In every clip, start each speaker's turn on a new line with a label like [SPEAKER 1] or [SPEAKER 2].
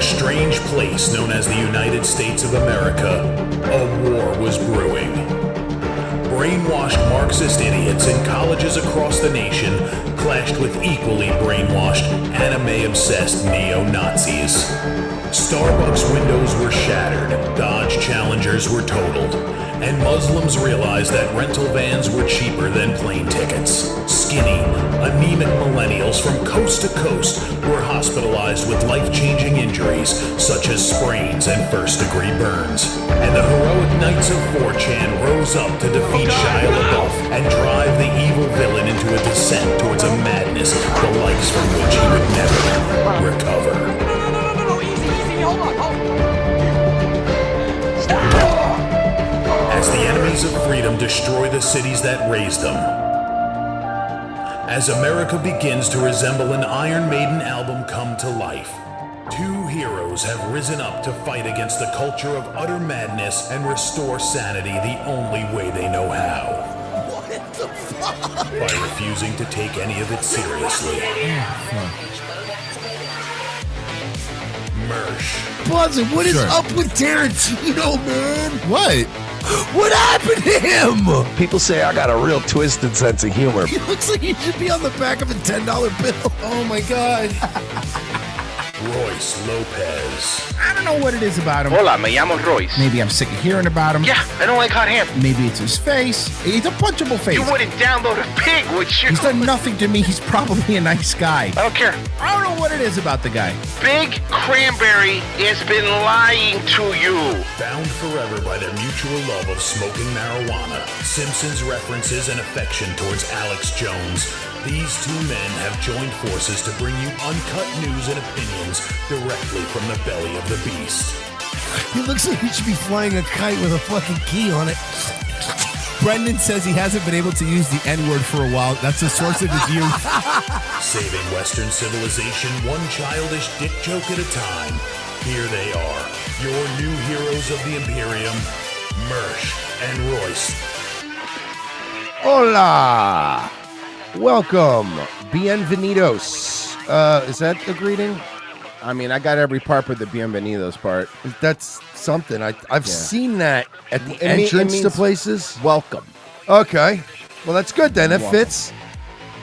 [SPEAKER 1] strange place known as the United States of America, a war was brewing. Brainwashed Marxist idiots in colleges across the nation clashed with equally brainwashed, anime-obsessed neo-Nazis. Starbucks windows were shattered, Dodge Challengers were totaled, and Muslims realized that rental vans were cheaper than plane tickets. Skinny, anemic millennials from coast to coast were hospitalized with life-changing injuries such as sprains and first-degree burns. And the heroic knights of 4chan rose up to defeat Shia LaBeouf and drive the evil villain into a descent towards a madness the likes from which he would never recover.
[SPEAKER 2] No, easy, hold on.
[SPEAKER 1] As the enemies of freedom destroy the cities that raised them. As America begins to resemble an Iron Maiden album come to life, two heroes have risen up to fight against the culture of utter madness and restore sanity the only way they know how.
[SPEAKER 3] What the fuck?
[SPEAKER 1] By refusing to take any of it seriously. Mersh.
[SPEAKER 3] Buzzer, what is up with Tarantino, man?
[SPEAKER 4] What?
[SPEAKER 3] What happened to him?
[SPEAKER 5] People say I got a real twisted sense of humor.
[SPEAKER 3] He looks like he should be on the back of a $10 bill.
[SPEAKER 4] Oh my God.
[SPEAKER 1] Royce Lopez.
[SPEAKER 6] I don't know what it is about him.
[SPEAKER 7] Hola, me llamo Royce.
[SPEAKER 6] Maybe I'm sick of hearing about him.
[SPEAKER 7] Yeah, I don't like hot ham.
[SPEAKER 6] Maybe it's his face. He's a punchable face.
[SPEAKER 7] You wouldn't download a pig, would you?
[SPEAKER 6] He's done nothing to me. He's probably a nice guy.
[SPEAKER 7] I don't care.
[SPEAKER 6] I don't know what it is about the guy.
[SPEAKER 7] Big Cranberry has been lying to you.
[SPEAKER 1] Bound forever by their mutual love of smoking marijuana, Simpsons references and affection towards Alex Jones, these two men have joined forces to bring you uncut news and opinions directly from the belly of the beast.
[SPEAKER 3] He looks like he should be flying a kite with a fucking key on it.
[SPEAKER 4] Brendan says he hasn't been able to use the N-word for a while. That's the source of his youth.
[SPEAKER 1] Saving Western civilization one childish dick joke at a time. Here they are, your new heroes of the Imperium, Mersh and Royce.
[SPEAKER 5] Hola! Welcome. Bienvenidos. Is that the greeting? I mean, I got every part but the bienvenidos part.
[SPEAKER 3] That's something. I've seen that at the
[SPEAKER 5] It
[SPEAKER 3] entrance to
[SPEAKER 5] means
[SPEAKER 3] places.
[SPEAKER 5] Welcome.
[SPEAKER 3] Okay. Well, that's good then. It
[SPEAKER 5] Welcome.
[SPEAKER 3] fits.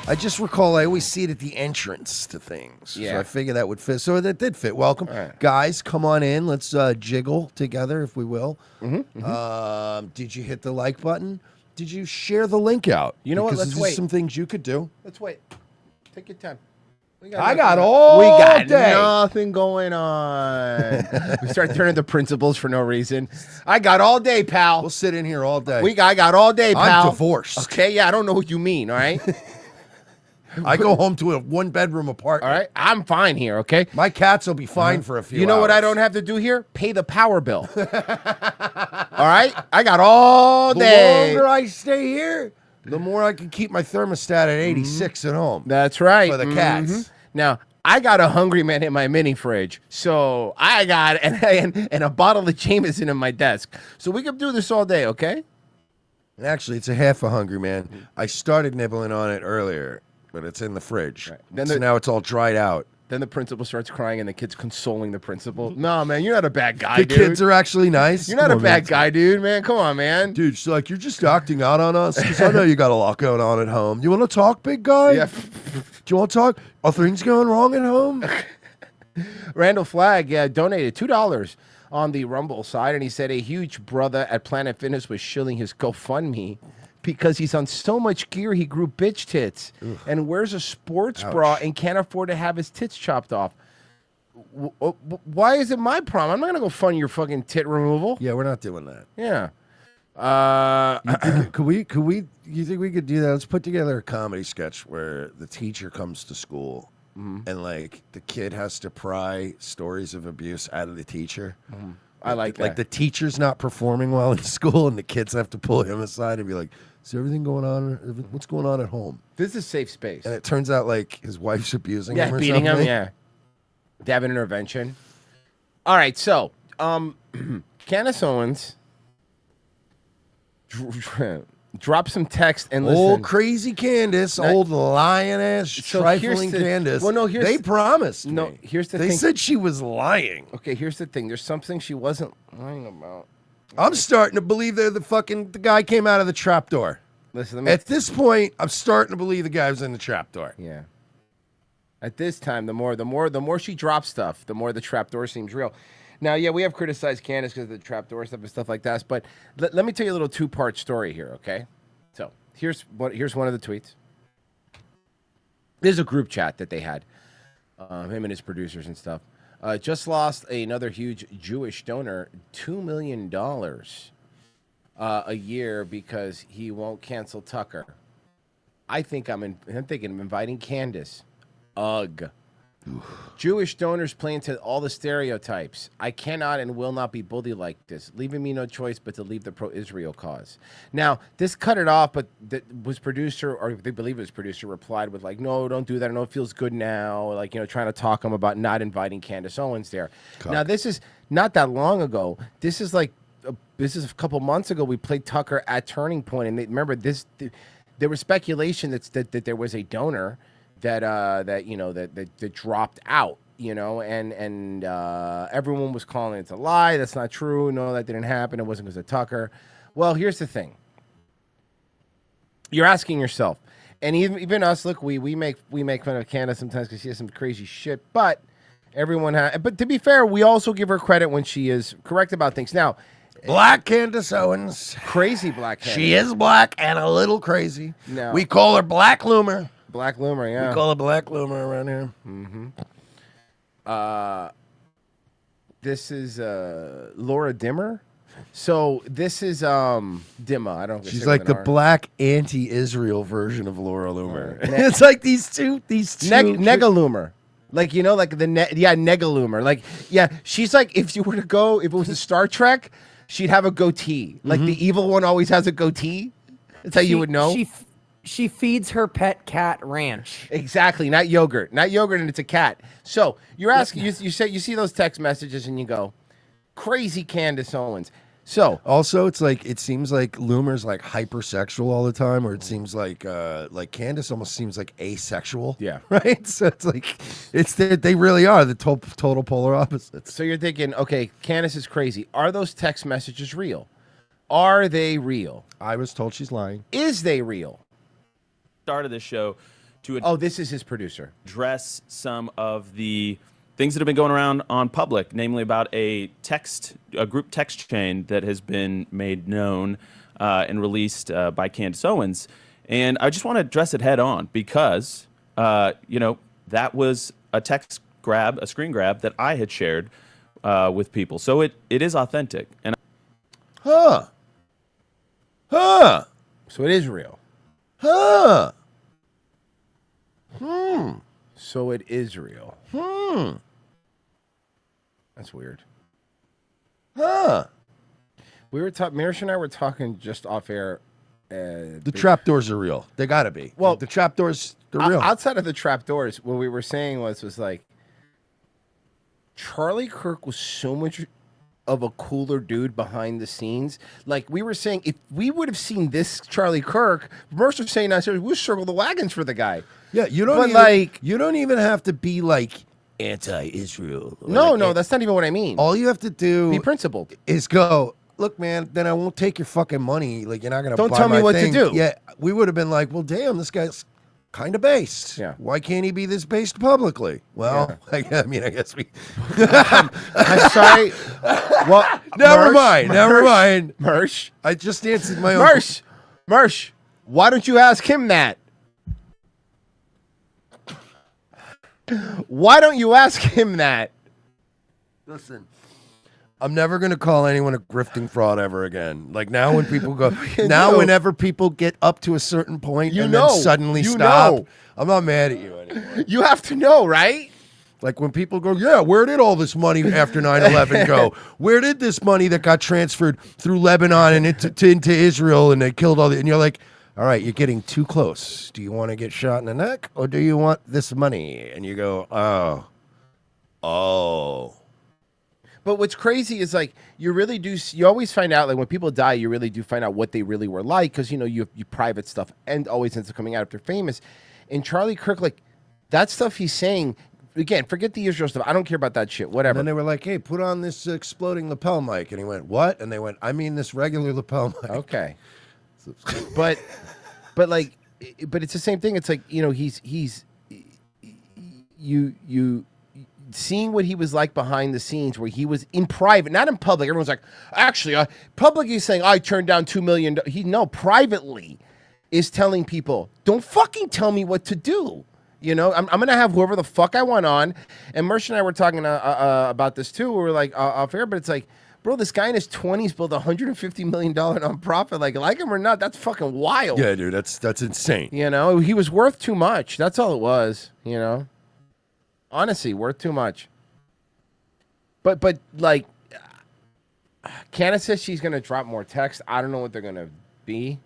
[SPEAKER 3] I just recall I always see it at the entrance to things.
[SPEAKER 5] Yeah.
[SPEAKER 3] So I figure that would fit. So that did fit. Welcome.
[SPEAKER 5] All right.
[SPEAKER 3] Guys, come on in. Let's jiggle together, if we will.
[SPEAKER 5] Mm-hmm.
[SPEAKER 3] Did you hit the like button? Did you share the link out?
[SPEAKER 5] You know what?
[SPEAKER 3] Because
[SPEAKER 5] Let's
[SPEAKER 3] there's
[SPEAKER 5] wait.
[SPEAKER 3] some things you could do.
[SPEAKER 5] Let's wait. Take your time.
[SPEAKER 3] I got all
[SPEAKER 5] We got
[SPEAKER 3] day.
[SPEAKER 5] nothing going on. We start turning to principles for no reason. I got all day, pal.
[SPEAKER 3] We'll sit in here all day.
[SPEAKER 5] I got all day, pal.
[SPEAKER 3] I'm divorced.
[SPEAKER 5] Okay, yeah, I don't know what you mean, all right?
[SPEAKER 3] I go home to a one-bedroom apartment.
[SPEAKER 5] All right, I'm fine here, okay?
[SPEAKER 3] My cats will be fine for a few
[SPEAKER 5] You know what I
[SPEAKER 3] hours.
[SPEAKER 5] don't have to do here? Pay the power bill. All right? I got all
[SPEAKER 3] The
[SPEAKER 5] day.
[SPEAKER 3] longer I stay here, the more I can keep my thermostat at 86 at home.
[SPEAKER 5] That's right.
[SPEAKER 3] For the cats.
[SPEAKER 5] Now, I got a Hungry Man in my mini fridge. So I got and a bottle of Jameson in my desk. So we can do this all day, okay?
[SPEAKER 3] And actually, it's a half a Hungry Man. I started nibbling on it earlier, but it's in the fridge.
[SPEAKER 5] Right. Then
[SPEAKER 3] So now it's all dried out.
[SPEAKER 5] Then the principal starts crying and the kid's consoling the principal. No, man, you're not a bad guy,
[SPEAKER 3] The
[SPEAKER 5] dude.
[SPEAKER 3] kids are actually nice.
[SPEAKER 5] You're not
[SPEAKER 3] Come
[SPEAKER 5] a
[SPEAKER 3] on,
[SPEAKER 5] bad
[SPEAKER 3] man.
[SPEAKER 5] guy, dude, man. Come on, man.
[SPEAKER 3] Dude, she's like, you're just acting out on us because I know you got a lot going on at home. You want to talk, big guy?
[SPEAKER 5] Yeah.
[SPEAKER 3] Do you want to talk? Are things going wrong at home?
[SPEAKER 5] Randall Flagg donated $2 on the Rumble side, and he said a huge brother at Planet Fitness was shilling his GoFundMe because he's on so much gear he grew bitch tits and wears a sports bra and can't afford to have his tits chopped off. Why is it my problem? I'm not gonna go fund your fucking tit removal.
[SPEAKER 3] Yeah, we're not doing that.
[SPEAKER 5] Yeah.
[SPEAKER 3] Could we? You think we could do that? Let's put together a comedy sketch where the teacher comes to school and like the kid has to pry stories of abuse out of the teacher.
[SPEAKER 5] I like that.
[SPEAKER 3] Like the teacher's not performing well in school, and the kids have to pull him aside and be like, "Is everything going on? What's going on at home?"
[SPEAKER 5] This is a safe space.
[SPEAKER 3] And it turns out like his wife's abusing
[SPEAKER 5] Yeah,
[SPEAKER 3] him or
[SPEAKER 5] beating
[SPEAKER 3] something.
[SPEAKER 5] him. Yeah. To have an intervention. All right, so Candace Owens Drop some text and listen.
[SPEAKER 3] Old crazy Candace, old lion ass, trifling Candace.
[SPEAKER 5] Well, no,
[SPEAKER 3] they promised
[SPEAKER 5] No,
[SPEAKER 3] me.
[SPEAKER 5] here's the
[SPEAKER 3] they
[SPEAKER 5] thing.
[SPEAKER 3] said she was lying.
[SPEAKER 5] Okay, here's the thing. There's something she wasn't lying about.
[SPEAKER 3] I'm starting to believe they're the guy came out of the trapdoor.
[SPEAKER 5] Listen,
[SPEAKER 3] at this point, I'm starting to believe the guy was in the trapdoor.
[SPEAKER 5] Yeah. At this time, the more she drops stuff, the more the trapdoor seems real. Now, yeah, we have criticized Candace because of the trapdoor stuff and stuff like that. But let me tell you a little two-part story here, okay? So here's one of the tweets. There's a group chat that they had, him and his producers and stuff. Just lost another huge Jewish donor $2 million a year because he won't cancel Tucker. I'm thinking of inviting Candace. Ugh. Jewish donors play into all the stereotypes. I cannot and will not be bullied like this, leaving me no choice but to leave the pro-Israel cause. Now, this cut it off, but was producer, or they believe it was producer, replied with like, no, don't do that. I know it feels good now. Like, trying to talk him about not inviting Candace Owens there. Now, this is not that long ago. This is a couple months ago. We played Tucker at Turning Point, and remember this. There was speculation that there was a donor that dropped out, and everyone was calling it a lie. That's not true. No, that didn't happen. It wasn't because of Tucker. Well, here's the thing. You're asking yourself, and even us. Look, we make fun of Candace sometimes because she has some crazy shit. But but to be fair, we also give her credit when she is correct about things. Now,
[SPEAKER 3] Black Candace Owens,
[SPEAKER 5] crazy black Candace.
[SPEAKER 3] She is black and a little crazy.
[SPEAKER 5] No.
[SPEAKER 3] We call her Black Loomer.
[SPEAKER 5] Black Loomer, yeah.
[SPEAKER 3] We call her Black Loomer around here.
[SPEAKER 5] Mm-hmm. This is Laura Dimmer. So this is Dimma. I don't.
[SPEAKER 3] She's like the black anti-Israel version of Laura Loomer.
[SPEAKER 5] Right.
[SPEAKER 3] It's like these two.
[SPEAKER 5] Negaloomer. Like like Negaloomer. Like she's like if it was a Star Trek, she'd have a goatee. Like the evil one always has a goatee. That's how you would know.
[SPEAKER 8] She feeds her pet cat ranch.
[SPEAKER 5] Exactly, not yogurt, and it's a cat. So you're asking, you see those text messages, and you go, crazy Candace Owens. So
[SPEAKER 3] also, it seems like Loomer's like hypersexual all the time, or it seems like Candace almost seems like asexual.
[SPEAKER 5] Yeah,
[SPEAKER 3] right. So it's like they really are the total polar opposites.
[SPEAKER 5] So you're thinking, okay, Candace is crazy. Are those text messages real? Are they real?
[SPEAKER 3] I was told she's lying.
[SPEAKER 5] Is they real?
[SPEAKER 9] Started this show to
[SPEAKER 5] this is his producer.
[SPEAKER 9] Address some of the things that have been going around on public, namely about a group text chain that has been made known and released by Candace Owens. And I just want to address it head on because, that was a screen grab that I had shared with people. So it is authentic. And
[SPEAKER 3] So
[SPEAKER 5] it is real. So it is real. That's weird. We were Marish and I were talking just off air.
[SPEAKER 3] The trapdoors are real. They gotta be.
[SPEAKER 5] Well,
[SPEAKER 3] the trapdoors, they're real.
[SPEAKER 5] Outside of the trapdoors, what we were saying was like Charlie Kirk was so much of a cooler dude behind the scenes. Like we were saying, if we would have seen this Charlie Kirk, Merce was saying, we'll circle the wagons for the guy.
[SPEAKER 3] Yeah, you don't even have to be like anti-Israel.
[SPEAKER 5] No, that's not even what I mean.
[SPEAKER 3] All you have to do
[SPEAKER 5] be principled
[SPEAKER 3] is go, look, man, then I won't take your fucking money. Like you're not gonna
[SPEAKER 5] don't tell me what to do.
[SPEAKER 3] Yeah, we would have been like, well, damn, this guy's kind of based.
[SPEAKER 5] Yeah.
[SPEAKER 3] Why can't he be this based publicly? Well, I guess we.
[SPEAKER 5] I'm sorry. Well,
[SPEAKER 3] never mind.
[SPEAKER 5] Mersh.
[SPEAKER 3] I just answered my own.
[SPEAKER 5] Mersh. Why don't you ask him that? Why don't you ask him that?
[SPEAKER 3] Listen, I'm never going to call anyone a grifting fraud ever again. Like now when people go, whenever people get up to a certain point then suddenly stop, I'm not mad at you anymore.
[SPEAKER 5] You have to know, right?
[SPEAKER 3] Like when people go, yeah, where did all this money after 9/11 go? Where did this money that got transferred through Lebanon and into Israel and they killed all the, and you're like, all right, you're getting too close. Do you want to get shot in the neck or do you want this money? And you go, oh.
[SPEAKER 5] But what's crazy is like you really do. You always find out like when people die, you really do find out what they really were like because you private stuff and always ends up coming out if they're famous. And Charlie Kirk, like that stuff he's saying. Again, forget the Israel stuff. I don't care about that shit. Whatever.
[SPEAKER 3] And then they were like, "Hey, put on this exploding lapel mic," and he went, "What?" And they went, "I mean this regular lapel mic."
[SPEAKER 5] Okay. but it's the same thing. It's like he's you seeing what he was like behind the scenes, where he was in private, not in public. Everyone's like, actually, public he's saying I turned down $2 million. Privately is telling people, don't fucking tell me what to do. I'm going to have whoever the fuck I want on. And Mersh and I were talking about this too. We were like, off air, but it's like, bro, this guy in his 20s built a $150 million nonprofit. Like him or not, that's fucking wild.
[SPEAKER 3] Yeah, dude, that's insane.
[SPEAKER 5] He was worth too much. That's all it was, Honestly, worth too much. But like, Candace says she's going to drop more text. I don't know what they're going to be.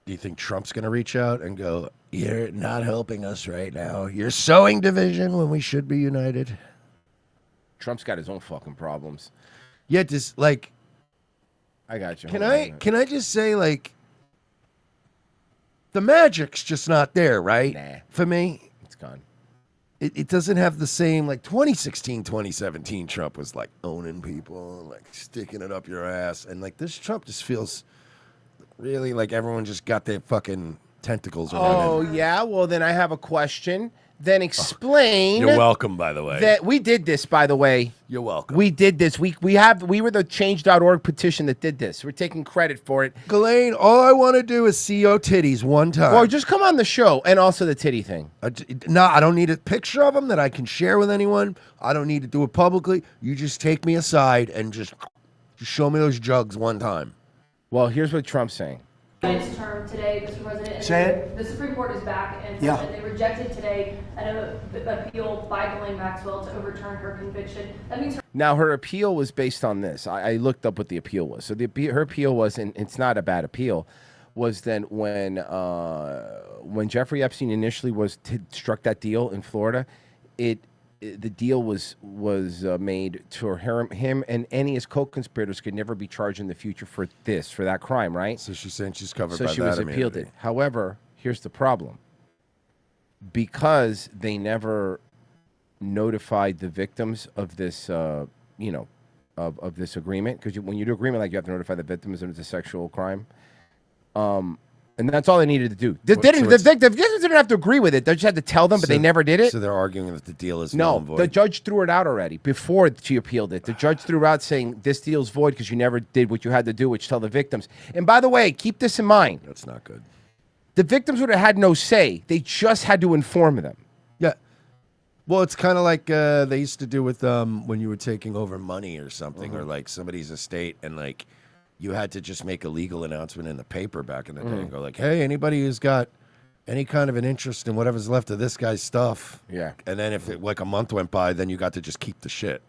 [SPEAKER 3] Do you think Trump's going to reach out and go, "You're not helping us right now. You're sowing division when we should be united"?
[SPEAKER 5] Trump's got his own fucking problems.
[SPEAKER 3] Yeah, just like,
[SPEAKER 5] I got you.
[SPEAKER 3] Can I just say, like, the magic's just not there, right?
[SPEAKER 5] Nah.
[SPEAKER 3] For me,
[SPEAKER 5] it's gone.
[SPEAKER 3] It doesn't have the same, like 2016, 2017 Trump was like owning people, like sticking it up your ass, and like this Trump just feels really like everyone just got their fucking tentacles around him.
[SPEAKER 5] Yeah. Well, then I have a question. Then explain.
[SPEAKER 3] You're welcome, by the way.
[SPEAKER 5] That we did this, by the way.
[SPEAKER 3] You're welcome.
[SPEAKER 5] We did this. We were the Change.org petition that did this. We're taking credit for it.
[SPEAKER 3] Ghislaine, all I want to do is see your titties one time.
[SPEAKER 5] Well, just come on the show, and also the titty thing.
[SPEAKER 3] No, I don't need a picture of them that I can share with anyone. I don't need to do it publicly. You just take me aside and just show me those jugs one time.
[SPEAKER 5] Well, here's what Trump's saying.
[SPEAKER 10] Its term today, Mr. President.
[SPEAKER 11] Say it.
[SPEAKER 10] The Supreme Court is back and
[SPEAKER 11] Yeah.
[SPEAKER 10] said that they rejected today an appeal by Ghislaine Maxwell to overturn her conviction. That means
[SPEAKER 5] Now, her appeal was based on this. I looked up what the appeal was. So her appeal was, and it's not a bad appeal, was then when Jeffrey Epstein initially struck that deal in Florida, the deal was made to him and any of his co-conspirators could never be charged in the future for that crime, right?
[SPEAKER 3] So she's saying she's covered by that.
[SPEAKER 5] So she was appealed it. However, here's the problem. Because they never notified the victims of this, of this agreement, because when you do agreement, like you have to notify the victims if it's a sexual crime. And that's all they needed to do. The victims didn't have to agree with it. They just had to tell them, but they never did it.
[SPEAKER 3] So they're arguing that the deal is null and void.
[SPEAKER 5] The judge threw it out already before she appealed it. The judge threw it out saying this deal's void because you never did what you had to do, which tell the victims. And by the way, keep this in mind.
[SPEAKER 3] That's not good.
[SPEAKER 5] The victims would have had no say. They just had to inform them.
[SPEAKER 3] Yeah. Well, it's kind of like they used to do with when you were taking over money or something, or like somebody's estate, and like you had to just make a legal announcement in the paper back in the day and go like, "Hey, anybody who's got any kind of an interest in whatever's left of this guy's stuff."
[SPEAKER 5] Yeah.
[SPEAKER 3] And then if like a month went by, then you got to just keep the shit.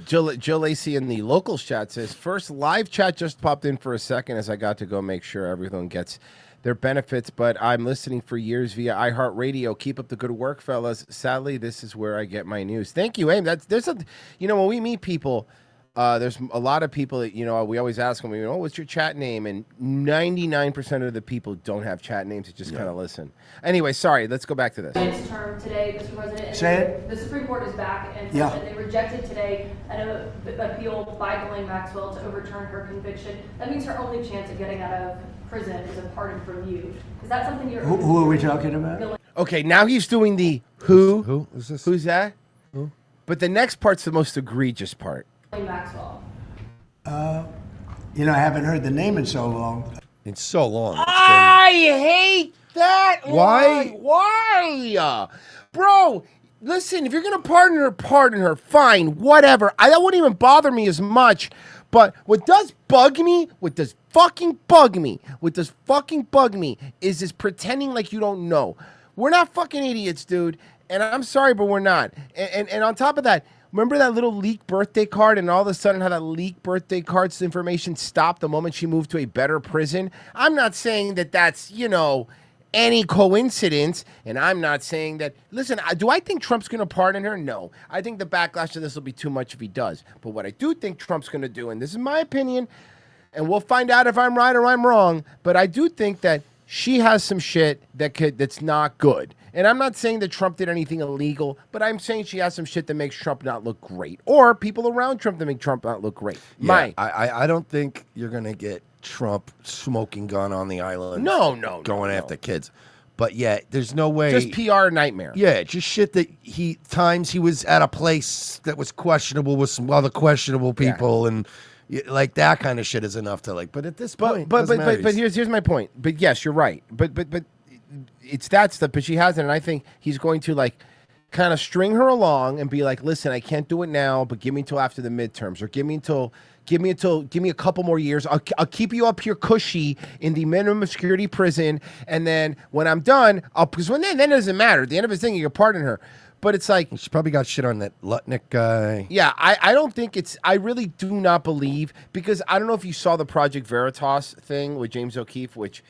[SPEAKER 5] Jill Lacey in the locals chat says, first live chat just popped in for a second as I got to go make sure everyone gets their benefits, but I'm listening for years via iHeartRadio. Keep up the good work, fellas. Sadly, this is where I get my news. Thank you, Aim. When we meet people, there's a lot of people that, we always ask them, what's your chat name? And 99% of the people don't have chat names. They just kind of listen. Anyway, sorry. Let's go back to this.
[SPEAKER 10] its term today, Mr. President.
[SPEAKER 11] Say it.
[SPEAKER 10] The Supreme Court is back and
[SPEAKER 11] Yeah.
[SPEAKER 10] said that they rejected today an appeal by Ghislaine Maxwell to overturn her conviction. That means her only chance of getting out of prison is a pardon from you. Is that something you're...
[SPEAKER 11] Who are we talking about?
[SPEAKER 5] Okay, now he's doing the who.
[SPEAKER 3] Who is this?
[SPEAKER 5] Who's that?
[SPEAKER 3] Who?
[SPEAKER 5] But the next part's the most egregious part.
[SPEAKER 10] Maxwell.
[SPEAKER 11] I haven't heard the name in so long.
[SPEAKER 3] It's so long.
[SPEAKER 5] I hate that.
[SPEAKER 3] Why?
[SPEAKER 5] Why? Bro, listen, if you're going to pardon her, fine, whatever. That wouldn't even bother me as much. But what does fucking bug me is this pretending like you don't know. We're not fucking idiots, dude. And I'm sorry, but we're not. And on top of that, remember that little leaked birthday card, and all of a sudden how that leaked birthday card's information stopped the moment she moved to a better prison? I'm not saying that that's, any coincidence. And I'm not saying that. Listen, do I think Trump's going to pardon her? No. I think the backlash to this will be too much if he does. But what I do think Trump's going to do, and this is my opinion, and we'll find out if I'm right or I'm wrong, but I do think that she has some shit that's not good. And I'm not saying that Trump did anything illegal, but I'm saying she has some shit that makes Trump not look great, or people around Trump that make Trump not look great.
[SPEAKER 3] Yeah, I don't think you're gonna get Trump smoking gun on the island.
[SPEAKER 5] No,
[SPEAKER 3] going after kids. But yeah, there's no way.
[SPEAKER 5] Just PR nightmare.
[SPEAKER 3] Yeah, just shit that he was at a place that was questionable with some other questionable people, and like that kind of shit is enough to like. But at this point,
[SPEAKER 5] but here's my point. But yes, you're right. But it's that stuff. But she hasn't, and I think he's going to like kind of string her along and be like, listen, I can't do it now, but give me until after the midterms, or give me a couple more years. I'll keep you up here cushy in the minimum security prison, and then when I'm done, because then it doesn't matter. At the end of his thing, you can pardon her. But it's like
[SPEAKER 3] she probably got shit on that Lutnick guy.
[SPEAKER 5] Yeah, I don't think it's. I really do not believe, because I don't know if you saw the Project Veritas thing with James O'Keefe, which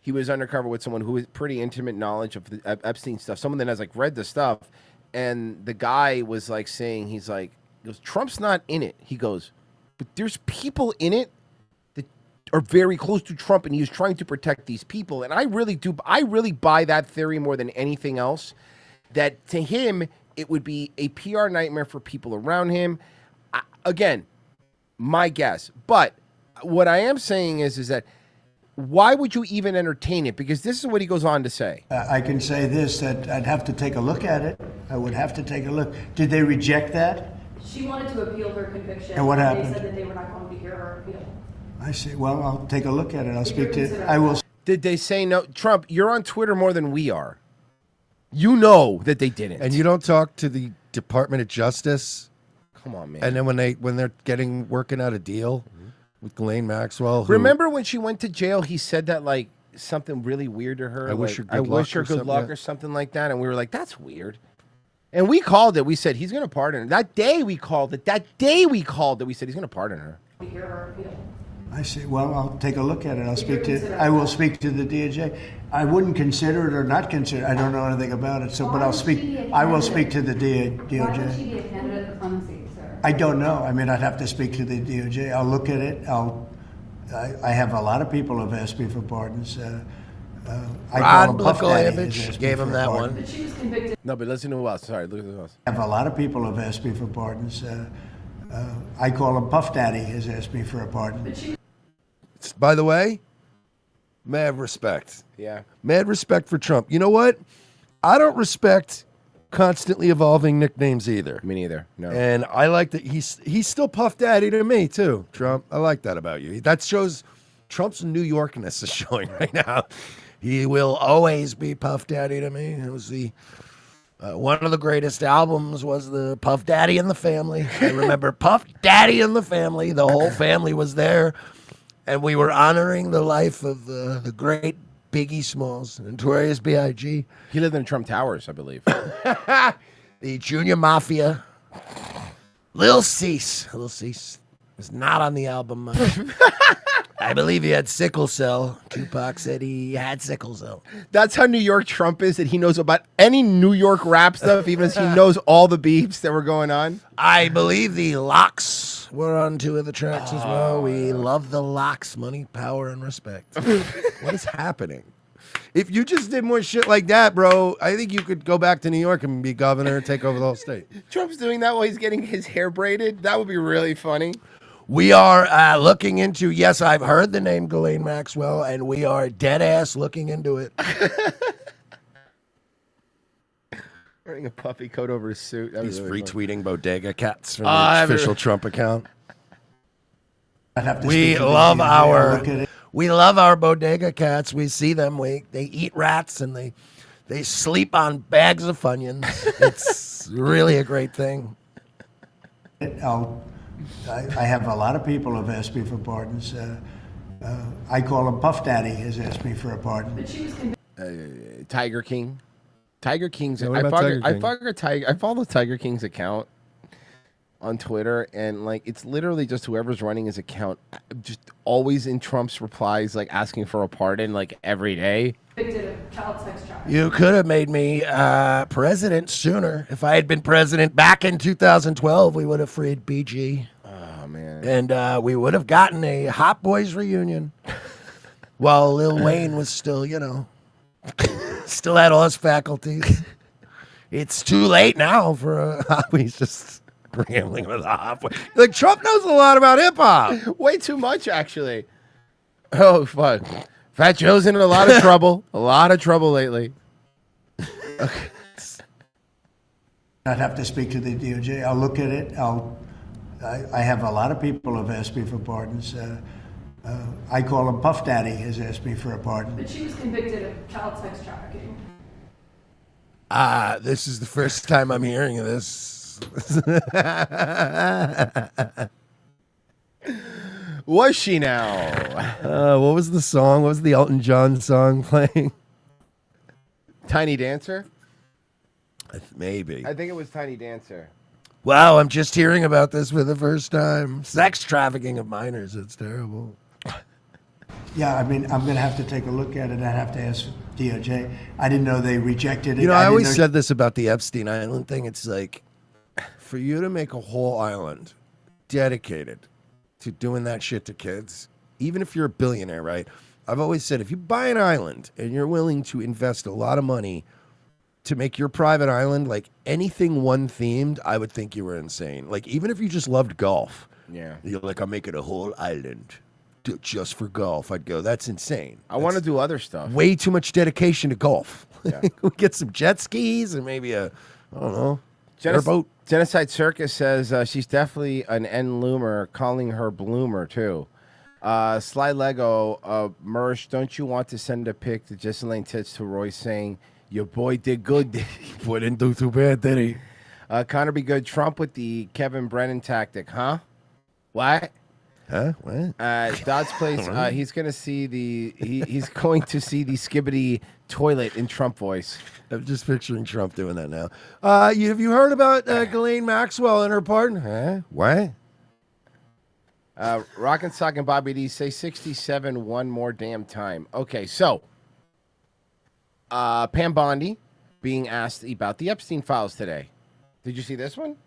[SPEAKER 5] he was undercover with someone who has pretty intimate knowledge of the Epstein stuff, someone that has like read the stuff, and the guy was like saying, he goes, Trump's not in it. He goes, but there's people in it that are very close to Trump, and he was trying to protect these people. And I really buy that theory more than anything else. That to him, it would be a PR nightmare for people around him. Again, my guess. But what I am saying is that why would you even entertain it? Because this is what he goes on to say.
[SPEAKER 11] I can say this, that I'd have to take a look at it. I would have to take a look. Did they reject that?
[SPEAKER 10] She wanted to appeal her conviction.
[SPEAKER 11] And what happened?
[SPEAKER 10] They said that they were not going to hear her appeal.
[SPEAKER 11] I see. Well, I'll take a look at it. I'll speak to. I will.
[SPEAKER 5] Did they say no? Trump, you're on Twitter more than we are. You know that they didn't.
[SPEAKER 3] And you don't talk to the Department of Justice.
[SPEAKER 5] Come on, man.
[SPEAKER 3] And then when they're working out a deal with Ghislaine Maxwell.
[SPEAKER 5] Remember when she went to jail, he said that like something really weird to her.
[SPEAKER 3] I wish her good
[SPEAKER 5] luck or something like that. And we were like, that's weird. And we called it. We said he's going to pardon her. That day we called it. We said he's going to pardon her.
[SPEAKER 10] Hear her appeal.
[SPEAKER 11] I see. Well, I'll take a look at it. I will speak to the DOJ. I wouldn't consider it or not consider it. I don't know anything about it. So, but I'll speak. I will speak to the DOJ.
[SPEAKER 10] Why would she be a candidate for clemency, sir?
[SPEAKER 11] I don't know. I mean, I'd have to speak to the DOJ. I'll look at it. I have a lot lot of people have asked me for pardons.
[SPEAKER 3] Ron Blagojevich gave him that one.
[SPEAKER 10] But she was convicted.
[SPEAKER 5] No, but listen to who else. Sorry, look at who else.
[SPEAKER 11] I have a lot of people have asked me for pardons. I call him Puff Daddy has asked me for a pardon.
[SPEAKER 3] By the way, mad respect.
[SPEAKER 5] Yeah.
[SPEAKER 3] Mad respect for Trump. You know what? I don't respect constantly evolving nicknames either.
[SPEAKER 5] Me neither. No.
[SPEAKER 3] And I like that he's still Puff Daddy to me too, Trump. I like that about you. That shows Trump's New Yorkness is showing right now. He will always be Puff Daddy to me. It was the one of the greatest albums was the Puff Daddy and the Family. I remember Puff Daddy and the Family. The whole family was there. And we were honoring the life of the great Biggie Smalls, Notorious B.I.G.
[SPEAKER 5] He lived in Trump Towers, I believe.
[SPEAKER 3] The Junior Mafia. Lil Cease. Lil Cease was not on the album much. I believe he had sickle cell. Tupac said he had sickle cell.
[SPEAKER 5] That's how New York Trump is, that he knows about any New York rap stuff, even as he knows all the beefs that were going on.
[SPEAKER 3] I believe the Locks were on two of the tracks as well. We love the Locks, money, power, and respect. What is happening? If you just did more shit like that, bro, I think you could go back to New York and be governor and take over the whole state.
[SPEAKER 5] Trump's doing that while he's getting his hair braided. That would be really funny.
[SPEAKER 3] We are looking into, yes, I've heard the name Ghislaine Maxwell, and we are dead ass looking into it.
[SPEAKER 5] Wearing a puffy coat over his suit.
[SPEAKER 3] He's really retweeting Bodega Cats from the official Trump account. We love our Bodega Cats. We see them. They eat rats and they sleep on bags of Funyuns. It's really a great thing.
[SPEAKER 11] I have a lot of people have asked me for pardons. I call him Puff Daddy has asked me for a pardon.
[SPEAKER 10] But she was
[SPEAKER 5] Tiger King. Tiger King's.
[SPEAKER 3] Yeah, what about Tiger King?
[SPEAKER 5] I follow Tiger King's account. on Twitter, and like it's literally just whoever's running his account, just always in Trump's replies, like asking for a pardon, like every day.
[SPEAKER 10] Convicted of child sex trafficking.
[SPEAKER 3] You could have made me president sooner. If I had been president back in 2012, we would have freed BG.
[SPEAKER 5] Oh man!
[SPEAKER 3] And we would have gotten a Hot Boys reunion. While Lil Wayne was still, still had all his faculties. It's too late now for he's just rambling with a hot boy. Like Trump knows a lot about hip hop.
[SPEAKER 5] Way too much, actually. Oh fuck! Fat Joe's in a lot of trouble. A lot of trouble lately.
[SPEAKER 11] I'd have to speak to the DOJ. I'll look at it. I have a lot of people who have asked me for pardons. I call him Puff Daddy has asked me for a pardon.
[SPEAKER 10] But she was convicted of child sex trafficking.
[SPEAKER 3] This is the first time I'm hearing of this.
[SPEAKER 5] Was she now?
[SPEAKER 3] What was the song? What was the Elton John song playing?
[SPEAKER 5] Tiny Dancer?
[SPEAKER 3] Maybe.
[SPEAKER 5] I think it was Tiny Dancer.
[SPEAKER 3] Wow, I'm just hearing about this for the first time. Sex trafficking of minors. It's terrible.
[SPEAKER 11] Yeah, I mean, I'm going to have to take a look at it. I'd have to ask DOJ. I didn't know they rejected it.
[SPEAKER 3] I always said this about the Epstein Island thing. It's like, for you to make a whole island dedicated to doing that shit to kids, even if you're a billionaire, right? I've always said, if you buy an island and you're willing to invest a lot of money to make your private island, like anything one themed, I would think you were insane. Like, even if you just loved golf.
[SPEAKER 5] Yeah.
[SPEAKER 3] You're like, I'm making a whole island just for golf. I'd go, that's insane.
[SPEAKER 5] I want to do other stuff.
[SPEAKER 3] Way too much dedication to golf.
[SPEAKER 5] Yeah.
[SPEAKER 3] We get some jet skis and maybe I don't know, airboat.
[SPEAKER 5] Genocide Circus says she's definitely an N-loomer, calling her bloomer, too. Sly Lego, Mersh, don't you want to send a pic to Jesselyn Tits to Roy saying, your boy did good, did he?
[SPEAKER 3] Boy didn't do too bad, did he?
[SPEAKER 5] Connor be good. Trump with the Kevin Brennan tactic, huh? What?
[SPEAKER 3] Huh? What?
[SPEAKER 5] Dodds Place. He's going to see he's going to see the Skibbity toilet in Trump voice.
[SPEAKER 3] I'm just picturing Trump doing that now. Have you heard about Ghislaine Maxwell and her pardon? Huh? What?
[SPEAKER 5] Rock and Sock and Bobby D say 67 one more damn time. Okay, so Pam Bondi being asked about the Epstein files today. Did you see this one?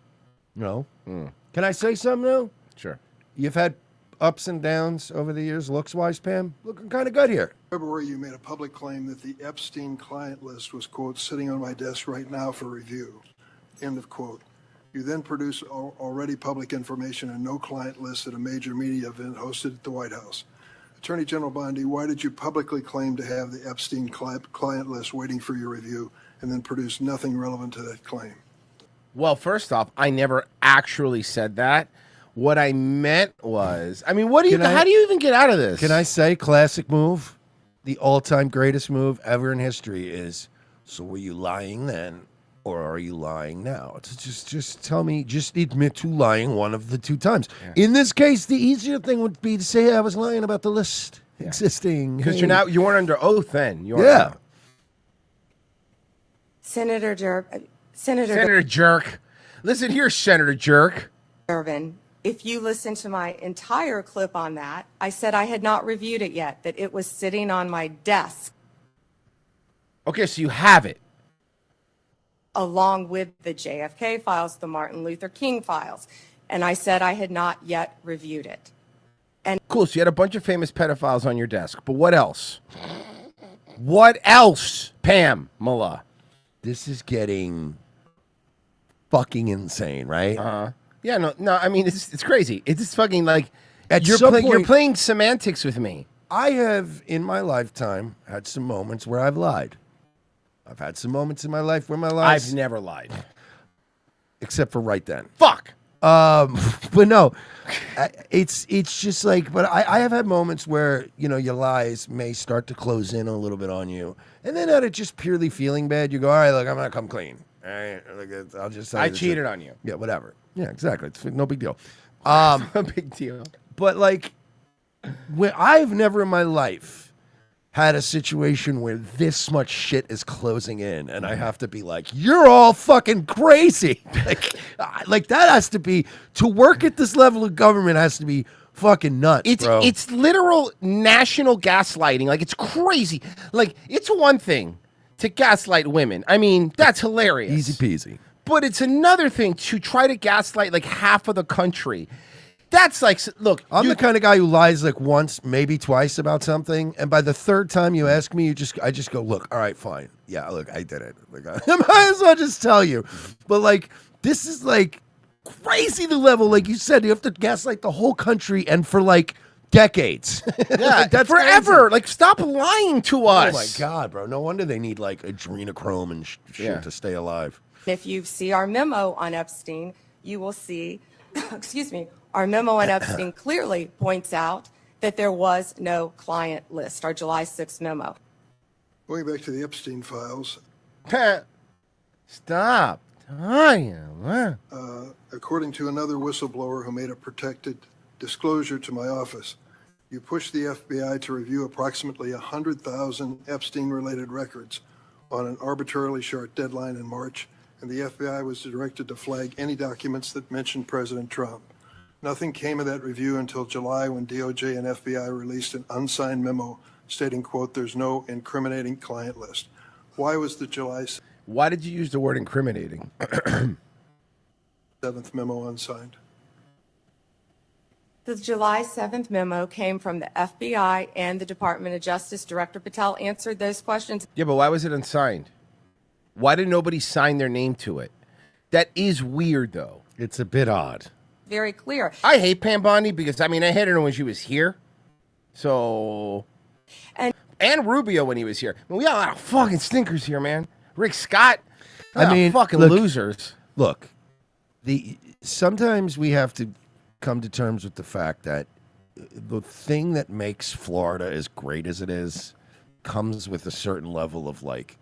[SPEAKER 3] No. Can I say something though?
[SPEAKER 5] Sure.
[SPEAKER 3] You've had ups and downs over the years, looks-wise, Pam. Looking kind of good here.
[SPEAKER 12] February, you made a public claim that the Epstein client list was, quote, sitting on my desk right now for review, end of quote. You then produced already public information and no client list at a major media event hosted at the White House. Attorney General Bondi, why did you publicly claim to have the Epstein client list waiting for your review and then produce nothing relevant to that claim?
[SPEAKER 5] Well, first off, I never actually said that. What I meant was, I mean, what do you? How do you even get out of this?
[SPEAKER 3] Can I say classic move? The all-time greatest move ever in history is, so were you lying then or are you lying now? It's just tell me, just admit to lying one of the two times. Yeah. In this case, the easier thing would be to say, hey, I was lying about the list existing.
[SPEAKER 5] Because you weren't under oath then.
[SPEAKER 3] Yeah.
[SPEAKER 13] Senator Jerk.
[SPEAKER 5] Senator Jerk. Listen here, Senator Jerk.
[SPEAKER 13] Irvin, if you listen to my entire clip on that, I said I had not reviewed it yet, that it was sitting on my desk.
[SPEAKER 5] Okay, so you have it.
[SPEAKER 13] Along with the JFK files, the Martin Luther King files. And I said I had not yet reviewed it. And
[SPEAKER 5] cool, so you had a bunch of famous pedophiles on your desk. But what else? What else, Pam Mullah?
[SPEAKER 3] This is getting fucking insane, right?
[SPEAKER 5] Yeah, no. I mean, it's crazy. It's just fucking like
[SPEAKER 3] you're
[SPEAKER 5] playing semantics with me.
[SPEAKER 3] I have in my lifetime had some moments where I've lied. I've had some moments in my life where my lies.
[SPEAKER 5] I've never lied,
[SPEAKER 3] except for right then.
[SPEAKER 5] Fuck.
[SPEAKER 3] But no, it's just like. But I have had moments where your lies may start to close in a little bit on you, and then out of just purely feeling bad, you go, all right, look, I'm gonna come clean. All right, I'll just. Tell you the
[SPEAKER 5] cheated
[SPEAKER 3] truth.
[SPEAKER 5] on you.
[SPEAKER 3] Yeah, whatever. Yeah, exactly. It's no big deal.
[SPEAKER 5] No big deal.
[SPEAKER 3] But like, I've never in my life had a situation where this much shit is closing in, and I have to be like, you're all fucking crazy. like that has to be, to work at this level of government has to be fucking nuts, bro.
[SPEAKER 5] It's literal national gaslighting. Like, it's crazy. Like, it's one thing to gaslight women. I mean, that's hilarious.
[SPEAKER 3] Easy peasy.
[SPEAKER 5] But it's another thing to try to gaslight like half of the country. That's like, look,
[SPEAKER 3] I'm the kind of guy who lies like once, maybe twice about something, and by the third time you ask me, I just go, look, all right, fine, yeah, look, I did it. Like, I might as well just tell you. But like, this is like crazy the level. Like you said, you have to gaslight the whole country, and for like decades.
[SPEAKER 5] Yeah,
[SPEAKER 3] that's
[SPEAKER 5] forever.
[SPEAKER 3] crazy.
[SPEAKER 5] Like, stop lying to us.
[SPEAKER 3] Oh my god, bro! No wonder they need like adrenochrome and shit to stay alive.
[SPEAKER 13] If you see our memo on Epstein, you will see, excuse me, our memo on Epstein clearly points out that there was no client list, our July 6th memo.
[SPEAKER 12] Going back to the Epstein files.
[SPEAKER 5] Stop.
[SPEAKER 12] According to another whistleblower who made a protected disclosure to my office, you pushed the FBI to review approximately 100,000 Epstein-related records on an arbitrarily short deadline in March, and the FBI was directed to flag any documents that mentioned President Trump. Nothing came of that review until July, when DOJ and FBI released an unsigned memo stating, quote, there's no incriminating client list. Why was the July
[SPEAKER 5] Why did you use the word incriminating?
[SPEAKER 12] 7th memo unsigned?
[SPEAKER 13] The July 7th memo came from the FBI and the Department of Justice. Director Patel answered those questions.
[SPEAKER 5] Yeah, but why was it unsigned? Why did nobody sign their name to it? That is weird, though.
[SPEAKER 3] It's a bit odd.
[SPEAKER 13] Very clear.
[SPEAKER 5] I hate Pam Bondi because, I mean, I hated her when she was here. So... And Rubio when he was here. I mean, we got a lot of fucking stinkers here, man. Rick Scott.
[SPEAKER 3] I mean,
[SPEAKER 5] fucking
[SPEAKER 3] look,
[SPEAKER 5] losers.
[SPEAKER 3] Look, sometimes we have to come to terms with the fact that the thing that makes Florida as great as it is comes with a certain level of like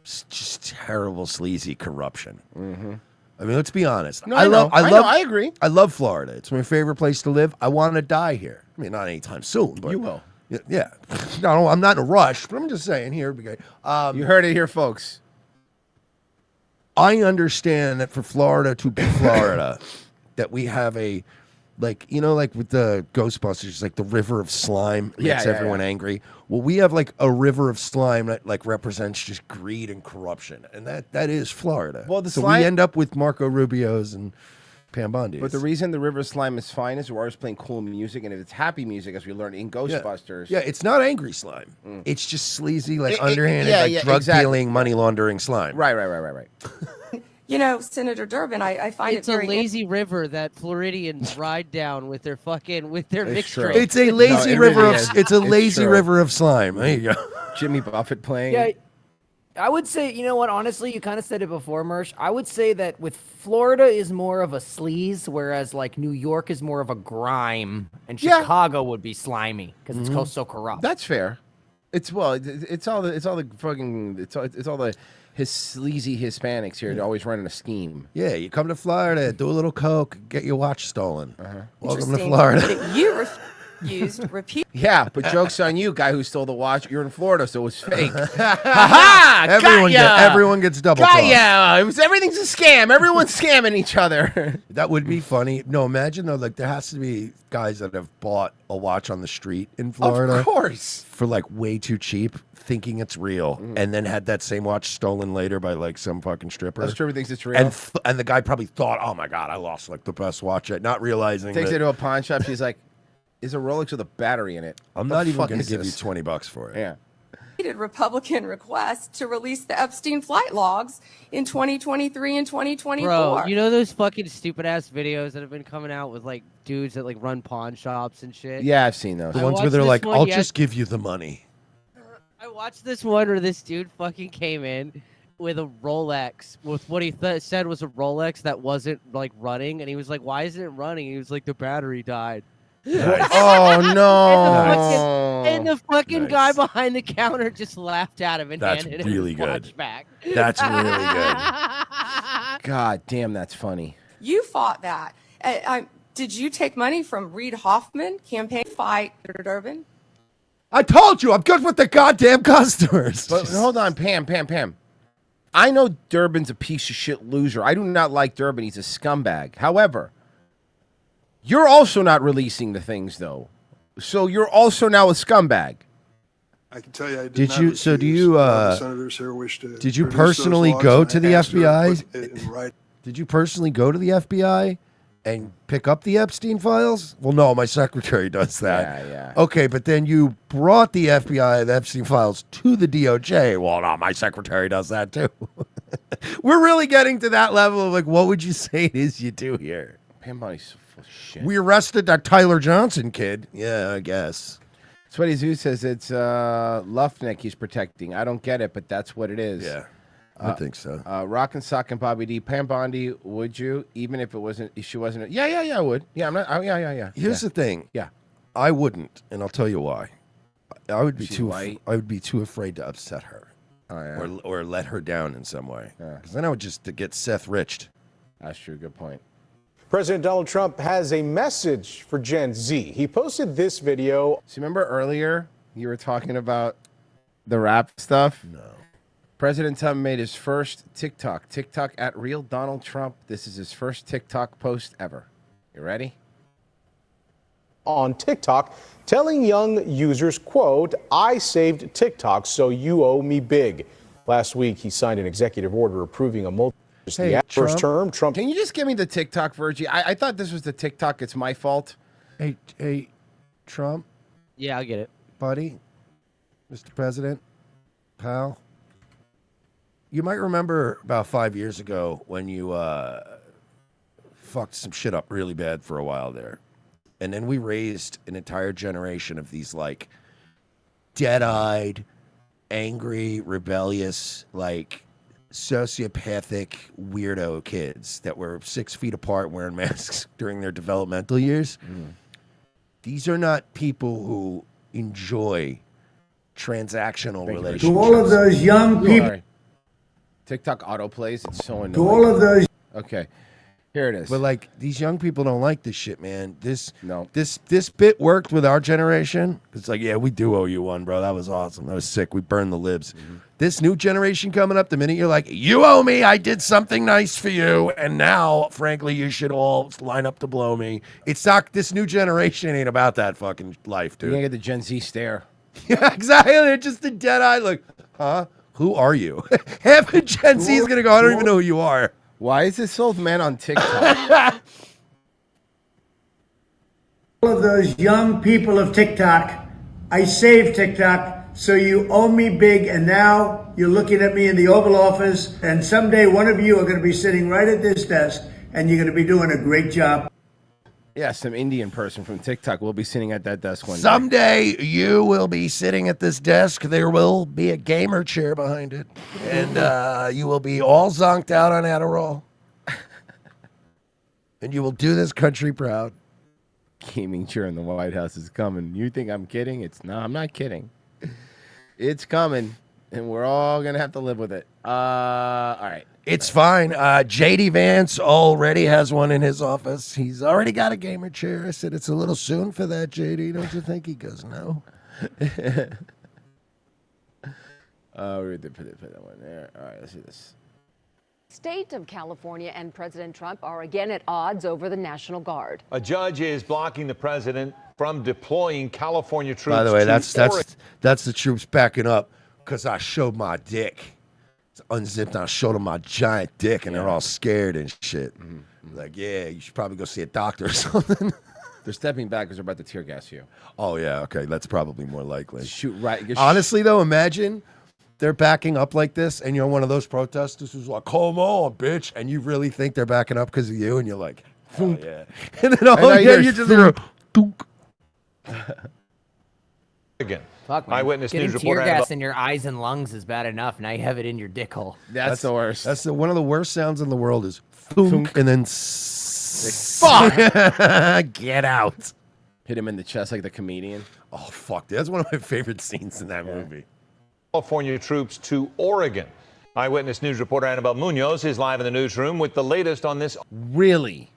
[SPEAKER 3] just terrible, sleazy corruption.
[SPEAKER 5] Mm-hmm.
[SPEAKER 3] I mean, let's be honest.
[SPEAKER 5] No, I agree.
[SPEAKER 3] I love Florida. It's my favorite place to live. I want to die here. I mean, not anytime soon, but
[SPEAKER 5] You will.
[SPEAKER 3] Yeah. No, I'm not in a rush, but I'm just saying here.
[SPEAKER 5] You heard it here, folks.
[SPEAKER 3] I understand that for Florida to be Florida, that we have a, like, you know, like with the Ghostbusters, like the river of slime makes everyone angry. Well, we have like a river of slime that like represents just greed and corruption, and that is Florida.
[SPEAKER 5] Well, the
[SPEAKER 3] so
[SPEAKER 5] slime-
[SPEAKER 3] we end up with Marco Rubio's and Pam Bondi's.
[SPEAKER 5] But the reason the River Slime is fine is we're always playing cool music, and if it's happy music, as we learned in Ghostbusters.
[SPEAKER 3] Yeah, it's not angry slime. It's just sleazy, like
[SPEAKER 5] It-
[SPEAKER 3] underhanded,
[SPEAKER 5] yeah,
[SPEAKER 3] like
[SPEAKER 5] yeah,
[SPEAKER 3] drug
[SPEAKER 5] exactly.
[SPEAKER 3] dealing, money laundering slime.
[SPEAKER 5] Right.
[SPEAKER 13] You know, Senator Durbin, I find
[SPEAKER 14] It's
[SPEAKER 13] it
[SPEAKER 14] a
[SPEAKER 13] very
[SPEAKER 14] lazy river that Floridians ride down with their mixed drink.
[SPEAKER 3] It's a lazy river it's a lazy river of slime. There you go.
[SPEAKER 5] Jimmy Buffett playing.
[SPEAKER 8] Yeah, I would say, you know what, honestly, you kind of said it before, Mersh. I would say that with Florida is more of a sleaze, whereas like New York is more of a grime, and Chicago would be slimy because it's so corrupt.
[SPEAKER 5] That's fair. It's all the his sleazy Hispanics here always running a scheme.
[SPEAKER 3] Yeah, you come to Florida, do a little coke, get your watch stolen. Welcome to
[SPEAKER 13] interesting
[SPEAKER 3] Florida.
[SPEAKER 13] that you refused repeat.
[SPEAKER 5] Yeah, but joke's on you, guy who stole the watch. You're in Florida, so it's fake. Ha
[SPEAKER 3] Everyone gets double
[SPEAKER 5] Got
[SPEAKER 3] crossed.
[SPEAKER 5] ya! Everything's a scam. Everyone's scamming each other.
[SPEAKER 3] That would be funny. No, imagine though, like there has to be guys that have bought a watch on the street in Florida.
[SPEAKER 5] Of course.
[SPEAKER 3] For like way too cheap, thinking it's real, and then had that same watch stolen later by like some fucking stripper.
[SPEAKER 5] The stripper thinks it's real.
[SPEAKER 3] And the guy probably thought, oh my God, I lost like the best watch yet, not realizing
[SPEAKER 5] Takes
[SPEAKER 3] that
[SPEAKER 5] it to a pawn shop. She's like, is a Rolex with a battery in it.
[SPEAKER 3] I'm
[SPEAKER 5] The
[SPEAKER 3] not even
[SPEAKER 5] fuck
[SPEAKER 3] going to
[SPEAKER 5] is
[SPEAKER 3] give you
[SPEAKER 5] this?
[SPEAKER 3] $20 for it.
[SPEAKER 5] Yeah.
[SPEAKER 13] Republican request to release the Epstein flight logs in 2023 and 2024.
[SPEAKER 14] Bro, you know those fucking stupid ass videos that have been coming out with like dudes that like run pawn shops and shit?
[SPEAKER 5] Yeah, I've seen those.
[SPEAKER 3] The ones where they're like, I'll just give you the money.
[SPEAKER 14] I watched this one where this dude fucking came in with a Rolex, with what he said was a Rolex that wasn't like running, and he was like, "Why isn't it running?" And he was like, "The battery died."
[SPEAKER 5] Oh no!
[SPEAKER 14] And the fucking guy behind the counter just laughed at him and
[SPEAKER 3] That's
[SPEAKER 14] handed
[SPEAKER 3] really
[SPEAKER 14] him his
[SPEAKER 3] good.
[SPEAKER 14] watch back.
[SPEAKER 3] That's really good.
[SPEAKER 5] God damn, that's funny.
[SPEAKER 13] You fought that. Did you take money from Reid Hoffman campaign fight Durbin?
[SPEAKER 3] I told you, I'm good with the goddamn customers.
[SPEAKER 5] But hold on, Pam. I know Durbin's a piece of shit loser. I do not like Durbin. He's a scumbag. However, you're also not releasing the things, though. So you're also now a scumbag.
[SPEAKER 12] I can tell you, I
[SPEAKER 3] Did you? So do you?
[SPEAKER 12] Senators here wish to
[SPEAKER 3] Did you
[SPEAKER 12] produce those
[SPEAKER 3] personally
[SPEAKER 12] logs
[SPEAKER 3] go
[SPEAKER 12] and
[SPEAKER 3] to the
[SPEAKER 12] ask her to
[SPEAKER 3] FBI?
[SPEAKER 12] put it in writing.
[SPEAKER 3] Did you personally go to the FBI and pick up the Epstein files? Well, no, my secretary does that.
[SPEAKER 5] Yeah.
[SPEAKER 3] Okay, but then you brought the FBI, the Epstein files, to the DOJ. Well, no, my secretary does that too. We're really getting to that level of like, what would you say it is you do here?
[SPEAKER 5] Pam Body's so full of shit.
[SPEAKER 3] We arrested that Tyler Johnson kid. Yeah, I guess.
[SPEAKER 5] Sweaty Zoo says it's Lufnick he's protecting. I don't get it, but that's what it is.
[SPEAKER 3] Yeah, I think so.
[SPEAKER 5] Rock and Sock and Bobby D. Pam Bondi, would you? Even if it wasn't, she wasn't. Yeah, I would. Yeah, I'm not. Oh, yeah.
[SPEAKER 3] Here's the thing.
[SPEAKER 5] Yeah.
[SPEAKER 3] I wouldn't, and I'll tell you why. I would be
[SPEAKER 5] She's
[SPEAKER 3] too.
[SPEAKER 5] white?
[SPEAKER 3] I would be too afraid to upset her,
[SPEAKER 5] Oh, yeah.
[SPEAKER 3] or let her down in some way.
[SPEAKER 5] Yeah.
[SPEAKER 3] Because then I would just to get Seth riched.
[SPEAKER 5] That's true. Good point.
[SPEAKER 15] President Donald Trump has a message for Gen Z. He posted this video.
[SPEAKER 5] So remember earlier you were talking about the rap stuff?
[SPEAKER 3] No.
[SPEAKER 5] President Trump made his first TikTok at Real Donald Trump. This is his first TikTok post ever. You ready?
[SPEAKER 15] On TikTok, telling young users, quote, "I saved TikTok, so you owe me big." Last week, he signed an executive order approving a first term. Trump.
[SPEAKER 5] Can you just give me the TikTok, Virgie? I thought this was the TikTok. It's my fault.
[SPEAKER 3] Hey, Trump,
[SPEAKER 14] Yeah, I'll get it.
[SPEAKER 3] buddy, Mr. President, pal. You might remember about 5 years ago when you fucked some shit up really bad for a while there. And then we raised an entire generation of these like dead-eyed, angry, rebellious, like sociopathic weirdo kids that were 6 feet apart wearing masks during their developmental years. These are not people who enjoy transactional relationships.
[SPEAKER 11] To all of those young people.
[SPEAKER 5] Sorry. TikTok autoplays. It's so annoying.
[SPEAKER 11] To all of those.
[SPEAKER 5] Okay. Here it is.
[SPEAKER 3] But like these young people don't like this shit, man. This bit worked with our generation. It's like, yeah, we do owe you one, bro. That was awesome. That was sick. We burned the libs. This new generation coming up, the minute you're like, you owe me, I did something nice for you, and now, frankly, you should all line up to blow me. It's not. This new generation ain't about that fucking life, dude.
[SPEAKER 5] You're gonna get the Gen Z stare.
[SPEAKER 3] Yeah, exactly. They're just a dead eye, like, huh? Who are you? Half of Gen Z is gonna go, I don't even know who you are.
[SPEAKER 5] Why is this old man on TikTok?
[SPEAKER 11] All of those young people of TikTok, I saved TikTok, so you owe me big, and now you're looking at me in the Oval Office, and someday one of you are going to be sitting right at this desk, and you're going to be doing a great job.
[SPEAKER 5] Yeah, some Indian person from TikTok will be sitting at that desk one day.
[SPEAKER 3] Someday you will be sitting at this desk. There will be a gamer chair behind it, and you will be all zonked out on Adderall, and you will do this country proud.
[SPEAKER 5] Gaming chair in the White House is coming. You think I'm kidding? I'm not kidding. It's coming, and we're all gonna have to live with it. All right.
[SPEAKER 3] It's fine. JD Vance already has one in his office. He's already got a gamer chair. I said, it's a little soon for that, JD. Don't you think? He goes, no.
[SPEAKER 5] We're gonna put that one there. All right, let's see this.
[SPEAKER 16] State of California and President Trump are again at odds over the National Guard.
[SPEAKER 17] A judge is blocking the president from deploying California troops.
[SPEAKER 3] By the way,
[SPEAKER 17] to
[SPEAKER 3] that's the troops backing up because I showed my dick. It's unzipped and I showed them my giant dick, and they're all scared and shit. Like, yeah, you should probably go see a doctor or something.
[SPEAKER 5] They're stepping back because they're about to tear gas you.
[SPEAKER 3] Oh, yeah, okay, that's probably more likely.
[SPEAKER 5] Shoot right.
[SPEAKER 3] Honestly, though, imagine they're backing up like this, and you're one of those protesters who's like, come on, bitch, and you really think they're backing up because of you, and you're like, oh, yeah. And then all you just hear,
[SPEAKER 17] Again.
[SPEAKER 8] Fuck, man.
[SPEAKER 17] Eyewitness
[SPEAKER 8] Getting
[SPEAKER 17] News
[SPEAKER 8] tear
[SPEAKER 17] reporter
[SPEAKER 8] gas in your eyes and lungs is bad enough. Now you have it in your dick hole.
[SPEAKER 5] That's the worst.
[SPEAKER 3] That's one of the worst sounds in the world is thunk, and then
[SPEAKER 5] fuck.
[SPEAKER 3] Get out.
[SPEAKER 5] Hit him in the chest like the comedian.
[SPEAKER 3] Oh, fuck. That's one of my favorite scenes in that movie.
[SPEAKER 17] California troops to Oregon. Eyewitness News reporter Annabelle Munoz is live in the newsroom with the latest on this.
[SPEAKER 5] Really?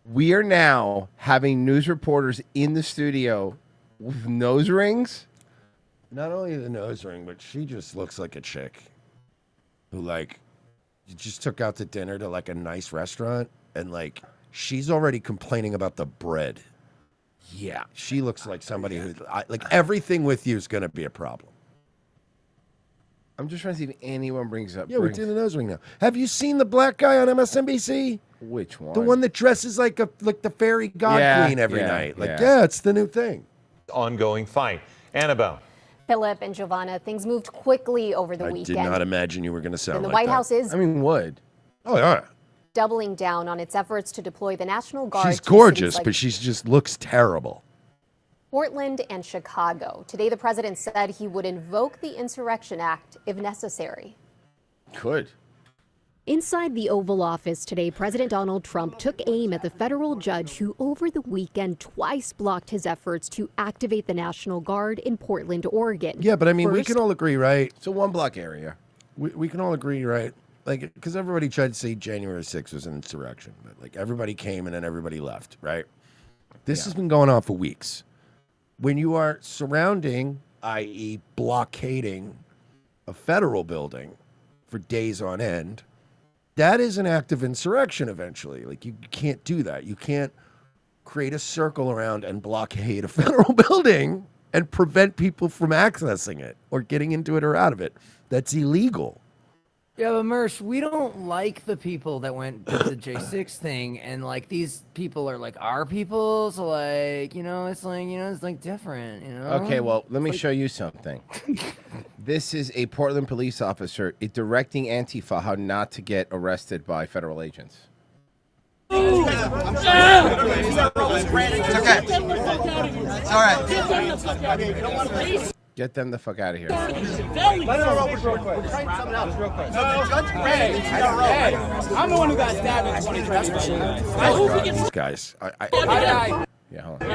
[SPEAKER 5] We are now having news reporters in the studio with nose rings.
[SPEAKER 3] Not only the nose ring, but she just looks like a chick who, like, you just took out to dinner to, like, a nice restaurant, and, like, she's already complaining about the bread.
[SPEAKER 5] Yeah.
[SPEAKER 3] She looks like somebody who, like, everything with you is going to be a problem.
[SPEAKER 5] I'm just trying to see if anyone brings up.
[SPEAKER 3] Yeah, we're doing the nose ring now. Have you seen the black guy on MSNBC?
[SPEAKER 5] Which one?
[SPEAKER 3] The one that dresses like the fairy god queen every night. Like, yeah, it's the new thing.
[SPEAKER 17] Ongoing fight. Annabelle.
[SPEAKER 18] Philip and Giovanna, things moved quickly over the
[SPEAKER 3] I
[SPEAKER 18] weekend.
[SPEAKER 3] did not imagine you were going to sound
[SPEAKER 18] And the
[SPEAKER 3] like
[SPEAKER 18] White
[SPEAKER 3] that.
[SPEAKER 18] House is
[SPEAKER 5] would.
[SPEAKER 3] Oh, yeah.
[SPEAKER 18] doubling down on its efforts to deploy the National Guard.
[SPEAKER 3] She's
[SPEAKER 18] to
[SPEAKER 3] gorgeous,
[SPEAKER 18] cities like
[SPEAKER 3] but she just looks terrible.
[SPEAKER 18] Portland and Chicago. Today, the president said he would invoke the Insurrection Act if necessary.
[SPEAKER 5] Could.
[SPEAKER 19] Inside the Oval Office today, President Donald Trump took aim at the federal judge who over the weekend twice blocked his efforts to activate the National Guard in Portland, Oregon.
[SPEAKER 3] Yeah, but I mean, we
[SPEAKER 19] First-
[SPEAKER 3] can all agree, right?
[SPEAKER 5] It's a one-block area.
[SPEAKER 3] We can all agree, right? Like, because everybody tried to say January 6th was an insurrection, but like everybody came and then everybody left, right? This has been going on for weeks. When you are surrounding, i.e., blockading a federal building for days on end, that is an act of insurrection eventually. Like, you can't do that. You can't create a circle around and blockade a federal building and prevent people from accessing it or getting into it or out of it. That's illegal.
[SPEAKER 8] Yeah, but Mersh, we don't like the people that went to the J6 thing, and like these people are like our people, so like, it's like different,
[SPEAKER 5] Okay, well, let me
[SPEAKER 8] Like-
[SPEAKER 5] show you something. This is a Portland police officer directing Antifa how not to get arrested by federal agents.
[SPEAKER 2] It's all right.
[SPEAKER 5] Get them the fuck out of here.
[SPEAKER 2] I'm the one who got stabbed in 2020.
[SPEAKER 3] These guys.
[SPEAKER 5] Yeah, hold
[SPEAKER 2] You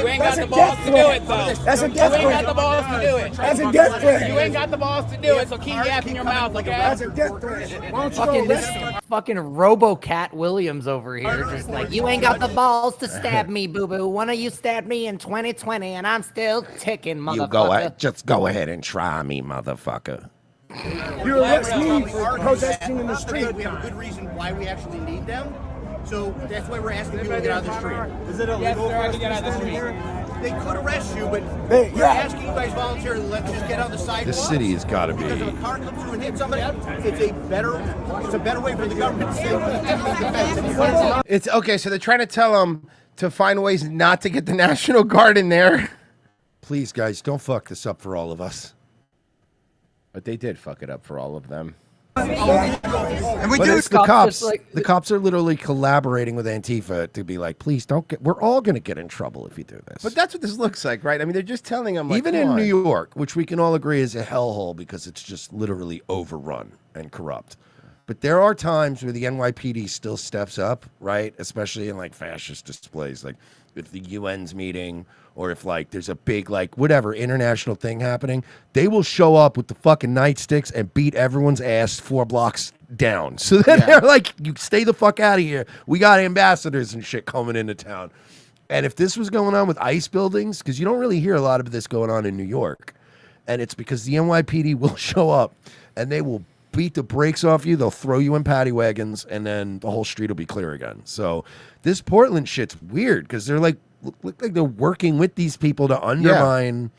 [SPEAKER 2] ain't got the balls to do it, though.
[SPEAKER 11] That's a
[SPEAKER 2] You
[SPEAKER 11] death
[SPEAKER 2] ain't
[SPEAKER 11] threat.
[SPEAKER 2] got the balls to do it.
[SPEAKER 11] That's a death threat.
[SPEAKER 2] You ain't got the balls to do it, so keep yapping your mouth, okay?
[SPEAKER 11] That's a death threat. Why don't you
[SPEAKER 8] Fucking
[SPEAKER 11] go
[SPEAKER 8] this
[SPEAKER 11] arrest
[SPEAKER 8] fucking RoboCat Williams over here, just like, you ain't got the balls to stab me, boo boo. One of you stabbed me in 2020, and I'm still ticking, motherfucker.
[SPEAKER 3] You go ahead. Just go ahead and try me, motherfucker.
[SPEAKER 11] You arrest me for protesting in the street.
[SPEAKER 20] We have a good reason why we actually need them. So that's why we're asking people to get out of the street.
[SPEAKER 11] Is it illegal for us to
[SPEAKER 20] get out of the street? They could arrest you, but
[SPEAKER 11] Hey,
[SPEAKER 20] we're
[SPEAKER 11] yeah.
[SPEAKER 20] asking you guys voluntarily. Let's just get on the sidewalk.
[SPEAKER 3] This city has got to be.
[SPEAKER 20] Because if a car comes through and hits somebody, it's a better way for the government to say defense.
[SPEAKER 5] It's okay, so they're trying to tell them to find ways not to get the National Guard in there.
[SPEAKER 3] Please, guys, don't fuck this up for all of us.
[SPEAKER 5] But they did fuck it up for all of them.
[SPEAKER 3] And but it's the cops. The cops are literally collaborating with Antifa to be like, please don't get. We're all going to get in trouble if you do this.
[SPEAKER 5] But that's what this looks like, right? I mean, they're just telling them, like,
[SPEAKER 3] Even
[SPEAKER 5] come
[SPEAKER 3] in
[SPEAKER 5] on.
[SPEAKER 3] New York, which we can all agree is a hellhole because it's just literally overrun and corrupt. But there are times where the NYPD still steps up, right? Especially in like fascist displays, like if the UN's meeting or if like there's a big like whatever international thing happening, they will show up with the fucking nightsticks and beat everyone's ass 4 blocks down. So then they're like, you stay the fuck out of here. We got ambassadors and shit coming into town. And if this was going on with ICE buildings, because you don't really hear a lot of this going on in New York, and it's because the NYPD will show up and they will beat the brakes off you. They'll throw you in paddy wagons, and then the whole street will be clear again. So this Portland shit's weird because they're like, look like they're working with these people to undermine.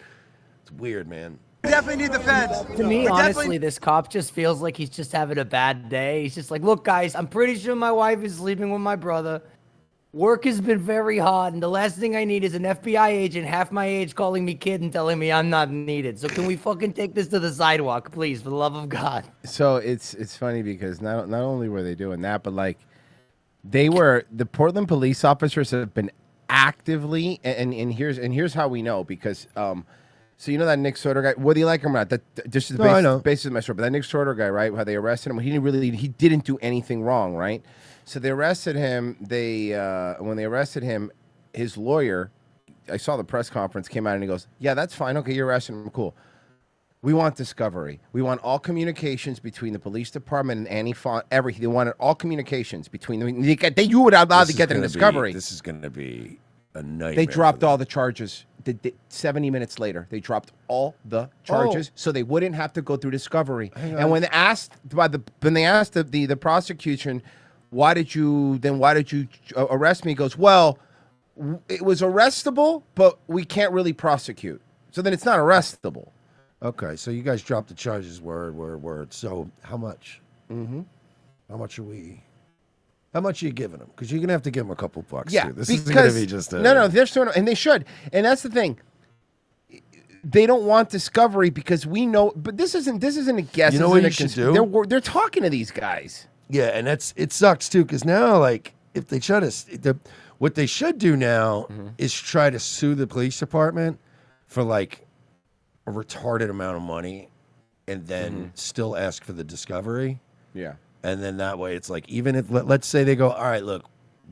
[SPEAKER 3] It's weird, man.
[SPEAKER 2] We definitely need the feds.
[SPEAKER 8] To me,
[SPEAKER 2] We
[SPEAKER 8] honestly, this cop just feels like he's just having a bad day. He's just like, look, guys, I'm pretty sure my wife is sleeping with my brother. Work has been very hard, and the last thing I need is an FBI agent half my age calling me kid and telling me I'm not needed. So can we fucking take this to the sidewalk, please, for the love of God?
[SPEAKER 5] So it's funny because not only were they doing that, but like the Portland police officers have been actively and here's how we know because so you know that Nick Sorter guy, whether you like him or not, that just the
[SPEAKER 3] I know.
[SPEAKER 5] basis of my story, but that Nick Sorter guy, right? How they arrested him, he didn't do anything wrong, right? So they arrested him. When they arrested him, his lawyer, I saw the press conference, came out and he goes, "Yeah, that's fine. Okay, you're arresting him. Cool." We want discovery. We want all communications between the police department and Antifa, everything. They wanted all communications between them. You would allow to get the discovery.
[SPEAKER 3] This is going to be a nightmare.
[SPEAKER 5] They dropped all the charges. 70 minutes later, they dropped all the charges, so they wouldn't have to go through discovery. And when they asked the prosecution, why did you arrest me? He goes, well, it was arrestable, but we can't really prosecute. So then it's not arrestable.
[SPEAKER 3] Okay, so you guys dropped the charges. Word. So how much?
[SPEAKER 5] Mm-hmm.
[SPEAKER 3] How much are you giving them? Because you're gonna have to give them a couple bucks.
[SPEAKER 5] Yeah,
[SPEAKER 3] too. This isn't gonna be just a
[SPEAKER 5] no. They're sort of, and they should. And that's the thing. They don't want discovery because we know. But this isn't a guess.
[SPEAKER 3] You know what you should do?
[SPEAKER 5] They're talking to these guys.
[SPEAKER 3] Yeah, and it sucks too. Because now, like, if they try to, what they should do now is try to sue the police department for like a retarded amount of money, and then still ask for the discovery.
[SPEAKER 5] Yeah.
[SPEAKER 3] And then that way it's like, even if, let's say they go, all right, look,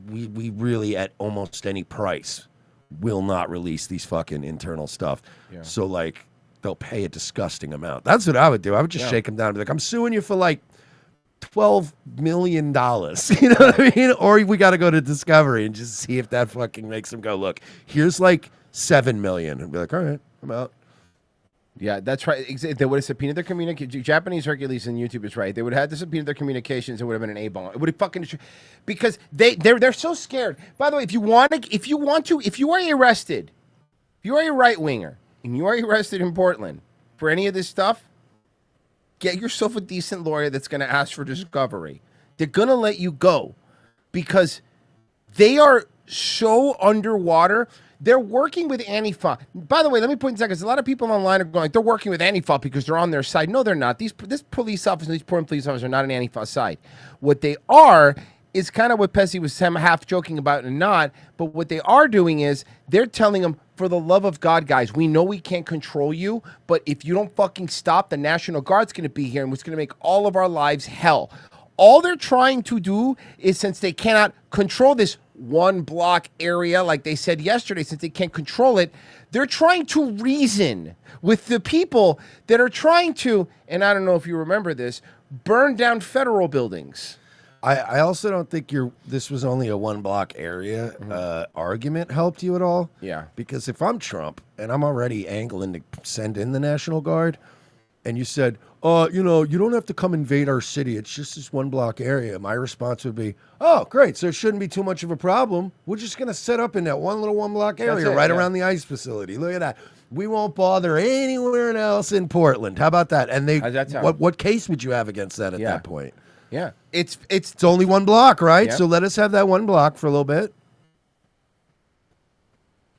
[SPEAKER 3] we really at almost any price will not release these fucking internal stuff.
[SPEAKER 5] Yeah.
[SPEAKER 3] So like they'll pay a disgusting amount. That's what I would do. I would just shake them down and be like, I'm suing you for like $12 million. You know what I mean? Or we got to go to discovery and just see if that fucking makes them go, look, here's like $7 million. And be like, all right, I'm out.
[SPEAKER 5] Yeah, that's right. They would have subpoenaed their communications. Japanese Hercules on YouTube is right. They would have had to subpoena their communications. It would have been an A-bomb. It would have fucking, because they're so scared. By the way, if you are arrested, if you are a right winger and you are arrested in Portland for any of this stuff, get yourself a decent lawyer that's going to ask for discovery. They're going to let you go because they are so underwater. They're working with Antifa. By the way, let me point this out because a lot of people online are going, they're working with Antifa because they're on their side. No, they're not. This police officer, these Portland police officers are not on Antifa's side. What they are is kind of what Pesci was half joking about and not, but what they are doing is they're telling them, for the love of God, guys, we know we can't control you, but if you don't fucking stop, the National Guard's going to be here and it's going to make all of our lives hell. All they're trying to do is, since they cannot control this one block area, like they said yesterday, since they can't control it, they're trying to reason with the people that are trying to, and I don't know if you remember this, burn down federal buildings.
[SPEAKER 3] I also don't think this was only a one block area argument helped you at all.
[SPEAKER 5] Yeah.
[SPEAKER 3] Because if I'm Trump and I'm already angling to send in the National Guard, and you said, you don't have to come invade our city. It's just this one block area. My response would be, oh, great. So it shouldn't be too much of a problem. We're just going to set up in that one little one block area around the ICE facility. Look at that. We won't bother anywhere else in Portland. How about that? And what case would you have against that at that point?
[SPEAKER 5] Yeah.
[SPEAKER 3] It's only one block, right?
[SPEAKER 5] Yep.
[SPEAKER 3] So let us have that one block for a little bit.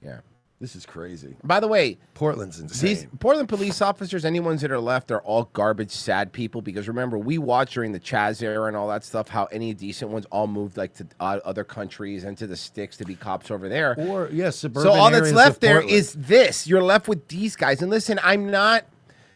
[SPEAKER 5] Yeah.
[SPEAKER 3] This is crazy.
[SPEAKER 5] By the way,
[SPEAKER 3] Portland's insane.
[SPEAKER 5] These Portland police officers, any ones that are left, are all garbage, sad people. Because remember, we watched during the Chaz era and all that stuff how any decent ones all moved like to other countries and to the sticks to be cops over there.
[SPEAKER 3] Or suburban.
[SPEAKER 5] So all that's
[SPEAKER 3] areas
[SPEAKER 5] left
[SPEAKER 3] of
[SPEAKER 5] there
[SPEAKER 3] Portland.
[SPEAKER 5] is this. You're left with these guys. And listen, I'm not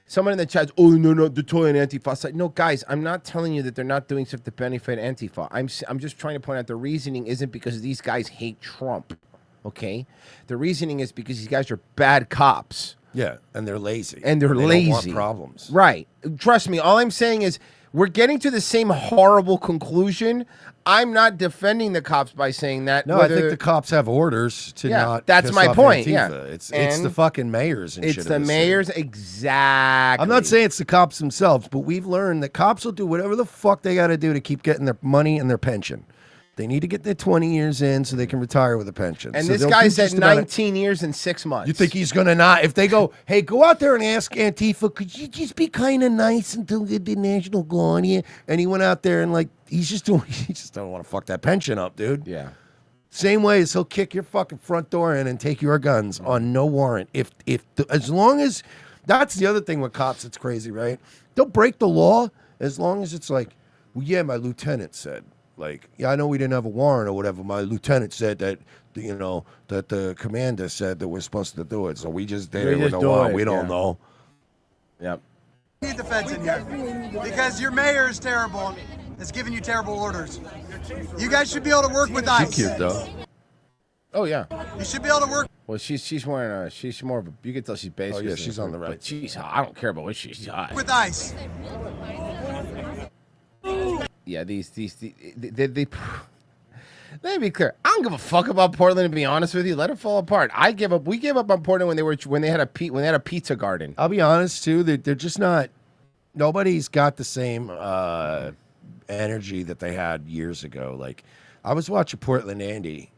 [SPEAKER 5] someone in the chat. Oh no, they're totally Antifa side. No, guys, I'm not telling you that they're not doing stuff to benefit Antifa. I'm just trying to point out the reasoning isn't because these guys hate Trump. Okay, the reasoning is because these guys are bad cops.
[SPEAKER 3] Yeah, and they're lazy.
[SPEAKER 5] And they're
[SPEAKER 3] They
[SPEAKER 5] lazy.
[SPEAKER 3] don't want problems.
[SPEAKER 5] Right. Trust me. All I'm saying is we're getting to the same horrible conclusion. I'm not defending the cops by saying that.
[SPEAKER 3] No, I think the cops have orders to not.
[SPEAKER 5] That's
[SPEAKER 3] piss
[SPEAKER 5] my
[SPEAKER 3] off
[SPEAKER 5] point.
[SPEAKER 3] Antifa.
[SPEAKER 5] Yeah,
[SPEAKER 3] It's the fucking mayors and shit.
[SPEAKER 5] It's
[SPEAKER 3] of
[SPEAKER 5] the
[SPEAKER 3] this
[SPEAKER 5] mayors,
[SPEAKER 3] city.
[SPEAKER 5] exactly.
[SPEAKER 3] I'm not saying it's the cops themselves, but we've learned that cops will do whatever the fuck they got to do to keep getting their money and their pension. They need to get their 20 years in so they can retire with a pension.
[SPEAKER 5] And
[SPEAKER 3] So
[SPEAKER 5] this
[SPEAKER 3] they'll
[SPEAKER 5] guy's
[SPEAKER 3] do
[SPEAKER 5] at
[SPEAKER 3] just about
[SPEAKER 5] 19 years and 6 months.
[SPEAKER 3] You think he's going to not? If they go, hey, go out there and ask Antifa, could you just be kind of nice until the National Guard here? And he went out there and he just don't want to fuck that pension up, dude.
[SPEAKER 5] Yeah.
[SPEAKER 3] Same way as he'll kick your fucking front door in and take your guns on no warrant. As long as, that's the other thing with cops, it's crazy, right? They'll break the law as long as it's like, well, yeah, my lieutenant said. Like, yeah, I know we didn't have a warrant or whatever. My lieutenant said that, that the commander said that we're supposed to do it. So we just did it with a warrant. We don't know.
[SPEAKER 5] Yep.
[SPEAKER 21] Need the feds in here because your mayor is terrible. Has given you terrible orders. You guys should be able to work with
[SPEAKER 3] She's
[SPEAKER 21] ICE.
[SPEAKER 3] cute, though.
[SPEAKER 5] Oh yeah.
[SPEAKER 21] You should be able to work.
[SPEAKER 5] Well, she's wearing she's more of a. You can tell she's basic.
[SPEAKER 3] Oh, yeah, she's on the right.
[SPEAKER 5] But she's hot. I don't care about what she's hot.
[SPEAKER 21] With ice.
[SPEAKER 5] Yeah, they let me be clear. I don't give a fuck about Portland. To be honest with you, let it fall apart. We gave up on Portland when they had a pizza garden.
[SPEAKER 3] I'll be honest too. They're just not. Nobody's got the same energy that they had years ago. Like I was watching Portland Andy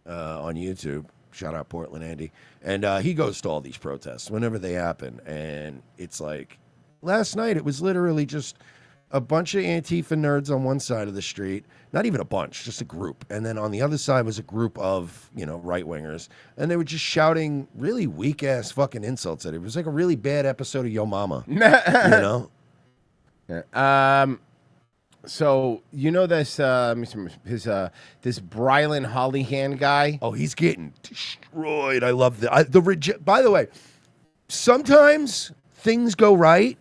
[SPEAKER 3] on YouTube. Shout out Portland Andy, and he goes to all these protests whenever they happen. And it's like last night. It was literally just a bunch of Antifa nerds on one side of the street. Not even a bunch, just a group. And then on the other side was a group of, right-wingers. And they were just shouting really weak-ass fucking insults at it. It was like a really bad episode of Yo Mama.
[SPEAKER 5] Yeah. So, this this Brylan Hollyhan guy.
[SPEAKER 3] Oh, he's getting destroyed. I love that. By the way, sometimes things go right.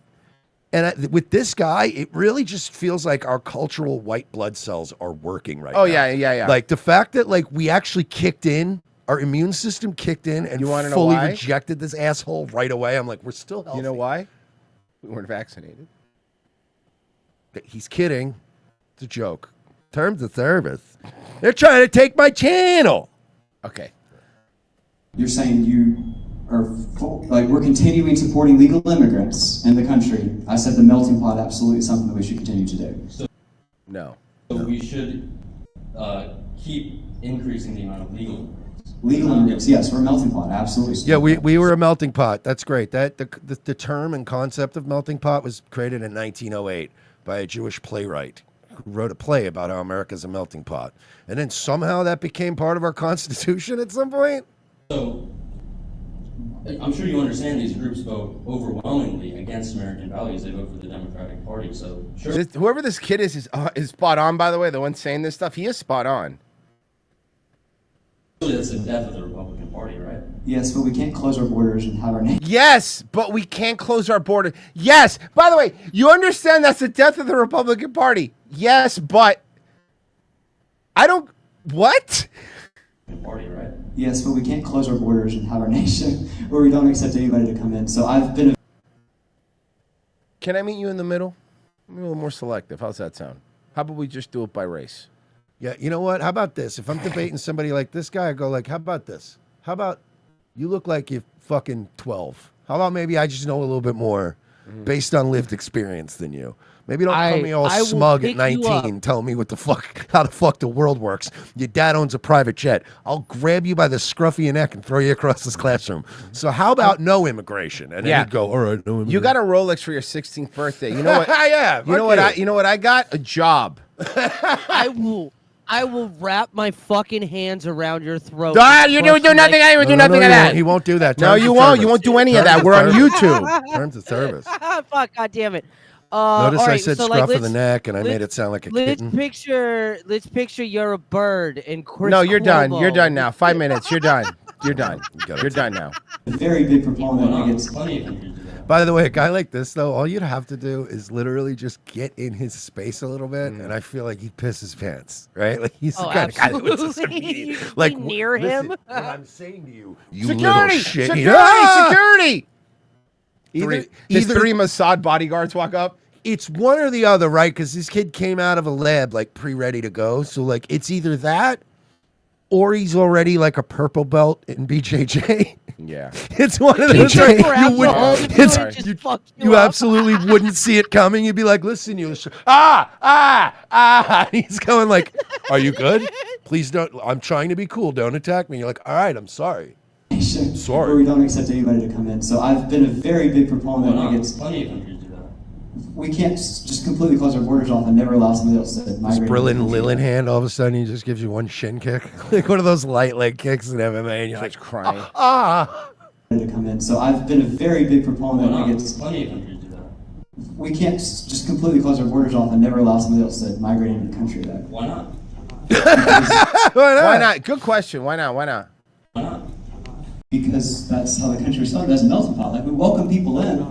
[SPEAKER 3] And with this guy, it really just feels like our cultural white blood cells are working right now.
[SPEAKER 5] Oh, yeah.
[SPEAKER 3] Like the fact that we actually kicked in, our immune system kicked in and fully rejected this asshole right away. I'm like, we're still healthy.
[SPEAKER 5] You know why? We weren't vaccinated.
[SPEAKER 3] He's kidding. It's a joke. Terms of service. They're trying to take my channel.
[SPEAKER 5] Okay.
[SPEAKER 6] You're saying you are we're continuing supporting legal immigrants in the country. I said the melting pot absolutely something that we should continue to do.
[SPEAKER 5] No.
[SPEAKER 22] So we should keep increasing the amount of legal
[SPEAKER 6] immigrants. Yes, we're a melting pot. Absolutely.
[SPEAKER 3] Yeah, we were a melting pot. That's great. That the term and concept of melting pot was created in 1908 by a Jewish playwright who wrote a play about how America's a melting pot. And then somehow that became part of our Constitution at some point.
[SPEAKER 22] So I'm sure you understand these groups vote overwhelmingly against American values. They vote for the Democratic Party. So sure.
[SPEAKER 5] Whoever this kid is spot on, by the way. The one saying this stuff, he is spot on.
[SPEAKER 22] That's the death of the Republican Party, right?
[SPEAKER 6] Yes, but we can't close our borders and have our nation.
[SPEAKER 5] Yes, but we can't close our border. Yes. By the way, you understand that's the death of the Republican Party. Yes, but I don't. What?
[SPEAKER 22] Party, right?
[SPEAKER 6] Yes, but we can't close our borders and have our nation where we don't accept anybody to come in. So I've been.
[SPEAKER 5] Can I meet you in the middle? I'm a little more selective. How's that sound? How about we just do it by race?
[SPEAKER 3] Yeah, you know what? How about this? If I'm debating somebody like this guy, I go how about this? How about you look like you're fucking 12? How about maybe I just know a little bit more based on lived experience than you? Maybe don't come me all smug at 19 telling me how the fuck the world works. Your dad owns a private jet. I'll grab you by the scruff of your neck and throw you across this classroom. So how about no immigration? And then you'd go, all right, no immigration.
[SPEAKER 5] You got a Rolex for your 16th birthday. You know what?
[SPEAKER 3] Yeah.
[SPEAKER 5] You know what I got? A job.
[SPEAKER 14] I will wrap my fucking hands around your throat.
[SPEAKER 5] You do nothing. I will do nothing of that.
[SPEAKER 3] He won't do that.
[SPEAKER 5] No, you won't. You won't do any of that. We're on YouTube.
[SPEAKER 3] Terms of service.
[SPEAKER 14] Fuck, God damn it.
[SPEAKER 3] Notice
[SPEAKER 14] I
[SPEAKER 3] said scruff of the neck, and I made it sound like a kitten.
[SPEAKER 14] Let's picture you're a bird and Chris
[SPEAKER 5] No, you're done.
[SPEAKER 14] Cuomo.
[SPEAKER 5] You're done now. 5 minutes. You're done. You're done. You're done now.
[SPEAKER 6] A very big proponent against.
[SPEAKER 3] By the way, a guy like this, though, all you'd have to do is literally just get in his space a little bit, and I feel like he'd piss his pants, right? Like he's the kind of guy that would just immediately, like
[SPEAKER 14] near him.
[SPEAKER 3] What I'm saying to you, you
[SPEAKER 5] Security!
[SPEAKER 3] little shit.
[SPEAKER 5] Security!
[SPEAKER 3] Either
[SPEAKER 5] three Mossad bodyguards walk up.
[SPEAKER 3] It's one or the other, right? Because this kid came out of a lab like pre-ready to go. So like it's either that or he's already like a purple belt in BJJ.
[SPEAKER 5] Yeah.
[SPEAKER 3] It's one of those. You absolutely wouldn't see it coming. You'd be like, listen, you. He's going like, are you good? Please don't. I'm trying to be cool. Don't attack me. You're like, all right, I'm sorry. Sorry.
[SPEAKER 6] Where we don't accept anybody to come in. So I've been a very big proponent against.
[SPEAKER 22] Plenty of countries do that.
[SPEAKER 6] We can't just completely close our borders off and never allow somebody else to migrate.
[SPEAKER 3] This Brillen hand, all of a sudden, he just gives you one shin kick, like one of those light leg kicks in MMA, and you're like
[SPEAKER 5] crying.
[SPEAKER 6] To come in. So I've been a very big proponent against.
[SPEAKER 22] Plenty of countries do that.
[SPEAKER 6] We can't just completely close our borders off and never allow somebody else to migrate into the country.
[SPEAKER 22] Why not?
[SPEAKER 5] Why not? Good question. Why not? Why not?
[SPEAKER 6] Because that's how the country was started, as a melting pot. Like we welcome people in.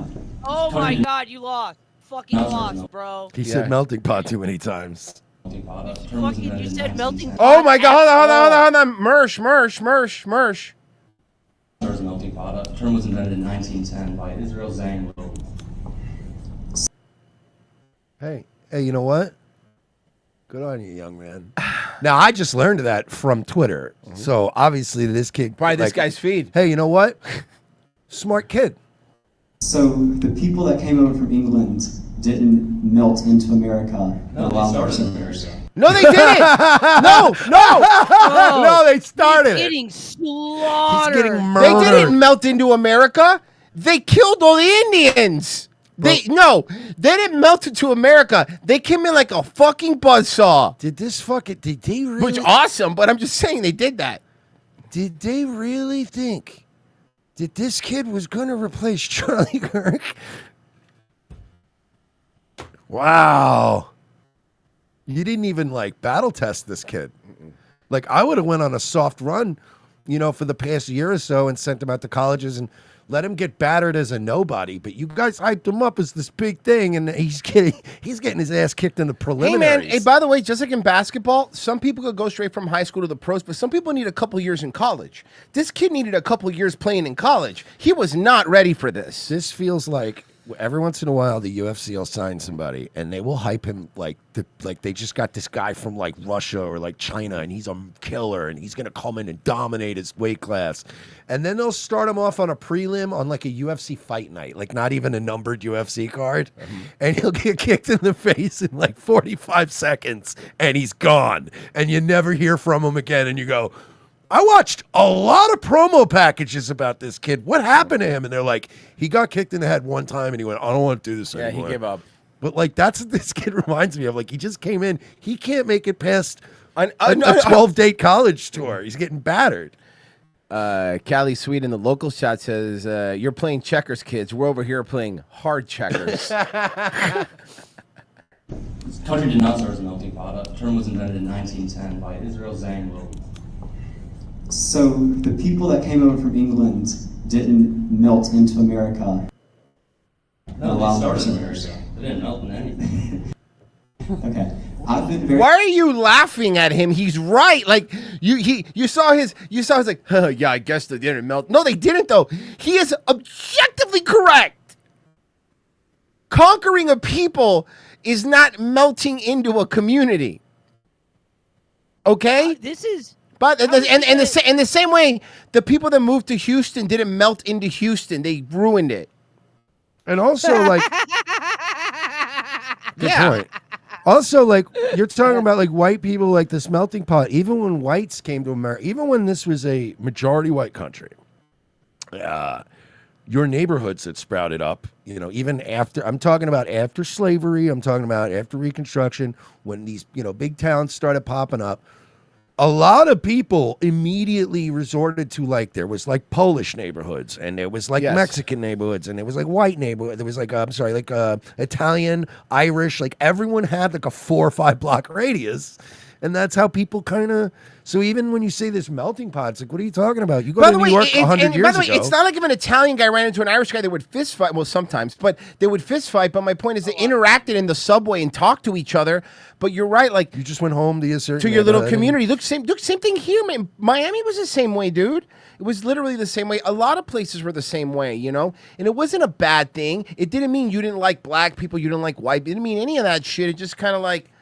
[SPEAKER 14] Oh my God, you lost. Fucking lost, bro.
[SPEAKER 3] He said melting pot too many times.
[SPEAKER 14] Fucking, you said melting pot.
[SPEAKER 5] Oh my God! Hold on. Mersh.
[SPEAKER 22] As a melting pot. The term was invented in 1910 by Israel Zang.
[SPEAKER 3] Hey, you know what? Good on you, young man. Now, I just learned that from Twitter. So, obviously, this kid...
[SPEAKER 5] Probably this guy's feed.
[SPEAKER 3] Hey, you know what? Smart kid.
[SPEAKER 6] So the people that came over from England didn't melt into America.
[SPEAKER 22] No, they started in America.
[SPEAKER 5] No, they didn't.
[SPEAKER 3] No, they started it.
[SPEAKER 14] Getting slaughtered.
[SPEAKER 3] He's getting
[SPEAKER 5] They
[SPEAKER 3] murdered.
[SPEAKER 5] didn't melt into America. They killed all the Indians. They didn't melt into America. They came in like a fucking buzzsaw.
[SPEAKER 3] Did they really?
[SPEAKER 5] Which awesome, but I'm just saying they did that.
[SPEAKER 3] Did they really think that this kid was going to replace Charlie Kirk? Wow. You didn't even like battle test this kid. Like I would have went on a soft run, for the past year or so and sent him out to colleges and let him get battered as a nobody. But you guys hyped him up as this big thing, and he's getting his ass kicked in the preliminaries.
[SPEAKER 5] Hey man, by the way, just like in basketball, some people could go straight from high school to the pros, but some people need a couple years in college. This kid needed a couple years playing in college. He was not ready for this.
[SPEAKER 3] This feels like every once in a while the UFC will sign somebody and they will hype him like they just got this guy from like Russia or like China and he's a killer and he's gonna come in and dominate his weight class, and then they'll start him off on a prelim on like a UFC fight night, like not even a numbered UFC card, and he'll get kicked in the face in like 45 seconds and he's gone and you never hear from him again, and you go, I watched a lot of promo packages about this kid. What happened to him? And they're like, he got kicked in the head one time and he went, I don't want to do this anymore.
[SPEAKER 5] Yeah, he gave up.
[SPEAKER 3] But like, that's what this kid reminds me of. Like, he just came in. He can't make it past a 12-date college tour. He's getting battered.
[SPEAKER 5] Callie Sweet in the local shot says, you're playing checkers, kids. We're over here playing hard checkers.
[SPEAKER 22] Country did not start as a melting pot. The term was invented in 1910 by Israel Zang.
[SPEAKER 6] So the people that came over from England didn't melt into America.
[SPEAKER 22] No, they started in America. They didn't melt in anything.
[SPEAKER 6] Okay. I've been very...
[SPEAKER 5] Why are you laughing at him? He's right. Like you saw his like, yeah, I guess they didn't melt. No, they didn't though. He is objectively correct. Conquering a people is not melting into a community. Okay?
[SPEAKER 14] This is
[SPEAKER 5] But in the same way, the people that moved to Houston didn't melt into Houston. They ruined it.
[SPEAKER 3] And also, like, good point. Also, like, you're talking about like white people, like this melting pot. Even when whites came to America, even when this was a majority white country, your neighborhoods that sprouted up, even after, I'm talking about after slavery, I'm talking about after Reconstruction, when these, big towns started popping up. A lot of people immediately resorted to, like, there was like Polish neighborhoods and there was like Mexican neighborhoods and there was like white neighborhoods. There was like, Italian, Irish, like everyone had like a 4 or 5 block radius. And that's how people kind of, so even when you say this melting pot, it's like, what are you talking about? You go to New York 100 years ago.
[SPEAKER 5] It's not like if an Italian guy ran into an Irish guy, they would fist fight. Well, sometimes, but they would fist fight. But my point is they interacted in the subway and talked to each other. But you're right. Like,
[SPEAKER 3] you just went home to
[SPEAKER 5] your little community. Look, same thing here, man. Miami was the same way, dude. It was literally the same way. A lot of places were the same way, And it wasn't a bad thing. It didn't mean you didn't like black people. You didn't like white. It didn't mean any of that shit. It just kind of like,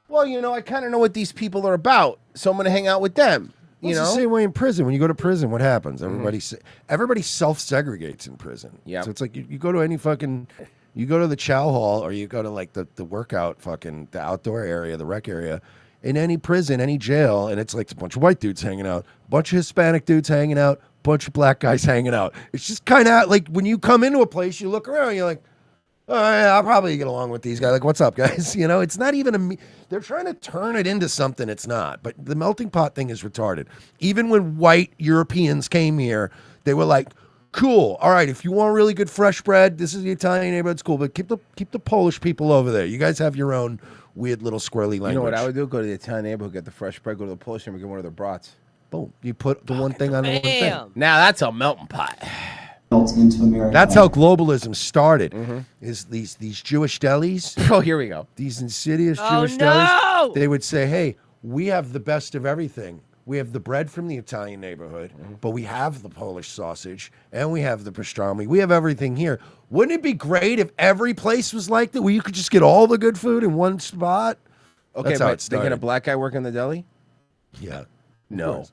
[SPEAKER 5] well, I kind of know what these people are about, so I'm going to hang out with them.
[SPEAKER 3] It's the same way in prison. When you go to prison, what happens? Everybody self-segregates in prison. Yeah. So it's like you go to any fucking, you go to the chow hall or you go to like the workout the outdoor area, the rec area, in any prison, any jail, and it's like a bunch of white dudes hanging out, a bunch of Hispanic dudes hanging out, a bunch of black guys hanging out. It's just kind of like when you come into a place, you look around, you're like, oh, yeah, I'll probably get along with these guys. Like, what's up, guys? It's not even they're trying to turn it into something it's not. But the melting pot thing is retarded. Even when white Europeans came here, they were like, cool. All right, if you want really good fresh bread, this is the Italian neighborhood. It's cool. But keep the Polish people over there. You guys have your own weird little squirrely language.
[SPEAKER 5] You know what I would do? Go to the Italian neighborhood, get the fresh bread, go to the Polish neighborhood, get one of their brats.
[SPEAKER 3] Boom. You put the one thing on the one thing.
[SPEAKER 5] Now that's a melting pot.
[SPEAKER 6] into America.
[SPEAKER 3] That's how globalism started.
[SPEAKER 5] Mm-hmm.
[SPEAKER 3] Is these Jewish delis?
[SPEAKER 5] Oh, here we go.
[SPEAKER 3] These insidious
[SPEAKER 14] Oh,
[SPEAKER 3] Jewish
[SPEAKER 14] no!
[SPEAKER 3] delis. They would say, "Hey, we have the best of everything. We have the bread from the Italian neighborhood, but we have the Polish sausage and we have the pastrami. We have everything here. Wouldn't it be great if every place was like that, where you could just get all the good food in one spot?"
[SPEAKER 5] Okay,
[SPEAKER 3] That's how
[SPEAKER 5] but
[SPEAKER 3] it
[SPEAKER 5] they get a
[SPEAKER 3] started.
[SPEAKER 5] black guy work in the deli?
[SPEAKER 3] Yeah.
[SPEAKER 5] No.
[SPEAKER 3] course.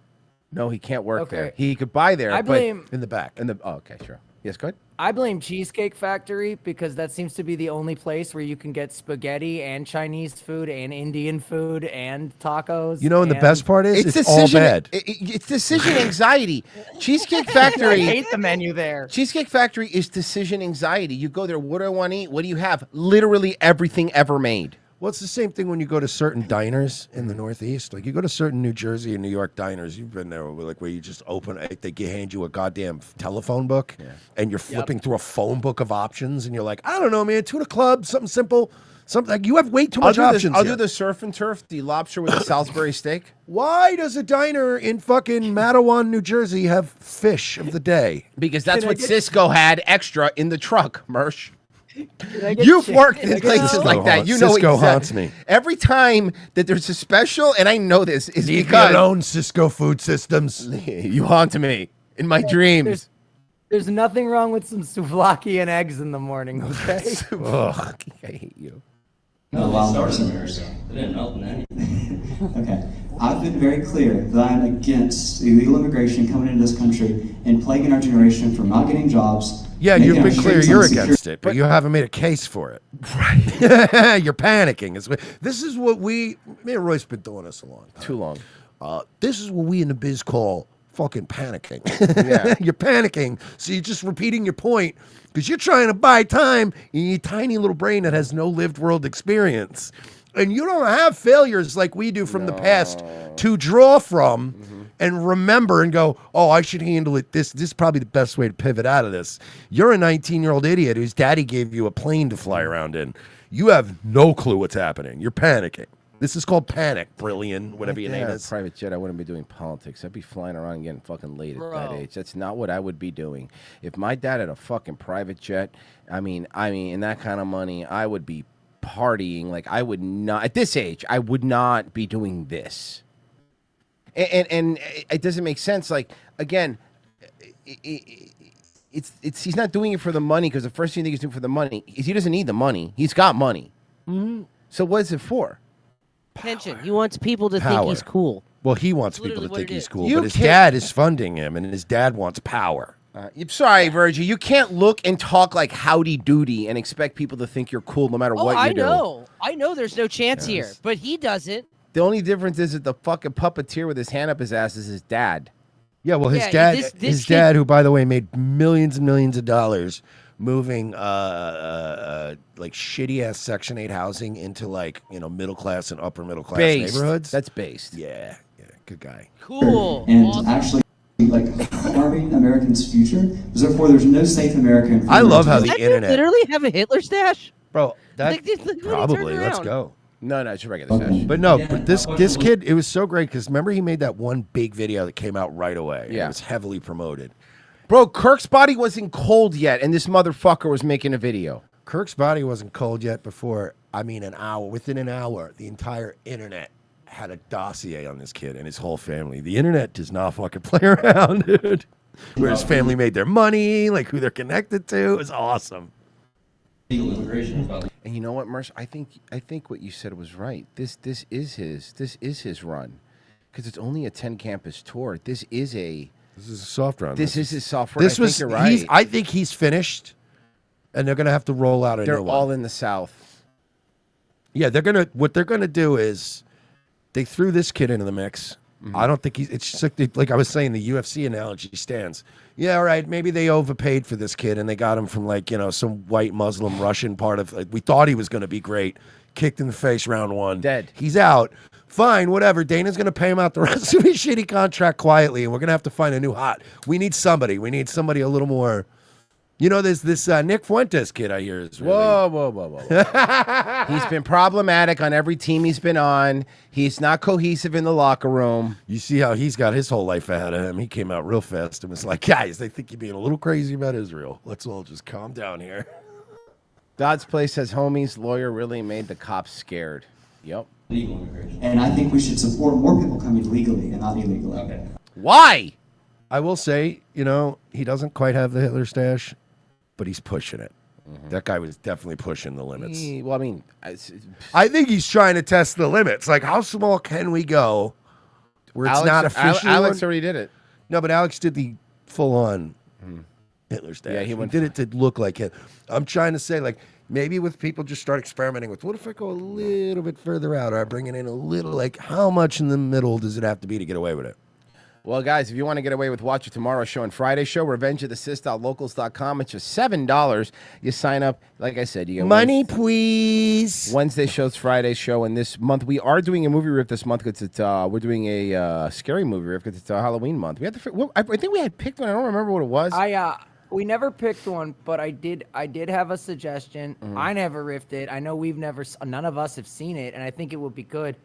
[SPEAKER 5] No, he can't work there.
[SPEAKER 8] Okay.
[SPEAKER 5] He could buy there.
[SPEAKER 8] I
[SPEAKER 5] but
[SPEAKER 8] blame-
[SPEAKER 3] in the back.
[SPEAKER 5] Okay, sure. Yes, go ahead.
[SPEAKER 8] I blame Cheesecake Factory because that seems to be the only place where you can get spaghetti and Chinese food and Indian food and tacos.
[SPEAKER 3] You know, and the best part is it's all
[SPEAKER 5] decision,
[SPEAKER 3] bad.
[SPEAKER 5] It's decision anxiety. Cheesecake
[SPEAKER 8] I
[SPEAKER 5] Factory.
[SPEAKER 8] hate the menu there.
[SPEAKER 5] Cheesecake Factory is decision anxiety. You go there, what do I want to eat? What do you have? Literally everything ever made.
[SPEAKER 3] Well, it's the same thing when you go to certain diners in the Northeast. Like you go to certain New Jersey and New York diners. You've been there, like where you just open, they hand you a goddamn telephone book, and you're flipping through a phone book of options, and you're like, I don't know, man, tuna club, something simple, something like you have way too much options.
[SPEAKER 5] I'll
[SPEAKER 3] here.
[SPEAKER 5] do the surf and turf, the lobster with the Salisbury steak.
[SPEAKER 3] Why does a diner in fucking Matawan, New Jersey, have fish of the day?
[SPEAKER 5] Because that's
[SPEAKER 3] Can I
[SPEAKER 5] what
[SPEAKER 3] get-
[SPEAKER 5] Cisco had extra in the truck, Mersh.
[SPEAKER 8] I get
[SPEAKER 5] You've
[SPEAKER 8] chicken?
[SPEAKER 5] worked
[SPEAKER 8] Can I
[SPEAKER 5] in
[SPEAKER 8] get
[SPEAKER 5] places
[SPEAKER 8] Cisco
[SPEAKER 5] like that.
[SPEAKER 3] haunts-
[SPEAKER 5] You know
[SPEAKER 3] Cisco
[SPEAKER 5] exactly.
[SPEAKER 3] haunts me.
[SPEAKER 5] Every time that there's a special, and I know this, is
[SPEAKER 3] Leave me
[SPEAKER 5] because
[SPEAKER 3] alone, Cisco Food Systems.
[SPEAKER 5] you haunt me in my dreams.
[SPEAKER 8] There's nothing wrong with some souvlaki and eggs in the morning, okay?
[SPEAKER 3] Ugh.
[SPEAKER 5] I hate you.
[SPEAKER 22] No,
[SPEAKER 6] wow.
[SPEAKER 22] they started in America. They didn't melt in anything.
[SPEAKER 6] Okay. I've been very clear that I'm against illegal immigration coming into this country and plaguing our generation from not getting jobs.
[SPEAKER 3] Yeah,
[SPEAKER 6] making
[SPEAKER 3] you've
[SPEAKER 6] our
[SPEAKER 3] been clear
[SPEAKER 6] streets
[SPEAKER 3] you're
[SPEAKER 6] unsecure.
[SPEAKER 3] against it, but you haven't made a case for it. Right. You're panicking. This is what me and Royce been doing this a long time.
[SPEAKER 5] Too long.
[SPEAKER 3] This is what we in the biz call fucking panicking.
[SPEAKER 5] Yeah.
[SPEAKER 3] You're panicking, so you're just repeating your point because you're trying to buy time in your tiny little brain that has no lived world experience. And you don't have failures like we do from the past to draw from and remember and go, oh, I should handle it. This is probably the best way to pivot out of this. You're a 19-year-old idiot whose daddy gave you a plane to fly around in. You have no clue what's happening. You're panicking. This is called panic, Brilliant, whatever your name is.
[SPEAKER 5] Private jet, I wouldn't be doing politics. I'd be flying around and getting fucking late at that
[SPEAKER 8] Bro.
[SPEAKER 5] age. That's not what I would be doing. If my dad had a fucking private jet, I mean, in that kind of money, I would be partying. Like I would not at this age. I would not be doing this. And it doesn't make sense. Like again, it's he's not doing it for the money because the first thing he's doing for the money is he doesn't need the money. He's got money.
[SPEAKER 3] Mm-hmm.
[SPEAKER 5] So what is it for?
[SPEAKER 14] Attention. He wants people to
[SPEAKER 3] Power.
[SPEAKER 14] think he's cool.
[SPEAKER 3] Well, he wants
[SPEAKER 14] That's
[SPEAKER 3] people to
[SPEAKER 14] literally
[SPEAKER 3] think
[SPEAKER 14] what it
[SPEAKER 3] he's
[SPEAKER 14] is.
[SPEAKER 3] cool,
[SPEAKER 5] You
[SPEAKER 3] but his
[SPEAKER 5] can't-
[SPEAKER 3] dad is funding him, and his dad wants power.
[SPEAKER 5] I'm sorry, Virgie. You can't look and talk like howdy doody and expect people to think you're cool no matter
[SPEAKER 14] Oh,
[SPEAKER 5] what you
[SPEAKER 14] I
[SPEAKER 5] do.
[SPEAKER 14] know. I know there's no chance here, but he doesn't.
[SPEAKER 5] The only difference is that the fucking puppeteer with his hand up his ass is his dad.
[SPEAKER 3] Yeah, well, his
[SPEAKER 14] Yeah,
[SPEAKER 3] dad,
[SPEAKER 14] this
[SPEAKER 3] his
[SPEAKER 14] kid-
[SPEAKER 3] dad, who by the way made millions and millions of dollars moving like shitty ass Section 8 housing into like middle class and upper middle class
[SPEAKER 5] Based.
[SPEAKER 3] neighborhoods.
[SPEAKER 5] That's based.
[SPEAKER 3] Yeah, good guy.
[SPEAKER 14] Cool.
[SPEAKER 6] And
[SPEAKER 14] Awesome.
[SPEAKER 6] actually, like harming Americans' future. Therefore, there's no safe America. in
[SPEAKER 3] I love how
[SPEAKER 14] Does
[SPEAKER 3] the
[SPEAKER 14] that dude
[SPEAKER 3] internet,
[SPEAKER 14] literally have a Hitler stash?
[SPEAKER 3] bro. That
[SPEAKER 14] Like, look when he turned
[SPEAKER 3] probably. Let's
[SPEAKER 14] around.
[SPEAKER 3] go.
[SPEAKER 5] No, it's a regular session.
[SPEAKER 3] But no, but this kid, it was so great because remember he made that one big video that came out right away.
[SPEAKER 5] Yeah.
[SPEAKER 3] It was heavily promoted.
[SPEAKER 5] Bro, Kirk's body wasn't cold yet, and this motherfucker was making a video.
[SPEAKER 3] Kirk's body wasn't cold yet before, an hour. Within an hour, the entire internet had a dossier on this kid and his whole family. The internet does not fucking play around, dude. Where his family made their money, like who they're connected to. It was awesome.
[SPEAKER 22] Legal immigration is about
[SPEAKER 5] And you know what, Merce? I think what you said was right. This is his run, because it's only a 10 campus tour. This is a
[SPEAKER 3] soft run.
[SPEAKER 5] This is his soft run.
[SPEAKER 3] This
[SPEAKER 5] I
[SPEAKER 3] was.
[SPEAKER 5] think you're right.
[SPEAKER 3] I think he's finished, and they're gonna have to roll out a
[SPEAKER 5] They're
[SPEAKER 3] new one.
[SPEAKER 5] all in the South.
[SPEAKER 3] Yeah, what they're gonna do is they threw this kid into the mix. I don't think it's just like I was saying, the UFC analogy stands. Yeah, all right, maybe they overpaid for this kid and they got him from some white Muslim Russian part of we thought he was gonna be great. Kicked in the face round one.
[SPEAKER 5] Dead.
[SPEAKER 3] He's out. Fine, whatever. Dana's gonna pay him out the rest of his shitty contract quietly, and we're gonna have to find a new hot. We need somebody. We need somebody a little more You know, there's this Nick Fuentes kid I hear is really...
[SPEAKER 5] Whoa. He's been problematic on every team he's been on. He's not cohesive in the locker room.
[SPEAKER 3] You see how he's got his whole life ahead of him. He came out real fast and was like, guys, they think you're being a little crazy about Israel. Let's all just calm down here.
[SPEAKER 5] God's Place says, homies, lawyer really made the cops scared. Yep.
[SPEAKER 22] Legal immigration.
[SPEAKER 6] And I think we should support more people coming legally and not illegally.
[SPEAKER 22] Okay.
[SPEAKER 5] Why?
[SPEAKER 3] I will say, you know, he doesn't quite have the Hitler stash, but he's pushing it. That guy was definitely pushing the limits.
[SPEAKER 5] Well, I mean,
[SPEAKER 3] I think he's trying to test the limits. Like, how small can we go where it's not official?
[SPEAKER 5] Alex already did it.
[SPEAKER 3] No, but Alex did the full-on Hitler stash.
[SPEAKER 5] Yeah, he went
[SPEAKER 3] did it to look like it. I'm trying to say, like, maybe with people just start experimenting with, what if I go a little bit further out, or I bring it in a little, like, how much in the middle does it have to be to get away with it?
[SPEAKER 5] Well, guys, if you want to get away with Watch It Tomorrow show and Friday show, revengeofthesist.locals.com. It's just $7. You sign up. Like I said, you get
[SPEAKER 3] money, please.
[SPEAKER 5] Wednesday show's Friday show, and this month we are doing a movie riff this month because it's we're doing a scary movie riff because it's Halloween month. We had to. I think we had picked one. I don't remember what it was.
[SPEAKER 8] We never picked one, but I did have a suggestion.
[SPEAKER 5] Mm-hmm.
[SPEAKER 8] I never riffed it. I know none of us have seen it, and I think it would be good.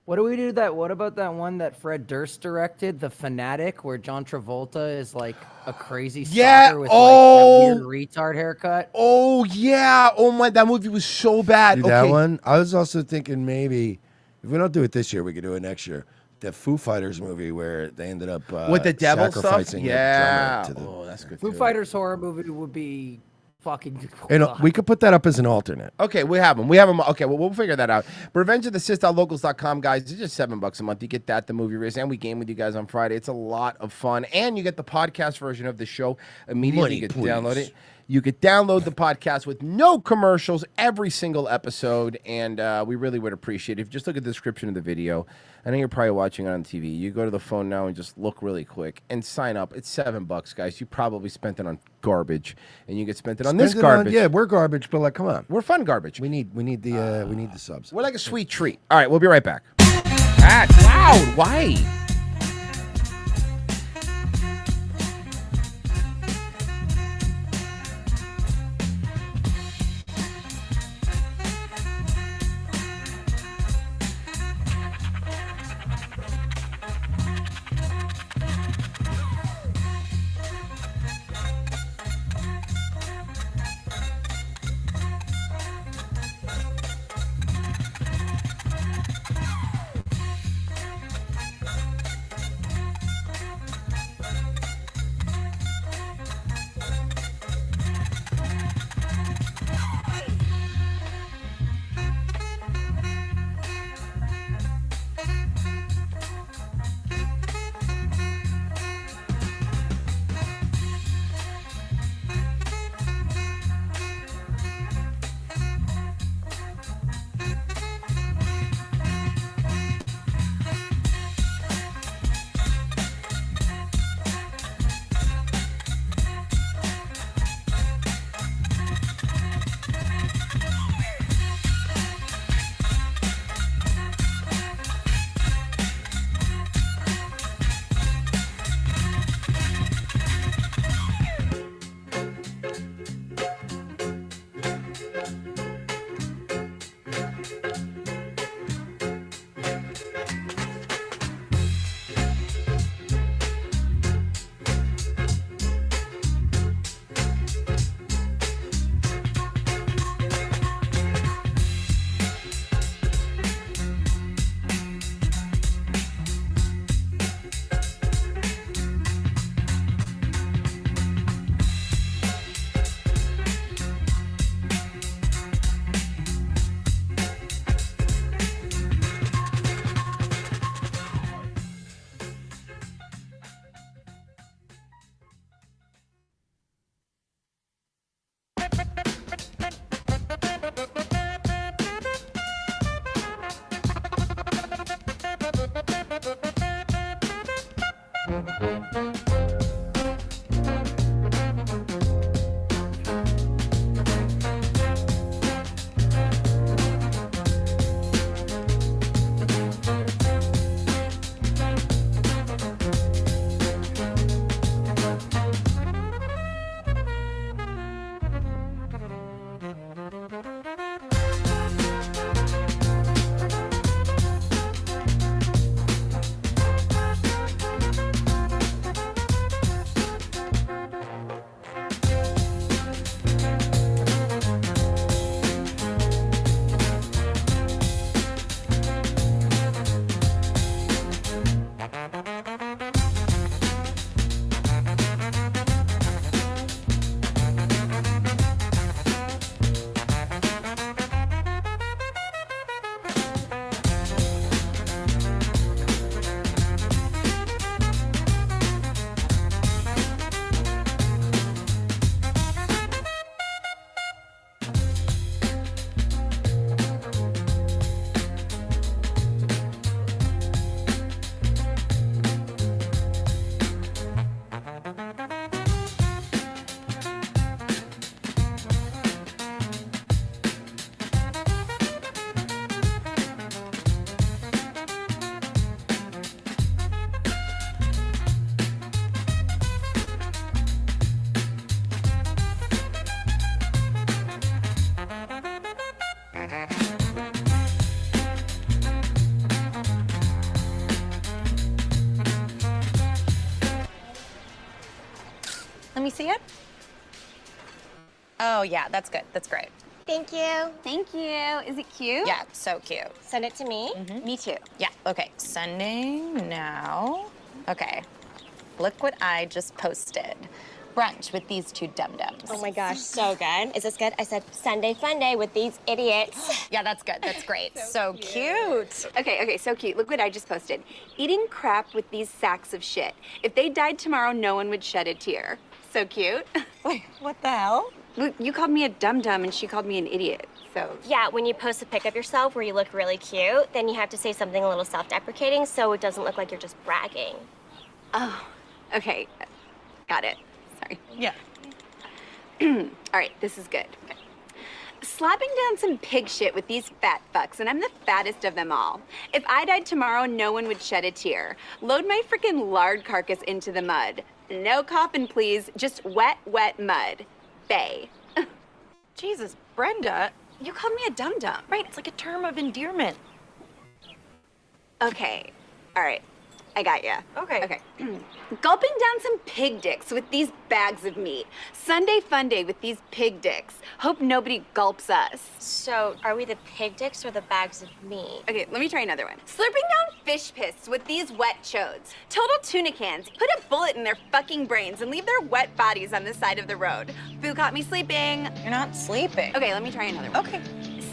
[SPEAKER 8] What do we do what about that one that Fred Durst directed, The Fanatic, where John Travolta is like a crazy stalker with like that weird retard haircut?
[SPEAKER 5] Oh yeah. Oh my, that movie was so bad.
[SPEAKER 3] Do that one. I was also thinking maybe if we don't do it this year, we could do it next year. The Foo Fighters movie where they ended up
[SPEAKER 5] with the devil stuff.
[SPEAKER 3] sacrificing
[SPEAKER 5] Yeah.
[SPEAKER 3] the drummer to the,
[SPEAKER 5] Oh, that's good.
[SPEAKER 8] Foo Fighters horror movie would be fucking.
[SPEAKER 3] and we could put that up as an alternate.
[SPEAKER 5] Okay, we have them. Okay, well, we'll figure that out. RevengeOfTheSith.locals.com, guys. It's just $7 a month. You get that, the movie race, and we game with you guys on Friday. It's a lot of fun, and you get the podcast version of the show immediately. You can download it. You could download the podcast with no commercials every single episode, and we really would appreciate it. If you just look at the description of the video, I know you're probably watching it on TV. You go to the phone now and just look really quick and sign up. It's $7, guys. You probably spent it on garbage, and you get spent it on this garbage.
[SPEAKER 3] Yeah, we're garbage, but like, come on,
[SPEAKER 5] we're fun garbage.
[SPEAKER 3] We need the subs.
[SPEAKER 5] We're like a sweet treat. All right, we'll be right back. That's loud. Why?
[SPEAKER 4] Oh, yeah, that's good. That's great.
[SPEAKER 7] Thank you.
[SPEAKER 4] Thank you. Is it cute? Yeah, so cute.
[SPEAKER 7] Send it to me.
[SPEAKER 4] Me too. Yeah, okay. Sending now. Okay. Look what I just posted. Brunch with these two dum-dums.
[SPEAKER 7] Oh my gosh, so good. Is this good? I said Sunday fun day with these idiots.
[SPEAKER 4] Yeah, that's good. That's great. So cute. Okay, so cute. Look what I just posted. Eating crap with these sacks of shit. If they died tomorrow, no one would shed a tear. So cute.
[SPEAKER 7] Wait, what the hell?
[SPEAKER 4] Look, you called me a dum-dum and she called me an idiot. So
[SPEAKER 7] Yeah, when you post a pic of yourself where you look really cute, then you have to say something a little self-deprecating so it doesn't look like you're just bragging.
[SPEAKER 4] Oh, okay. Got it. Sorry.
[SPEAKER 7] Yeah.
[SPEAKER 4] All right, this is good. Okay. Slapping down some pig shit with these fat fucks, and I'm the fattest of them all. If I died tomorrow, no one would shed a tear. Load my freaking lard carcass into the mud. No coffin, please. Just wet, wet mud. Bay. Jesus, Brenda, you called me a dum-dum.
[SPEAKER 7] Right, it's like a term of endearment.
[SPEAKER 4] Okay, all right. I got ya.
[SPEAKER 7] Okay.
[SPEAKER 4] Gulping down some pig dicks with these bags of meat. Sunday fun day with these pig dicks. Hope nobody gulps us.
[SPEAKER 7] So, are we the pig dicks or the bags of meat?
[SPEAKER 4] Okay, let me try another one. Slurping down fish piss with these wet chodes. Total tuna cans. Put a bullet in their fucking brains and leave their wet bodies on the side of the road. Boo caught me sleeping.
[SPEAKER 7] You're not sleeping.
[SPEAKER 4] Okay, let me try another one.
[SPEAKER 7] Okay.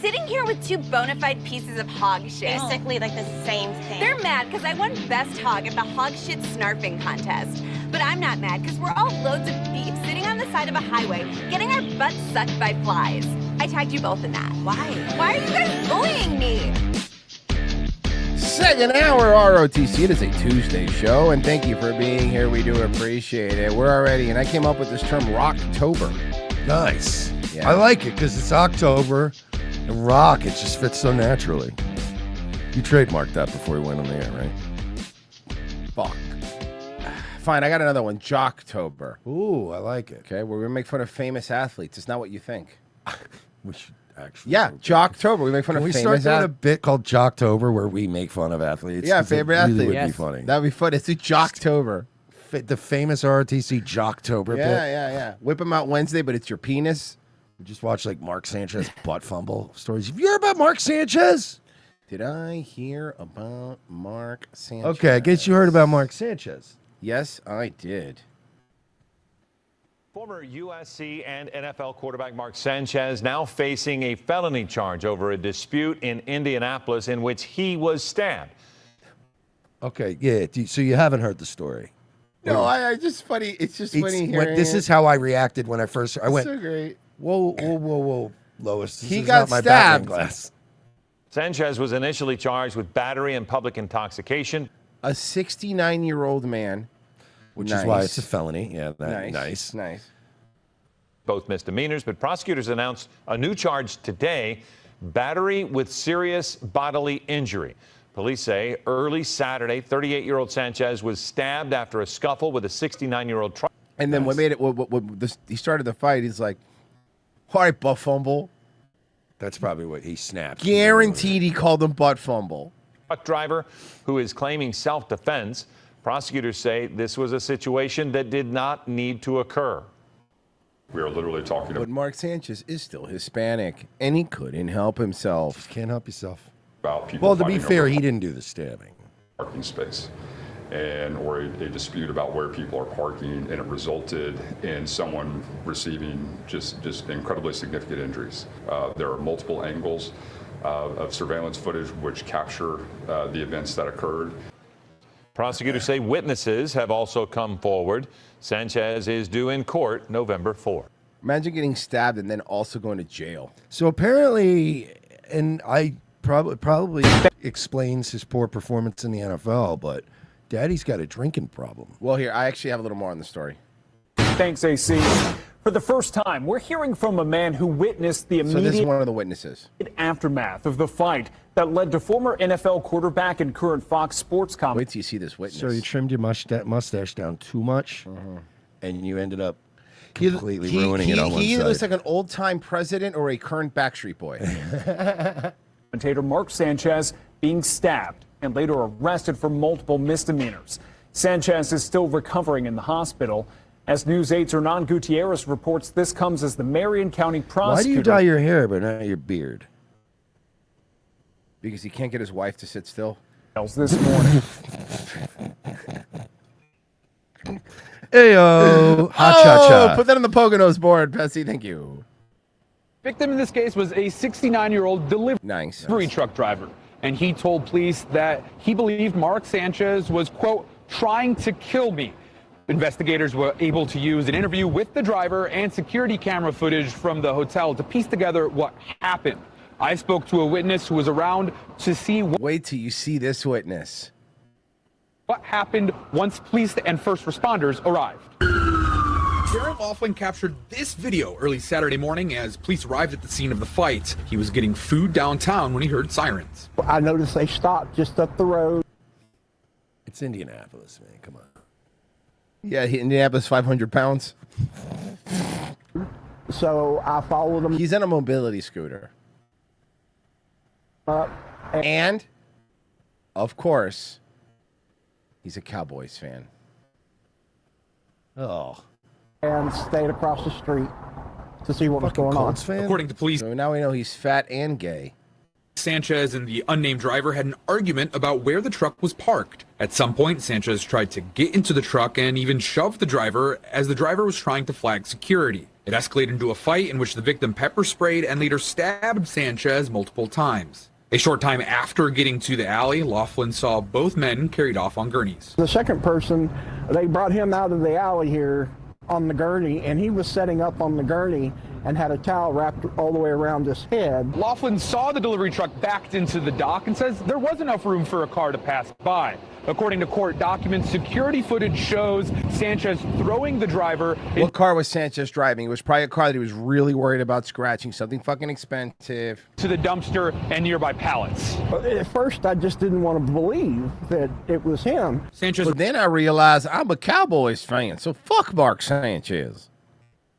[SPEAKER 4] Sitting here with two bona fide pieces of hog shit.
[SPEAKER 7] Basically like the same thing.
[SPEAKER 4] They're mad because I won best hog at the hog shit snarfing contest. But I'm not mad because we're all loads of beef sitting on the side of a highway getting our butts sucked by flies. I tagged you both in that.
[SPEAKER 7] Why?
[SPEAKER 4] Why are you guys bullying me?
[SPEAKER 5] Second hour ROTC. It is a Tuesday show, and thank you for being here. We do appreciate it. We're already, and I came up with this term, Rocktober.
[SPEAKER 3] Nice.
[SPEAKER 5] Yeah.
[SPEAKER 3] I like it because it's October. And rock, it just fits so naturally. You trademarked that before we went on the air, right?
[SPEAKER 5] Fuck. Fine, I got another one. Jocktober.
[SPEAKER 3] Ooh, I like it.
[SPEAKER 5] Okay, where we make fun of famous athletes. It's not what you think.
[SPEAKER 3] We should actually.
[SPEAKER 5] Yeah, Jocktober. We make fun
[SPEAKER 3] Can
[SPEAKER 5] of
[SPEAKER 3] we
[SPEAKER 5] famous
[SPEAKER 3] start doing a
[SPEAKER 5] athletes.
[SPEAKER 3] bit called Jocktober where we make fun of athletes?
[SPEAKER 5] Yeah,
[SPEAKER 3] 'Cause it
[SPEAKER 5] favorite
[SPEAKER 3] really
[SPEAKER 5] athlete.
[SPEAKER 3] would be funny.
[SPEAKER 5] That'd be fun. It's a Jocktober.
[SPEAKER 3] The famous ROTC Jocktober bit.
[SPEAKER 5] Yeah. Whip them out Wednesday, but it's your penis.
[SPEAKER 3] We just watch like Mark Sanchez butt fumble stories. Have you heard about Mark Sanchez?
[SPEAKER 5] Did I hear about Mark Sanchez?
[SPEAKER 3] Okay, I guess you heard about Mark Sanchez.
[SPEAKER 5] Yes, I did.
[SPEAKER 17] Former USC and NFL quarterback Mark Sanchez now facing a felony charge over a dispute in Indianapolis in which he was stabbed.
[SPEAKER 3] Okay, yeah. So you haven't heard the story.
[SPEAKER 5] No, I just funny. It's just funny hearing
[SPEAKER 3] This
[SPEAKER 5] it.
[SPEAKER 3] is how I reacted when I first. I went.
[SPEAKER 5] So great.
[SPEAKER 3] Whoa, Lois. This
[SPEAKER 5] He
[SPEAKER 3] is
[SPEAKER 5] got
[SPEAKER 3] not my
[SPEAKER 5] stabbed.
[SPEAKER 3] background glass.
[SPEAKER 17] Sanchez was initially charged with battery and public intoxication.
[SPEAKER 5] A 69-year-old man.
[SPEAKER 3] Which is why it's a felony. Yeah, nice.
[SPEAKER 17] Both misdemeanors, but prosecutors announced a new charge today, battery with serious bodily injury. Police say early Saturday, 38-year-old Sanchez was stabbed after a scuffle with a 69-year-old truck.
[SPEAKER 5] And then what made it? He started the fight. He's like, "All right, butt fumble."
[SPEAKER 3] That's probably what he snapped.
[SPEAKER 5] Guaranteed, he called him butt fumble.
[SPEAKER 17] Truck driver who is claiming self-defense. Prosecutors say this was a situation that did not need to occur.
[SPEAKER 23] We are literally talking
[SPEAKER 5] But Mark Sanchez is still Hispanic, and he couldn't help himself.
[SPEAKER 3] Just can't help yourself.
[SPEAKER 23] about people.
[SPEAKER 3] Well, to be
[SPEAKER 23] fighting
[SPEAKER 3] fair,
[SPEAKER 23] over
[SPEAKER 3] he didn't do the stabbing.
[SPEAKER 23] Parking space, or a dispute about where people are parking, and it resulted in someone receiving just incredibly significant injuries. There are multiple angles of surveillance footage which capture the events that occurred.
[SPEAKER 17] Prosecutors say witnesses have also come forward. Sanchez is due in court November 4.
[SPEAKER 5] Imagine getting stabbed and then also going to jail.
[SPEAKER 3] So apparently, and I probably explains his poor performance in the NFL, but Daddy's got a drinking problem.
[SPEAKER 5] Well, here, I actually have a little more on the story.
[SPEAKER 24] Thanks, AC. For the first time, we're hearing from a man who witnessed the
[SPEAKER 5] So this is
[SPEAKER 24] immediate
[SPEAKER 5] one of the witnesses.
[SPEAKER 24] aftermath of the fight that led to former NFL quarterback and current Fox Sports commentator.
[SPEAKER 5] Wait till you see this witness.
[SPEAKER 3] So you trimmed your mustache down too much, and you ended up completely ruining it on one
[SPEAKER 5] He either
[SPEAKER 3] side.
[SPEAKER 5] looks like an old-time president or a current Backstreet Boy.
[SPEAKER 24] Commentator Mark Sanchez being stabbed and later arrested for multiple misdemeanors. Sanchez is still recovering in the hospital, As News 8's Hernan Gutierrez reports, this comes as the Marion County prosecutor...
[SPEAKER 3] Why do you dye your hair but not your beard?
[SPEAKER 5] Because he can't get his wife to sit still.
[SPEAKER 24] This morning.
[SPEAKER 3] Heyo, cha-cha-cha.
[SPEAKER 5] Put that on the Poconos board, Pessy. Thank you.
[SPEAKER 1] Victim in this case was a 69-year-old delivery truck driver, and he told police that he believed Mark Sanchez was, quote, trying to kill me. Investigators were able to use an interview with the driver and security camera footage from the hotel to piece together what happened. I spoke to a witness who was around to see
[SPEAKER 5] Wait till you see this witness.
[SPEAKER 1] What happened once police and first responders arrived.
[SPEAKER 9] Darren Laughlin captured this video early Saturday morning as police arrived at the scene of the fight. He was getting food downtown when he heard sirens.
[SPEAKER 10] I noticed they stopped just up the road.
[SPEAKER 3] It's Indianapolis, man. Come on.
[SPEAKER 5] Yeah, Indianapolis, 500 pounds.
[SPEAKER 10] So I followed him.
[SPEAKER 5] He's on a mobility scooter. And, of course, he's a Cowboys fan.
[SPEAKER 3] Oh.
[SPEAKER 10] And stayed across the street to see what was going on.
[SPEAKER 9] According to police,
[SPEAKER 5] so now we know he's fat and gay.
[SPEAKER 9] Sanchez and the unnamed driver had an argument about where the truck was parked. At some point, Sanchez tried to get into the truck and even shoved the driver as the driver was trying to flag security. It escalated into a fight in which the victim pepper sprayed and later stabbed Sanchez multiple times. A short time after getting to the alley, Laughlin saw both men carried off on gurneys.
[SPEAKER 10] The second person, they brought him out of the alley here on the gurney, and he was setting up on the gurney and had a towel wrapped all the way around his head.
[SPEAKER 1] Laughlin saw the delivery truck backed into the dock and says there was enough room for a car to pass by. According to court documents, security footage shows Sanchez throwing the driver.
[SPEAKER 5] What car was Sanchez driving? It was probably a car that he was really worried about scratching, something fucking expensive.
[SPEAKER 1] To the dumpster and nearby pallets.
[SPEAKER 10] At first, I just didn't want to believe that it was him.
[SPEAKER 9] Sanchez.
[SPEAKER 5] But then I realized I'm a Cowboys fan, so fuck Mark Sanchez.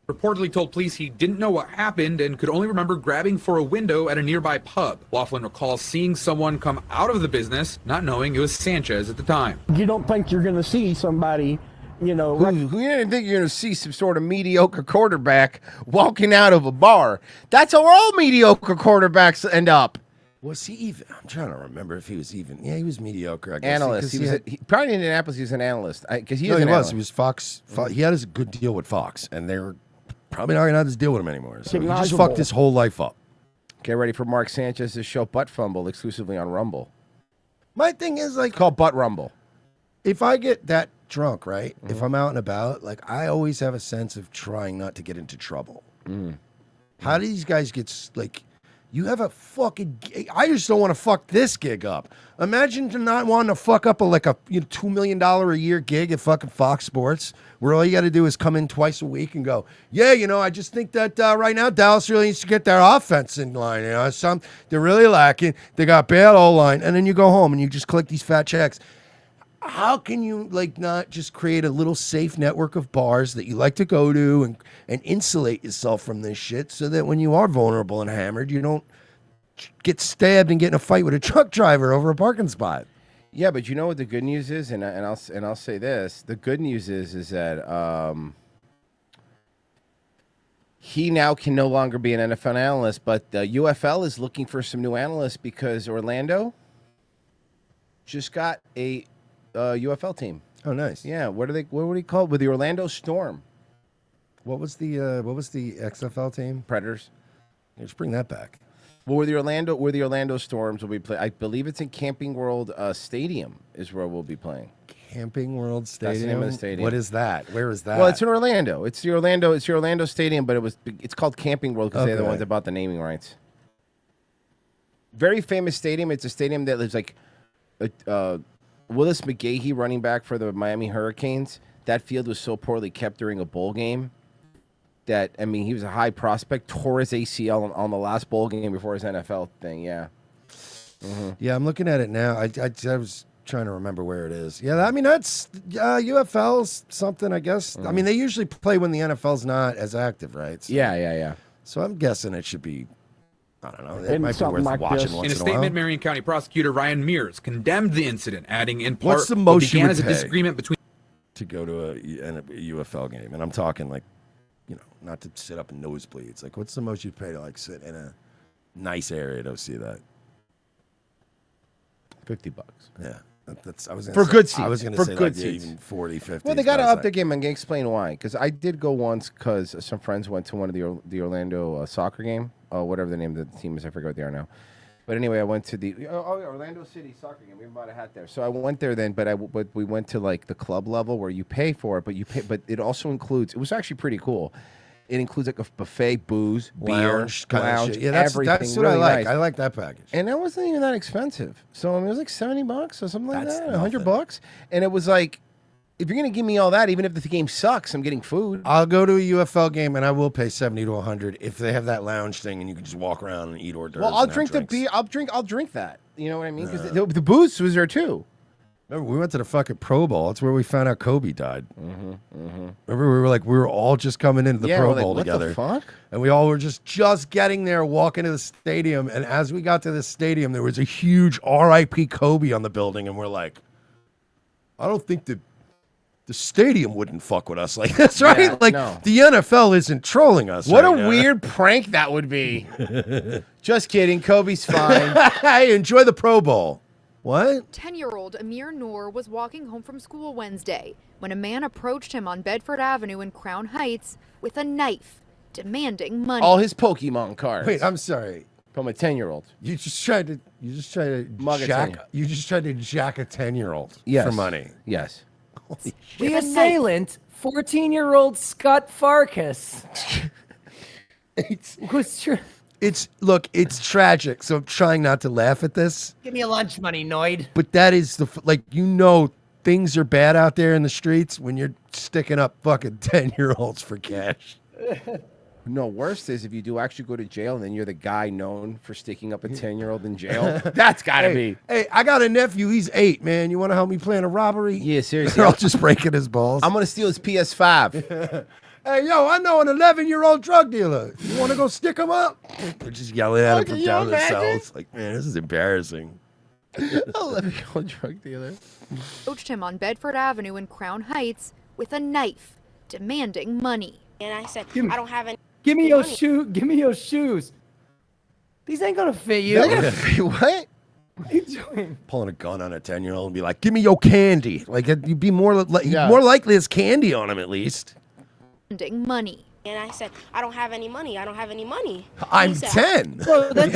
[SPEAKER 9] Reportedly told police he didn't know what happened and could only remember grabbing for a window at a nearby pub. Laughlin recalls seeing someone come out of the business, not knowing it was Sanchez at the time.
[SPEAKER 10] You don't think you're going to see somebody, you know...
[SPEAKER 5] Who you didn't think you're going to see some sort of mediocre quarterback walking out of a bar? That's how all mediocre quarterbacks end up.
[SPEAKER 3] Was he even? I'm trying to remember if he was even. Yeah, he was mediocre, I guess.
[SPEAKER 5] Analyst. Probably in Indianapolis, he was an analyst. Because he
[SPEAKER 3] was.
[SPEAKER 5] Analyst.
[SPEAKER 3] He was Fox. He had a good deal with Fox, and they were probably not going to have this deal with him anymore. So he just fucked his whole life up.
[SPEAKER 5] Get ready for Mark Sanchez's show Butt Fumble exclusively on Rumble.
[SPEAKER 3] My thing is, like,
[SPEAKER 5] it's called Butt Rumble.
[SPEAKER 3] If I get that drunk, right? If I'm out and about, like, I always have a sense of trying not to get into trouble. How do these guys get, like, you have a fucking, I just don't want to fuck this gig up. Imagine to not wanting to fuck up a $2 million a year gig at fucking Fox Sports, where all you got to do is come in twice a week and go, yeah, I just think that right now Dallas really needs to get their offense in line. They're really lacking. They got bad O-line. And then you go home and you just collect these fat checks. How can you, like, not just create a little safe network of bars that you like to go to and insulate yourself from this shit so that when you are vulnerable and hammered, you don't get stabbed and get in a fight with a truck driver over a parking spot?
[SPEAKER 5] Yeah, but you know what the good news is, and I'll say this: the good news is that he now can no longer be an NFL analyst, but the UFL is looking for some new analysts because Orlando just got a UFL team.
[SPEAKER 3] Oh, nice.
[SPEAKER 5] Yeah, what were they called? With the Orlando Storm.
[SPEAKER 3] What was the XFL team?
[SPEAKER 5] Predators.
[SPEAKER 3] Let's bring that back.
[SPEAKER 5] Well, where the Orlando Storms will be playing. I believe it's in Camping World Stadium is where we'll be playing.
[SPEAKER 3] Camping World Stadium.
[SPEAKER 5] That's the name of the stadium.
[SPEAKER 3] What is that? Where is that?
[SPEAKER 5] Well, it's in Orlando. It's the Orlando Stadium, but it's called Camping World because they're the ones that bought the naming rights. Very famous stadium. It's a stadium that lives like Willis McGahee, running back for the Miami Hurricanes. That field was so poorly kept during a bowl game that, I mean, he was a high prospect, tore his ACL on the last bowl game before his NFL thing, yeah.
[SPEAKER 3] Yeah, I'm looking at it now. I was trying to remember where it is. Yeah, I mean, that's UFL's something, I guess. I mean, they usually play when the NFL's not as active, right? So,
[SPEAKER 5] yeah.
[SPEAKER 3] So I'm guessing it should be, I don't know, it
[SPEAKER 10] And
[SPEAKER 3] might be
[SPEAKER 10] something
[SPEAKER 3] worth
[SPEAKER 10] like
[SPEAKER 3] watching
[SPEAKER 10] this.
[SPEAKER 3] once
[SPEAKER 9] In a
[SPEAKER 3] in a while.
[SPEAKER 9] statement, Marion County prosecutor Ryan Mears condemned the incident, adding in part
[SPEAKER 3] What's the most you
[SPEAKER 9] began
[SPEAKER 3] would
[SPEAKER 9] as a
[SPEAKER 3] pay
[SPEAKER 9] disagreement between
[SPEAKER 3] to go to a UFL game, and I'm talking like, not to sit up in nosebleeds. Like, what's the most you'd pay to like sit in a nice area to see that?
[SPEAKER 5] $50.
[SPEAKER 3] Yeah. That's I was gonna
[SPEAKER 5] For
[SPEAKER 3] say,
[SPEAKER 5] good seats.
[SPEAKER 3] I was going
[SPEAKER 5] For
[SPEAKER 3] to say
[SPEAKER 5] good
[SPEAKER 3] like,
[SPEAKER 5] seats.
[SPEAKER 3] even 40, 50.
[SPEAKER 5] Well, they got to up their game. I'm going to explain why. Because I did go once because some friends went to one of the Orlando soccer game. Whatever the name of the team is. I forget what they are now. But anyway, I went to the Orlando City soccer game. We bought a hat there. So I went there then, but we went to like the club level where you pay for it, but it also includes, it was actually pretty cool. It includes like a buffet, booze,
[SPEAKER 3] Lounge
[SPEAKER 5] beer,
[SPEAKER 3] kind of
[SPEAKER 5] lounge,
[SPEAKER 3] shit. Yeah, that's
[SPEAKER 5] everything.
[SPEAKER 3] what I
[SPEAKER 5] really
[SPEAKER 3] like.
[SPEAKER 5] nice.
[SPEAKER 3] I like that package.
[SPEAKER 5] And that wasn't even that expensive. So I mean, it was like $70 or something like
[SPEAKER 3] That's
[SPEAKER 5] that,
[SPEAKER 3] nothing.
[SPEAKER 5] $100. And it was like, if you're gonna give me all that, even if the game sucks, I'm getting food.
[SPEAKER 3] I'll go to a UFL game and I will pay 70 to 100 if they have that lounge thing and you can just walk around and eat hors d'oeuvres.
[SPEAKER 5] Well, I'll
[SPEAKER 3] and have
[SPEAKER 5] drink the
[SPEAKER 3] drinks.
[SPEAKER 5] beer. I'll drink that. You know what I mean? Because the booze was there too.
[SPEAKER 3] Remember, we went to the fucking Pro Bowl. That's where we found out Kobe died.
[SPEAKER 5] Mm-hmm.
[SPEAKER 3] Remember, we were all just coming into the
[SPEAKER 5] Yeah,
[SPEAKER 3] Pro
[SPEAKER 5] we're like,
[SPEAKER 3] Bowl
[SPEAKER 5] what the
[SPEAKER 3] together.
[SPEAKER 5] fuck?
[SPEAKER 3] And we all were just getting there, walking to the stadium. And as we got to the stadium, there was a huge R.I.P. Kobe on the building. And we're like, I don't think the stadium wouldn't fuck with us like this, right?
[SPEAKER 5] Yeah,
[SPEAKER 3] like,
[SPEAKER 5] no.
[SPEAKER 3] the NFL isn't trolling us.
[SPEAKER 5] What
[SPEAKER 3] right
[SPEAKER 5] a
[SPEAKER 3] now.
[SPEAKER 5] weird prank that would be. Just kidding. Kobe's fine.
[SPEAKER 3] Hey, enjoy the Pro Bowl. What?
[SPEAKER 12] 10-year-old Amir Noor was walking home from school Wednesday when a man approached him on Bedford Avenue in Crown Heights with a knife, demanding money.
[SPEAKER 5] All his Pokemon cards.
[SPEAKER 3] Wait, I'm sorry.
[SPEAKER 5] From a 10-year-old.
[SPEAKER 3] You just tried to
[SPEAKER 5] Mug a
[SPEAKER 3] jack.
[SPEAKER 5] 10-year-old.
[SPEAKER 3] You just tried to jack a 10-year-old
[SPEAKER 5] Yes.
[SPEAKER 3] for money.
[SPEAKER 5] Yes.
[SPEAKER 8] The assailant, 14-year-old Scott Farkas.
[SPEAKER 3] It's tragic. So I'm trying not to laugh at this,
[SPEAKER 8] Give me a lunch money, Noid.
[SPEAKER 3] but that is things are bad out there in the streets when you're sticking up fucking 10-year-olds for cash.
[SPEAKER 5] No, worst is if you do actually go to jail and then you're the guy known for sticking up a 10-year-old in jail. That's gotta
[SPEAKER 3] Hey,
[SPEAKER 5] be.
[SPEAKER 3] Hey, I got a nephew. He's 8, man. You want to help me plan a robbery?
[SPEAKER 5] Yeah, seriously.
[SPEAKER 3] I'll just breaking his balls.
[SPEAKER 5] I'm gonna steal his PS5.
[SPEAKER 3] Hey, yo, I know an 11-year-old drug dealer. You want to go stick him up? They're just yelling at him from down the cells. Like, man, this is embarrassing.
[SPEAKER 5] 11-year-old drug dealer.
[SPEAKER 12] Approached him on Bedford Avenue in Crown Heights with a knife, demanding money.
[SPEAKER 7] And I said,
[SPEAKER 8] Give me-
[SPEAKER 7] I don't have any.
[SPEAKER 8] Give me your shoe. Give me your shoes. These ain't gonna fit you.
[SPEAKER 5] They're gonna fit- what?
[SPEAKER 8] What are you doing?
[SPEAKER 3] Pulling a gun on a 10-year-old and be like, give me your candy. Like, you'd be more
[SPEAKER 5] Yeah.
[SPEAKER 3] more likely there's candy on him at least.
[SPEAKER 12] Demanding money.
[SPEAKER 7] And I said, I don't have any money. I don't have any money.
[SPEAKER 3] I'm
[SPEAKER 7] He said,
[SPEAKER 3] 10.
[SPEAKER 8] Well, that's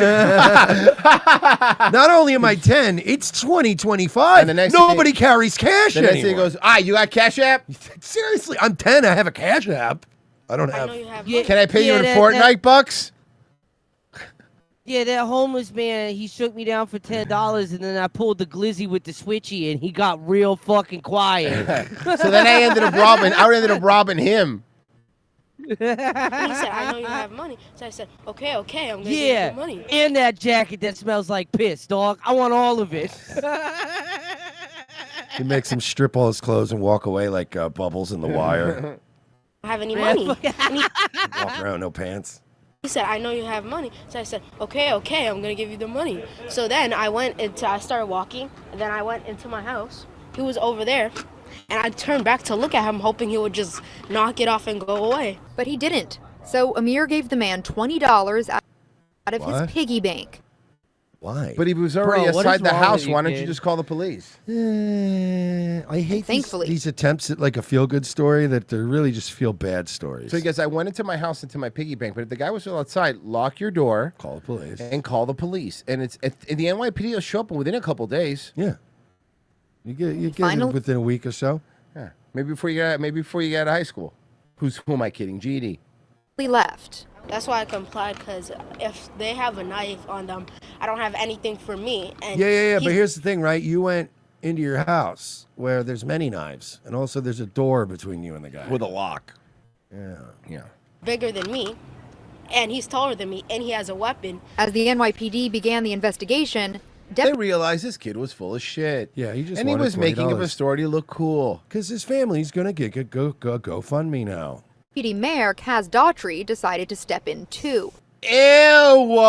[SPEAKER 3] Not only am I 10, it's 2025.
[SPEAKER 5] And the next
[SPEAKER 3] Nobody
[SPEAKER 5] thing-
[SPEAKER 3] carries cash
[SPEAKER 5] The next
[SPEAKER 3] anymore.
[SPEAKER 5] thing he goes, you got Cash App?
[SPEAKER 3] Seriously, I'm 10. I have a cash app. I don't
[SPEAKER 7] I
[SPEAKER 3] have.
[SPEAKER 7] know you have
[SPEAKER 14] Yeah.
[SPEAKER 7] money.
[SPEAKER 5] Can I pay you in
[SPEAKER 14] that-
[SPEAKER 5] Fortnite bucks?
[SPEAKER 14] Yeah, that homeless man, he shook me down for $10, and then I pulled the glizzy with the switchy, and he got real fucking quiet.
[SPEAKER 5] So then I ended up robbing him.
[SPEAKER 7] He said, I know you have money. So I said, okay, I'm going to give
[SPEAKER 14] Yeah,
[SPEAKER 7] you money.
[SPEAKER 14] and that jacket that smells like piss, dog. I want all of it.
[SPEAKER 3] He makes him strip all his clothes and walk away like Bubbles in The Wire.
[SPEAKER 7] I don't have any money. And
[SPEAKER 3] Walk around, no pants.
[SPEAKER 7] he said, I know you have money. So I said, okay, I'm going to give you the money. So then I started walking, and then I went into my house. He was over there. And I turned back to look at him, hoping he would just knock it off and go away.
[SPEAKER 12] But he didn't. So Amir gave the man $20 out of
[SPEAKER 3] What?
[SPEAKER 12] his piggy bank.
[SPEAKER 3] Why?
[SPEAKER 5] But he was already
[SPEAKER 14] Bro, what
[SPEAKER 5] outside
[SPEAKER 14] is
[SPEAKER 5] the
[SPEAKER 14] wrong with
[SPEAKER 5] house.
[SPEAKER 14] you,
[SPEAKER 5] Why don't you
[SPEAKER 14] kid?
[SPEAKER 5] just call the police?
[SPEAKER 3] I hate
[SPEAKER 12] Thankfully.
[SPEAKER 3] these attempts at like a feel-good story that they're really just feel-bad stories.
[SPEAKER 5] So he goes, I went into my house, into my piggy bank, but if the guy was still outside, lock your door.
[SPEAKER 3] Call the police.
[SPEAKER 5] And call the police. And the NYPD will show up within a couple days.
[SPEAKER 3] Yeah. You get it
[SPEAKER 12] Final-
[SPEAKER 3] within a week or so.
[SPEAKER 5] Yeah. Maybe before you get out of high school. Who am I kidding? GED.
[SPEAKER 12] He left.
[SPEAKER 7] That's why I complied, because if they have a knife on them, I don't have anything for me. And
[SPEAKER 3] Yeah. But
[SPEAKER 7] he's
[SPEAKER 3] here's the thing, right? You went into your house where there's many knives, and also there's a door between you and the guy
[SPEAKER 5] With a lock.
[SPEAKER 3] Yeah.
[SPEAKER 7] bigger than me, and he's taller than me, and he has a weapon.
[SPEAKER 12] As the NYPD began the investigation,
[SPEAKER 5] They realized this kid was full of shit.
[SPEAKER 3] Yeah, he just
[SPEAKER 5] and he
[SPEAKER 3] wanted
[SPEAKER 5] was making up a
[SPEAKER 3] $20.
[SPEAKER 5] story to look cool.
[SPEAKER 3] Because his family's gonna get a GoFundMe now.
[SPEAKER 12] Deputy Mayor Kaz Daughtry decided to step in too.
[SPEAKER 5] Ew!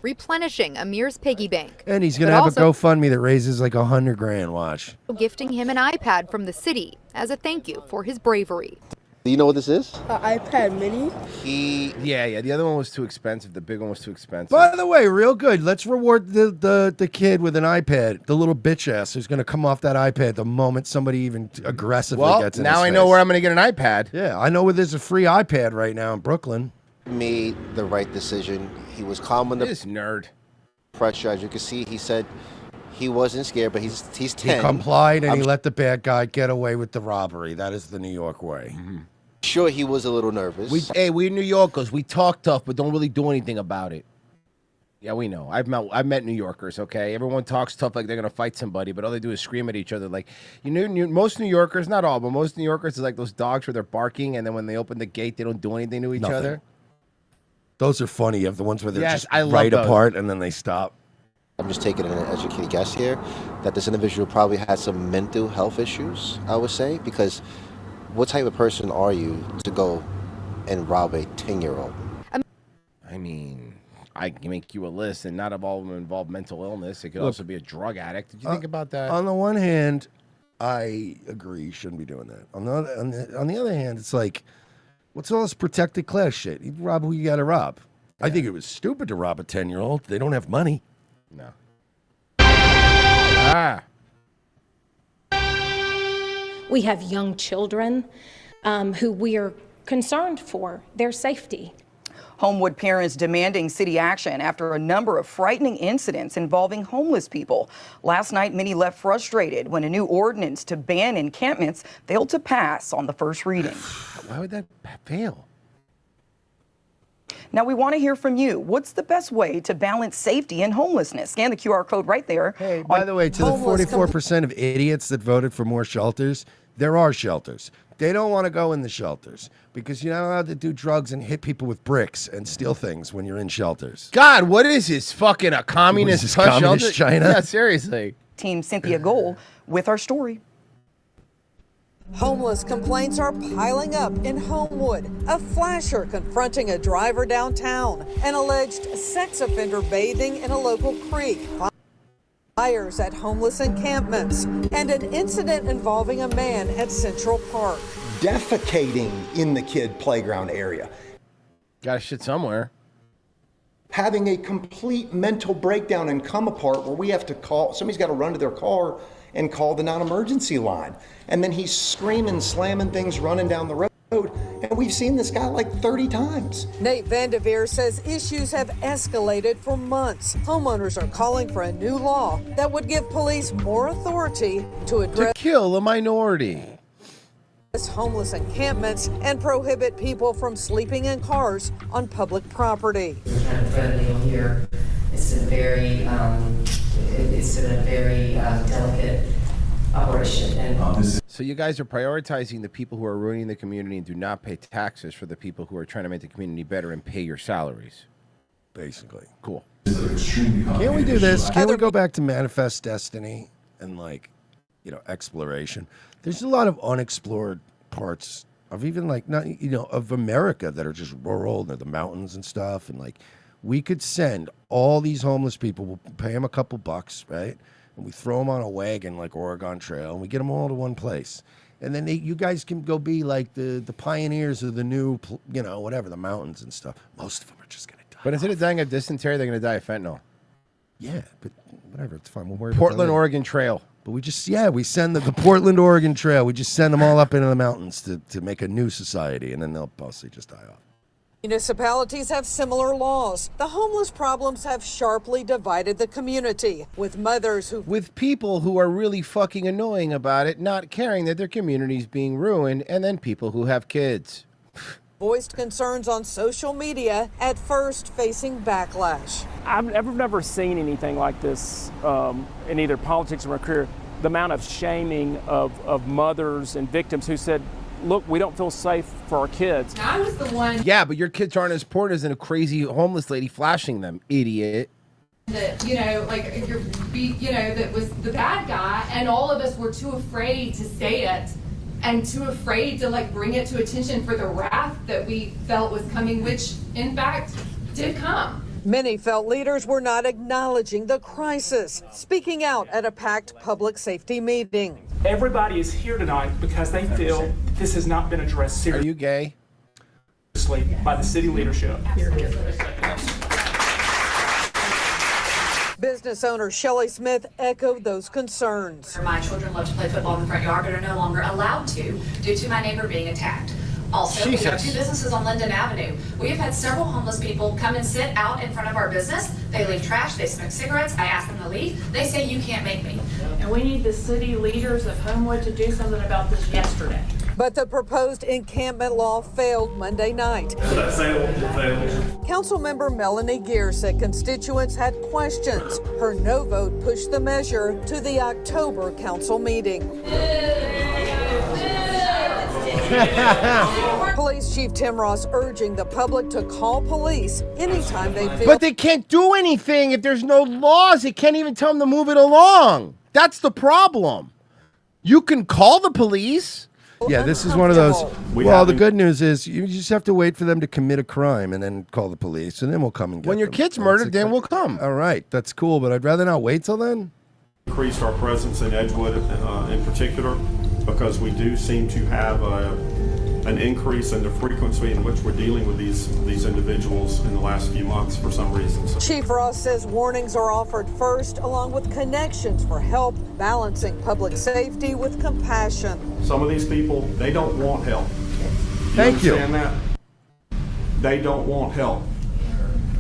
[SPEAKER 12] replenishing Amir's piggy bank.
[SPEAKER 3] And he's gonna
[SPEAKER 12] but
[SPEAKER 3] have
[SPEAKER 12] also
[SPEAKER 3] a GoFundMe that raises like $100,000. Watch.
[SPEAKER 12] gifting him an iPad from the city as a thank you for his bravery.
[SPEAKER 13] Do you know what this is?
[SPEAKER 5] iPad mini. Yeah. The other one was too expensive. The big one was too expensive.
[SPEAKER 3] By the way, real good. Let's reward the kid with an iPad, the little bitch ass who's gonna come off that iPad the moment somebody even aggressively
[SPEAKER 5] Well,
[SPEAKER 3] gets in
[SPEAKER 5] now
[SPEAKER 3] his
[SPEAKER 5] I know
[SPEAKER 3] face.
[SPEAKER 5] where I'm gonna get an iPad.
[SPEAKER 3] Yeah, I know where there's a free iPad right now in Brooklyn.
[SPEAKER 13] Made the right decision. He was calm under
[SPEAKER 5] this nerd
[SPEAKER 13] pressure. As you can see, he said he wasn't scared, but he's 10.
[SPEAKER 3] He complied and he let the bad guy get away with the robbery. That is the New York way.
[SPEAKER 13] Sure, he was a little nervous.
[SPEAKER 5] We're New Yorkers. We talk tough, but don't really do anything about it. Yeah, we know. I've met New Yorkers. Okay, everyone talks tough like they're gonna fight somebody, but all they do is scream at each other. Like most New Yorkers, not all, but most New Yorkers is like those dogs where they're barking, and then when they open the gate, they don't do anything to each
[SPEAKER 3] Nothing.
[SPEAKER 5] other.
[SPEAKER 3] Those are funny. You have the ones where they're
[SPEAKER 5] Yes,
[SPEAKER 3] just
[SPEAKER 5] I love
[SPEAKER 3] right
[SPEAKER 5] those.
[SPEAKER 3] apart and then they stop.
[SPEAKER 13] I'm just taking an educated guess here that this individual probably had some mental health issues, I would say, because what type of person are you to go and rob a 10-year-old?
[SPEAKER 5] I mean, I can make you a list, and not all of them involve mental illness. It could
[SPEAKER 3] Look,
[SPEAKER 5] also be a drug addict. Did you think about that?
[SPEAKER 3] On the one hand, I agree you shouldn't be doing that. On the other hand, it's like, what's all this protected class shit? You rob who you got to rob. I think it was stupid to rob a 10-year-old. They don't have money.
[SPEAKER 5] No. Ah.
[SPEAKER 15] We have young children who we are concerned for their safety.
[SPEAKER 16] Homewood parents demanding city action after a number of frightening incidents involving homeless people. Last night, many left frustrated when a new ordinance to ban encampments failed to pass on the first reading.
[SPEAKER 5] Why would that fail?
[SPEAKER 16] Now, we want to hear from you. What's the best way to balance safety and homelessness? Scan the QR code right there.
[SPEAKER 3] Hey, by the way, to the 44% of idiots that voted for more shelters, there are shelters. They don't want to go in the shelters because you're not allowed to do drugs and hit people with bricks and steal things when you're in shelters.
[SPEAKER 5] God, what is this? Fucking a communist,
[SPEAKER 3] What is this, communist
[SPEAKER 5] shelter?
[SPEAKER 3] China?
[SPEAKER 5] Yeah, seriously.
[SPEAKER 16] Team Cynthia Gold with our story.
[SPEAKER 18] Homeless complaints are piling up in Homewood. A flasher confronting a driver downtown. An alleged sex offender bathing in a local creek. Fires at homeless encampments. And an incident involving a man at Central Park.
[SPEAKER 25] Defecating in the kid playground area.
[SPEAKER 5] Got shit somewhere.
[SPEAKER 25] Having a complete mental breakdown and come apart where we have to call, somebody's got to run to their car and call the non-emergency line. And then he's screaming, slamming things, running down the road. And we've seen this guy like 30 times.
[SPEAKER 18] Nate Vanderveer says issues have escalated for months. Homeowners are calling for a new law that would give police more authority to address
[SPEAKER 5] Kill a minority.
[SPEAKER 18] homeless encampments and prohibit people from sleeping in cars on public property.
[SPEAKER 26] Kind of revenue here. It's a very, delicate operation. And
[SPEAKER 5] So you guys are prioritizing the people who are ruining the community and do not pay taxes for the people who are trying to make the community better and pay your salaries.
[SPEAKER 3] Basically.
[SPEAKER 5] Cool.
[SPEAKER 3] Can't we do this? Can't we go back to Manifest Destiny and exploration? There's a lot of unexplored parts of even of America that are just rural, near the mountains and stuff. And we could send all these homeless people, we'll pay them a couple bucks, right? And we throw them on a wagon like Oregon Trail, and we get them all to one place. And then you guys can go be like the pioneers of the new, the mountains and stuff. Most of them are just going to die.
[SPEAKER 5] But instead of dying of dysentery, they're going to die of fentanyl.
[SPEAKER 3] Yeah, but whatever, it's fine. We'll worry about
[SPEAKER 5] Portland,
[SPEAKER 3] that.
[SPEAKER 5] Oregon Trail.
[SPEAKER 3] But we send the Portland, Oregon Trail. We just send them all up into the mountains to make a new society, and then they'll mostly just die off.
[SPEAKER 18] Municipalities have similar laws. The homeless problems have sharply divided the community, with mothers who
[SPEAKER 5] With people who are really fucking annoying about it, not caring that their community's being ruined, and then people who have kids.
[SPEAKER 18] voiced concerns on social media, at first facing backlash.
[SPEAKER 10] I've never seen anything like this in either politics or my career. The amount of shaming of mothers and victims who said, look, we don't feel safe for our kids.
[SPEAKER 15] I was the one
[SPEAKER 5] Yeah, but your kids aren't as important as a crazy homeless lady flashing them, idiot.
[SPEAKER 15] that, that was the bad guy, and all of us were too afraid to say it and too afraid to bring it to attention for the wrath that we felt was coming, which in fact did come.
[SPEAKER 18] Many felt leaders were not acknowledging the crisis, speaking out at a packed public safety meeting.
[SPEAKER 10] Everybody is here tonight because they feel this has not been addressed seriously.
[SPEAKER 5] Are you gay?
[SPEAKER 10] By the city leadership.
[SPEAKER 18] Business owner Shelley Smith echoed those concerns.
[SPEAKER 2] My children love to play football in the front yard, but are no longer allowed to due to my neighbor being attacked. Also, we have 2 businesses on Linden Avenue. We have had several homeless people come and sit out in front of our business. They leave trash, they smoke cigarettes. I ask them to leave. They say, you can't make me.
[SPEAKER 6] And we need the city leaders of Homewood to do something about this yesterday.
[SPEAKER 18] But the proposed encampment law failed Monday night. Councilmember Melanie Geer said constituents had questions. Her no vote pushed the measure to the October council meeting. Police Chief Tim Ross urging the public to call police anytime they feel.
[SPEAKER 5] But they can't do anything if there's no laws. They can't even tell them to move it along. That's the problem. You can call the police.
[SPEAKER 3] Yeah, this is one of those. Well, the good news is you just have to wait for them to commit a crime and then call the police, and then we'll come and get
[SPEAKER 5] When your
[SPEAKER 3] them.
[SPEAKER 5] kid's murdered, then we'll come.
[SPEAKER 3] All right, that's cool, but I'd rather not wait till then.
[SPEAKER 11] Increased our presence in Edgewood in particular because we do seem to have an increase in the frequency in which we're dealing with these individuals in the last few months for some reasons.
[SPEAKER 18] Chief Ross says warnings are offered first, along with connections for help, balancing public safety with compassion.
[SPEAKER 11] Some of these people, they don't want help.
[SPEAKER 3] Thank you.
[SPEAKER 11] Understand that? They don't want help.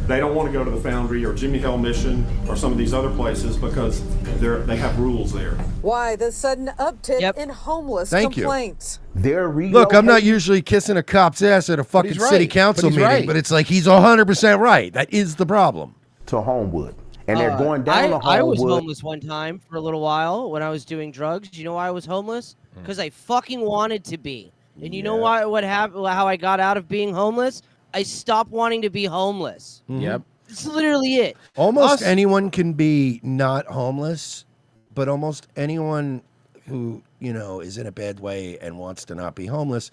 [SPEAKER 11] They don't want to go to the Foundry or Jimmy Hill Mission or some of these other places because they have rules there.
[SPEAKER 18] Why the sudden uptick in homeless
[SPEAKER 3] Thank you.
[SPEAKER 18] complaints?
[SPEAKER 3] Look, I'm not usually kissing a cop's ass at a fucking
[SPEAKER 19] he's
[SPEAKER 3] city
[SPEAKER 19] right.
[SPEAKER 3] council
[SPEAKER 19] But he's
[SPEAKER 3] meeting,
[SPEAKER 19] right.
[SPEAKER 3] but it's like he's 100% right. That is the problem.
[SPEAKER 19] To Homewood. And they're going down to Homewood.
[SPEAKER 14] I was homeless one time for a little while when I was doing drugs. You know why I was homeless? Because I fucking wanted to be. And you know why? What happened? How I got out of being homeless? I stopped wanting to be homeless.
[SPEAKER 3] Yep.
[SPEAKER 14] That's literally it.
[SPEAKER 3] Almost anyone can be not homeless, but almost anyone who, is in a bad way and wants to not be homeless,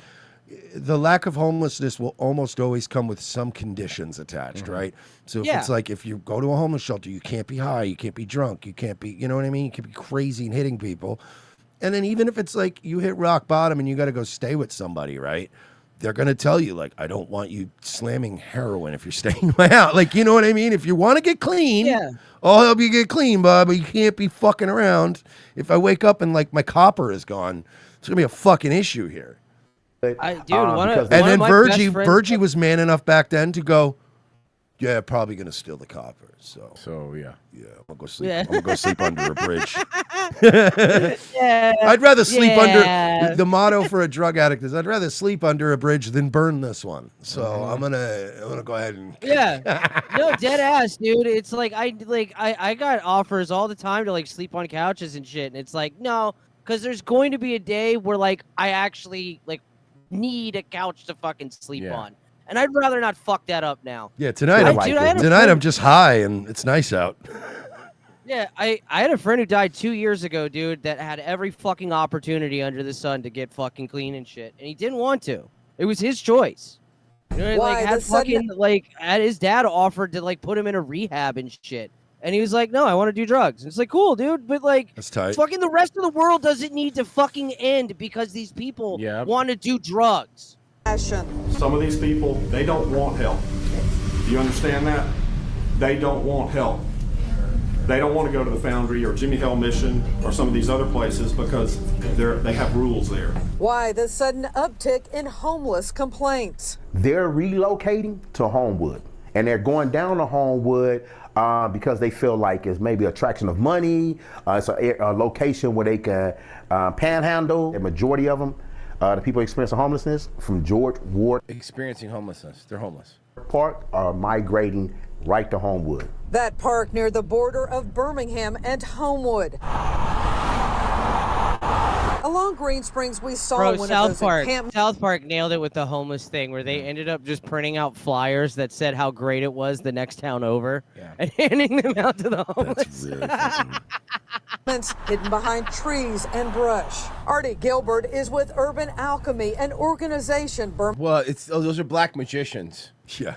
[SPEAKER 3] the lack of homelessness will almost always come with some conditions attached, right? So if it's like if you go to a homeless shelter, you can't be high, you can't be drunk, you can't be, you know what I mean? You can't be crazy and hitting people. And then even if it's like you hit rock bottom and you got to go stay with somebody, right? They're going to tell you, like, I don't want you slamming heroin if you're staying in my house. Like, you know what I mean? If you want to get clean, I'll help you get clean, Bob, but you can't be fucking around. If I wake up and, like, my copper is gone, it's going to be a fucking issue here.
[SPEAKER 14] Dude,
[SPEAKER 3] And then Virgie was man enough back then to go, yeah, probably going to steal the copper. So
[SPEAKER 5] yeah.
[SPEAKER 3] Yeah, I'm going to go sleep under a bridge.
[SPEAKER 14] Yeah.
[SPEAKER 3] I'd rather sleep
[SPEAKER 14] Yeah.
[SPEAKER 3] under. The motto for a drug addict is I'd rather sleep under a bridge than burn this one. So I'm gonna go ahead and
[SPEAKER 14] No, dead ass, dude. It's like I got offers all the time to like sleep on couches and shit, and it's like no, because there's going to be a day where like I actually like need a couch to fucking sleep on, and I'd rather not fuck that up now.
[SPEAKER 3] Yeah, tonight I'm just high and it's nice out.
[SPEAKER 14] Yeah, I had a friend who died 2 years ago, dude, that had every fucking opportunity under the sun to get fucking clean and shit, and he didn't want to. It was his choice. You know,
[SPEAKER 18] Why,
[SPEAKER 14] had
[SPEAKER 18] the sudden-
[SPEAKER 14] his dad offered to like put him in a rehab and shit, and he was like, "No, I want to do drugs." And it's like, cool, dude, but like,
[SPEAKER 3] that's tight.
[SPEAKER 14] Fucking the rest of the world doesn't need to fucking end because these people want to do drugs.
[SPEAKER 11] Some of these people, they don't want help. Do you understand that? They don't want help. They don't want to go to the Foundry or Jimmy Hill Mission or some of these other places because they have rules there.
[SPEAKER 18] Why the sudden uptick in homeless complaints?
[SPEAKER 19] They're relocating to Homewood. And they're going down to Homewood because they feel like it's maybe attraction of money. It's a location where they can panhandle. The majority of them, the people experiencing homelessness from George Ward.
[SPEAKER 5] Experiencing homelessness. They're homeless.
[SPEAKER 19] Park are migrating right to Homewood.
[SPEAKER 18] That park near the border of Birmingham and Homewood. Along Green Springs, we saw
[SPEAKER 14] Bro,
[SPEAKER 18] one of
[SPEAKER 14] South
[SPEAKER 18] those
[SPEAKER 14] Park.
[SPEAKER 18] encampments.
[SPEAKER 14] South Park nailed it with the homeless thing, where they ended up just printing out flyers that said how great it was the next town over, and handing them out to the homeless.
[SPEAKER 18] Hidden behind trees and brush. Artie Gilbert is with Urban Alchemy, an organization.
[SPEAKER 5] Well, those are black magicians.
[SPEAKER 3] Yeah.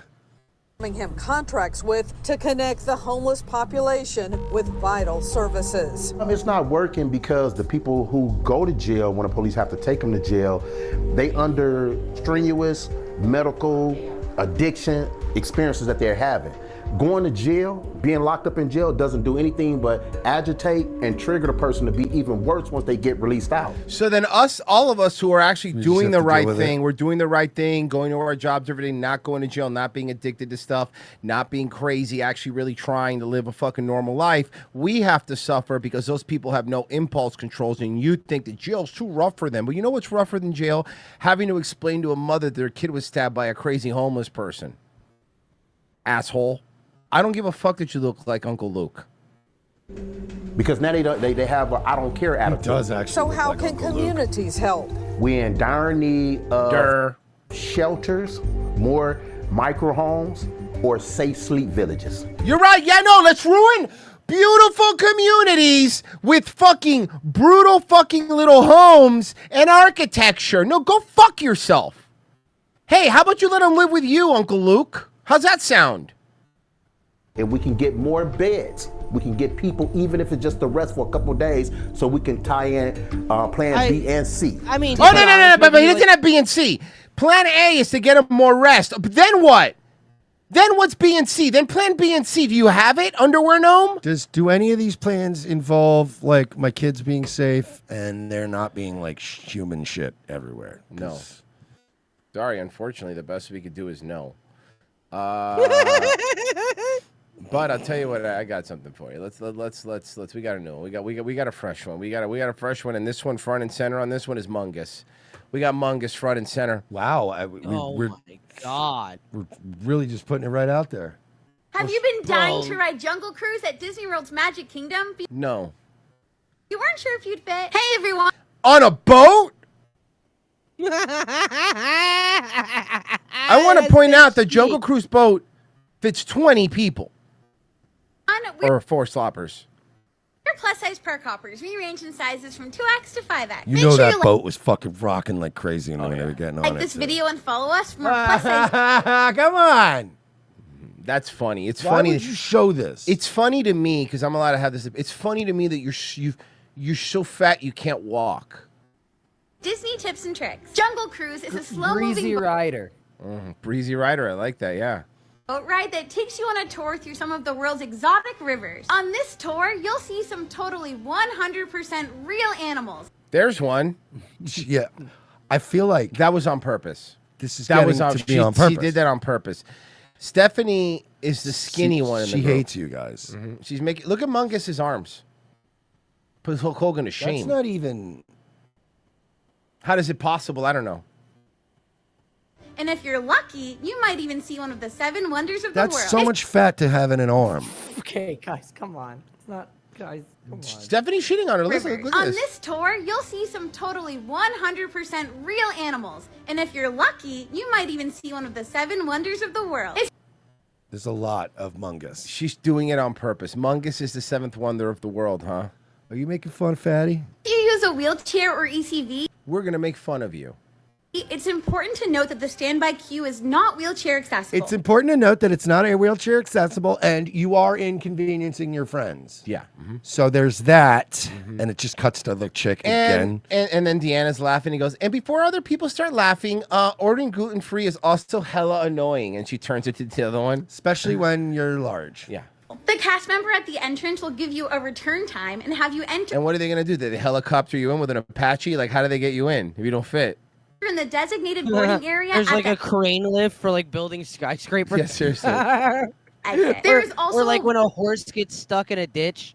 [SPEAKER 18] him contracts with to connect the homeless population with vital services.
[SPEAKER 19] It's not working because the people who go to jail, when the police have to take them to jail, they under strenuous medical addiction experiences that they're having. Going to jail, being locked up in jail doesn't do anything but agitate and trigger the person to be even worse once they get released out.
[SPEAKER 5] So then all of us who are actually doing the
[SPEAKER 19] have to
[SPEAKER 5] right
[SPEAKER 19] deal with it.
[SPEAKER 5] thing, we're doing the right thing, going to our jobs every day, not going to jail, not being addicted to stuff, not being crazy, actually really trying to live a fucking normal life. We have to suffer because those people have no impulse controls, and you think that jail's too rough for them. But you know what's rougher than jail? Having to explain to a mother that their kid was stabbed by a crazy homeless person. Asshole. I don't give a fuck that you look like Uncle Luke.
[SPEAKER 19] Because now they have a I don't care attitude.
[SPEAKER 3] does actually.
[SPEAKER 18] So how can communities help?
[SPEAKER 19] We're in dire need of shelters, more micro homes, or safe sleep villages.
[SPEAKER 5] You're right. Yeah, no, let's ruin beautiful communities with fucking brutal fucking little homes and architecture. No, go fuck yourself. Hey, how about you let them live with you, Uncle Luke? How's that sound?
[SPEAKER 19] And we can get more beds. We can get people, even if it's just a rest for a couple of days, so we can tie in plans B and C.
[SPEAKER 14] I mean,
[SPEAKER 5] oh no, but he doesn't have B and C. Plan A is to get him more rest. But then what? Then what's B and C? Then plan B and C. Do you have it, Underwear Gnome?
[SPEAKER 3] Do any of these plans involve like my kids being safe and they're not being like human shit everywhere?
[SPEAKER 5] No. Sorry, unfortunately, the best we could do is no. But I'll tell you what, I got something for you. Let's. We got a new one. We got a fresh one. We got a fresh one, and this one front and center on this one is Mungus. We got Mungus front and center.
[SPEAKER 3] Wow.
[SPEAKER 14] My God.
[SPEAKER 3] We're really just putting it right out there.
[SPEAKER 4] Have you been dying to ride Jungle Cruise at Disney World's Magic Kingdom?
[SPEAKER 5] No.
[SPEAKER 4] You weren't sure if you'd fit. Hey, everyone.
[SPEAKER 5] On a boat? I want to point out the Jungle Cruise boat fits 20 people. Or 4 sloppers.
[SPEAKER 4] We're plus-size perk hoppers. We range in sizes from 2X to 5X.
[SPEAKER 3] You know that boat was fucking rocking like crazy when they were getting on
[SPEAKER 4] Like
[SPEAKER 3] it.
[SPEAKER 4] this
[SPEAKER 3] too.
[SPEAKER 4] video and follow us for more plus-size.
[SPEAKER 5] Come on. That's funny. It's
[SPEAKER 3] Why
[SPEAKER 5] funny.
[SPEAKER 3] would you show this?
[SPEAKER 5] It's funny to me because I'm allowed to have this. It's funny to me that you're so fat you can't walk.
[SPEAKER 4] Disney tips and tricks. Jungle Cruise is a slow-moving
[SPEAKER 8] Breezy Rider.
[SPEAKER 5] Breezy Rider. I like that. Yeah.
[SPEAKER 4] boat ride that takes you on a tour through some of the world's exotic rivers. On this tour, you'll see some totally 100% real animals.
[SPEAKER 5] There's one.
[SPEAKER 3] Yeah. I feel like
[SPEAKER 5] that was on purpose.
[SPEAKER 3] This is
[SPEAKER 5] that was
[SPEAKER 3] getting
[SPEAKER 5] on,
[SPEAKER 3] to be on purpose.
[SPEAKER 5] She did that on purpose. Stephanie is the skinny one in the
[SPEAKER 3] She
[SPEAKER 5] group.
[SPEAKER 3] hates you guys.
[SPEAKER 5] Mm-hmm. She's making. Look at Mungus's arms. Put Hulk Hogan to shame.
[SPEAKER 3] That's not even.
[SPEAKER 5] How is it possible? I don't know.
[SPEAKER 4] And if you're lucky, you might even see one of the 7 wonders of the world.
[SPEAKER 3] That's so much fat to have in an arm.
[SPEAKER 8] Okay, guys, come on. It's not, guys, come on.
[SPEAKER 5] Stephanie's shitting on her. Listen, look at
[SPEAKER 4] On
[SPEAKER 5] this.
[SPEAKER 4] this tour, you'll see some totally 100% real animals. And if you're lucky, you might even see one of the 7 wonders of the world.
[SPEAKER 3] There's a lot of Mungus.
[SPEAKER 5] She's doing it on purpose. Mungus is the 7th wonder of the world, huh?
[SPEAKER 3] Are you making fun of Fatty?
[SPEAKER 4] If you use a wheelchair or ECV,
[SPEAKER 5] We're gonna make fun of you.
[SPEAKER 4] it's important to note that the standby queue is not wheelchair accessible.
[SPEAKER 3] It's important to note that it's not a wheelchair accessible and you are inconveniencing your friends.
[SPEAKER 5] Yeah.
[SPEAKER 3] So there's that, and it just cuts to the chick again.
[SPEAKER 5] And then Deanna's laughing. He goes, and before other people start laughing, ordering gluten-free is also hella annoying. And she turns it to the other one.
[SPEAKER 3] Especially when you're large.
[SPEAKER 5] Yeah.
[SPEAKER 4] The cast member at the entrance will give you a return time and have you enter
[SPEAKER 5] And what are they going to do? Did they helicopter you in with an Apache? Like, how do they get you in if you don't fit?
[SPEAKER 4] in the designated boarding area.
[SPEAKER 14] There's
[SPEAKER 4] at
[SPEAKER 14] like
[SPEAKER 4] the-
[SPEAKER 14] a crane lift for like building skyscrapers.
[SPEAKER 5] Yeah, seriously.
[SPEAKER 4] There's also
[SPEAKER 14] or like when a horse gets stuck in a ditch.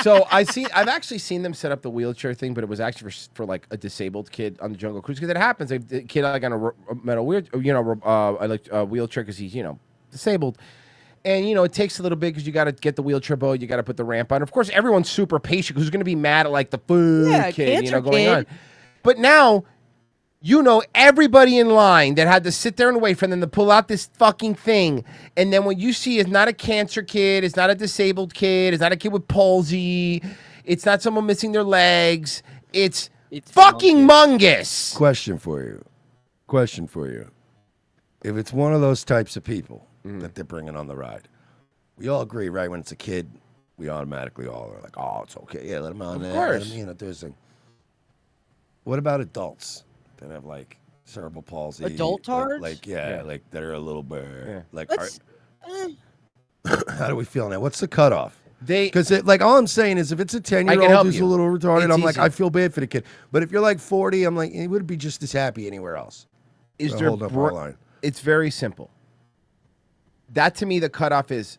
[SPEAKER 5] So I've actually seen them set up the wheelchair thing, but it was actually for like a disabled kid on the Jungle Cruise because it happens. Like, the kid like on a metal wheelchair because he's disabled, and it takes a little bit because you got to get the wheelchair boat, you got to put the ramp on. Of course, everyone's super patient because who's going to be mad at like the food kid,
[SPEAKER 14] cancer
[SPEAKER 5] going
[SPEAKER 14] kid.
[SPEAKER 5] on. But now. Everybody in line that had to sit there and wait for them to pull out this fucking thing. And then what you see is not a cancer kid, it's not a disabled kid, it's not a kid with palsy, it's not someone missing their legs. It's fucking Mungus.
[SPEAKER 3] Question for you. if it's one of those types of people that they're bringing on the ride, we all agree, right? When it's a kid, we automatically all are like, "Oh, it's okay, yeah, let him on
[SPEAKER 5] Of
[SPEAKER 3] there."
[SPEAKER 5] course.
[SPEAKER 3] Let him, do his thing. What about adults that have like cerebral palsy?
[SPEAKER 14] Adult tards?
[SPEAKER 3] like that are a little bit like.
[SPEAKER 14] Let's-
[SPEAKER 3] How do we feel now? What's the cutoff?
[SPEAKER 5] They
[SPEAKER 3] Because like all I'm saying is if it's a
[SPEAKER 5] I can
[SPEAKER 3] 10-year-old
[SPEAKER 5] help
[SPEAKER 3] who's
[SPEAKER 5] you.
[SPEAKER 3] a little retarded,
[SPEAKER 5] It's
[SPEAKER 3] I'm like
[SPEAKER 5] easy.
[SPEAKER 3] I feel bad for the kid. But if you're like 40, I'm like he would be just as happy anywhere else.
[SPEAKER 5] Is
[SPEAKER 3] So
[SPEAKER 5] there
[SPEAKER 3] hold up our line.
[SPEAKER 5] It's very simple. That to me, the cutoff is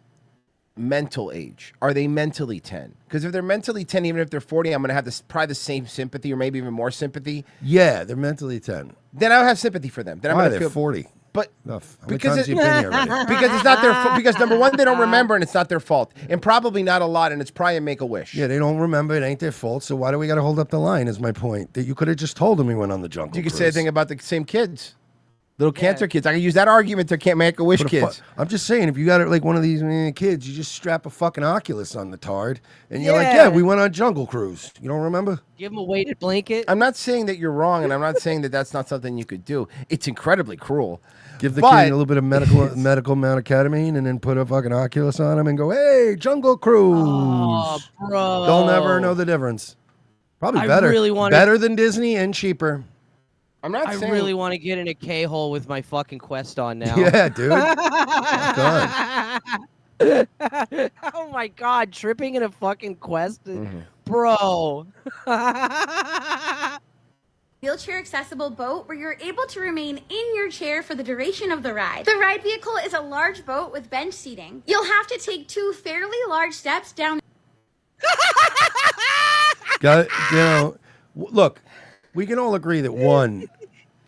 [SPEAKER 5] mental age. Are they mentally 10? Because if they're mentally 10, even if they're 40, I'm going to have probably the same sympathy or maybe even more sympathy.
[SPEAKER 3] Yeah, they're mentally 10.
[SPEAKER 5] Then I'll have sympathy for them. Then I'm
[SPEAKER 3] Why?
[SPEAKER 5] going to
[SPEAKER 3] They're
[SPEAKER 5] feel
[SPEAKER 3] 40.
[SPEAKER 5] But
[SPEAKER 3] Enough. How many
[SPEAKER 5] because
[SPEAKER 3] times have you been here already?
[SPEAKER 5] because it's not their fault. Because number one, they don't remember, and it's not their fault, and probably not a lot, and it's probably a make a wish.
[SPEAKER 3] Yeah, they don't remember. It ain't their fault. So why do we got to hold up the line? Is my point that you could have just told them we went on the jungle.
[SPEAKER 5] You could
[SPEAKER 3] cruise.
[SPEAKER 5] say a thing about the same kids, little cancer kids. I can use that argument to can't make a wish
[SPEAKER 3] Put a fu-
[SPEAKER 5] kids.
[SPEAKER 3] I'm just saying, if you got like one of these kids, you just strap a fucking Oculus on the tard, and you're like,
[SPEAKER 14] Yeah.
[SPEAKER 3] yeah, we went on jungle cruise. You don't remember?
[SPEAKER 14] Give him a weighted blanket.
[SPEAKER 5] I'm not saying that you're wrong, and I'm not saying that that's not something you could do. It's incredibly cruel.
[SPEAKER 3] Give the
[SPEAKER 5] But-
[SPEAKER 3] kid a little bit of medical amount of ketamine, and then put a fucking Oculus on him and go, hey, jungle cruise.
[SPEAKER 14] Oh, bro.
[SPEAKER 3] They'll never know the difference. Probably
[SPEAKER 14] I
[SPEAKER 3] better.
[SPEAKER 14] really wanna-
[SPEAKER 3] better than Disney and cheaper.
[SPEAKER 5] I'm not
[SPEAKER 14] I
[SPEAKER 5] saying
[SPEAKER 14] really want to get in a K-hole with my fucking Quest on now.
[SPEAKER 3] Yeah, dude.
[SPEAKER 14] Oh my god, tripping in a fucking Quest,
[SPEAKER 3] Mm-hmm.
[SPEAKER 14] bro.
[SPEAKER 4] Wheelchair accessible boat where you're able to remain in your chair for the duration of the ride. The ride vehicle is a large boat with bench seating. You'll have to take 2 fairly large steps down.
[SPEAKER 3] Got look, we can all agree that one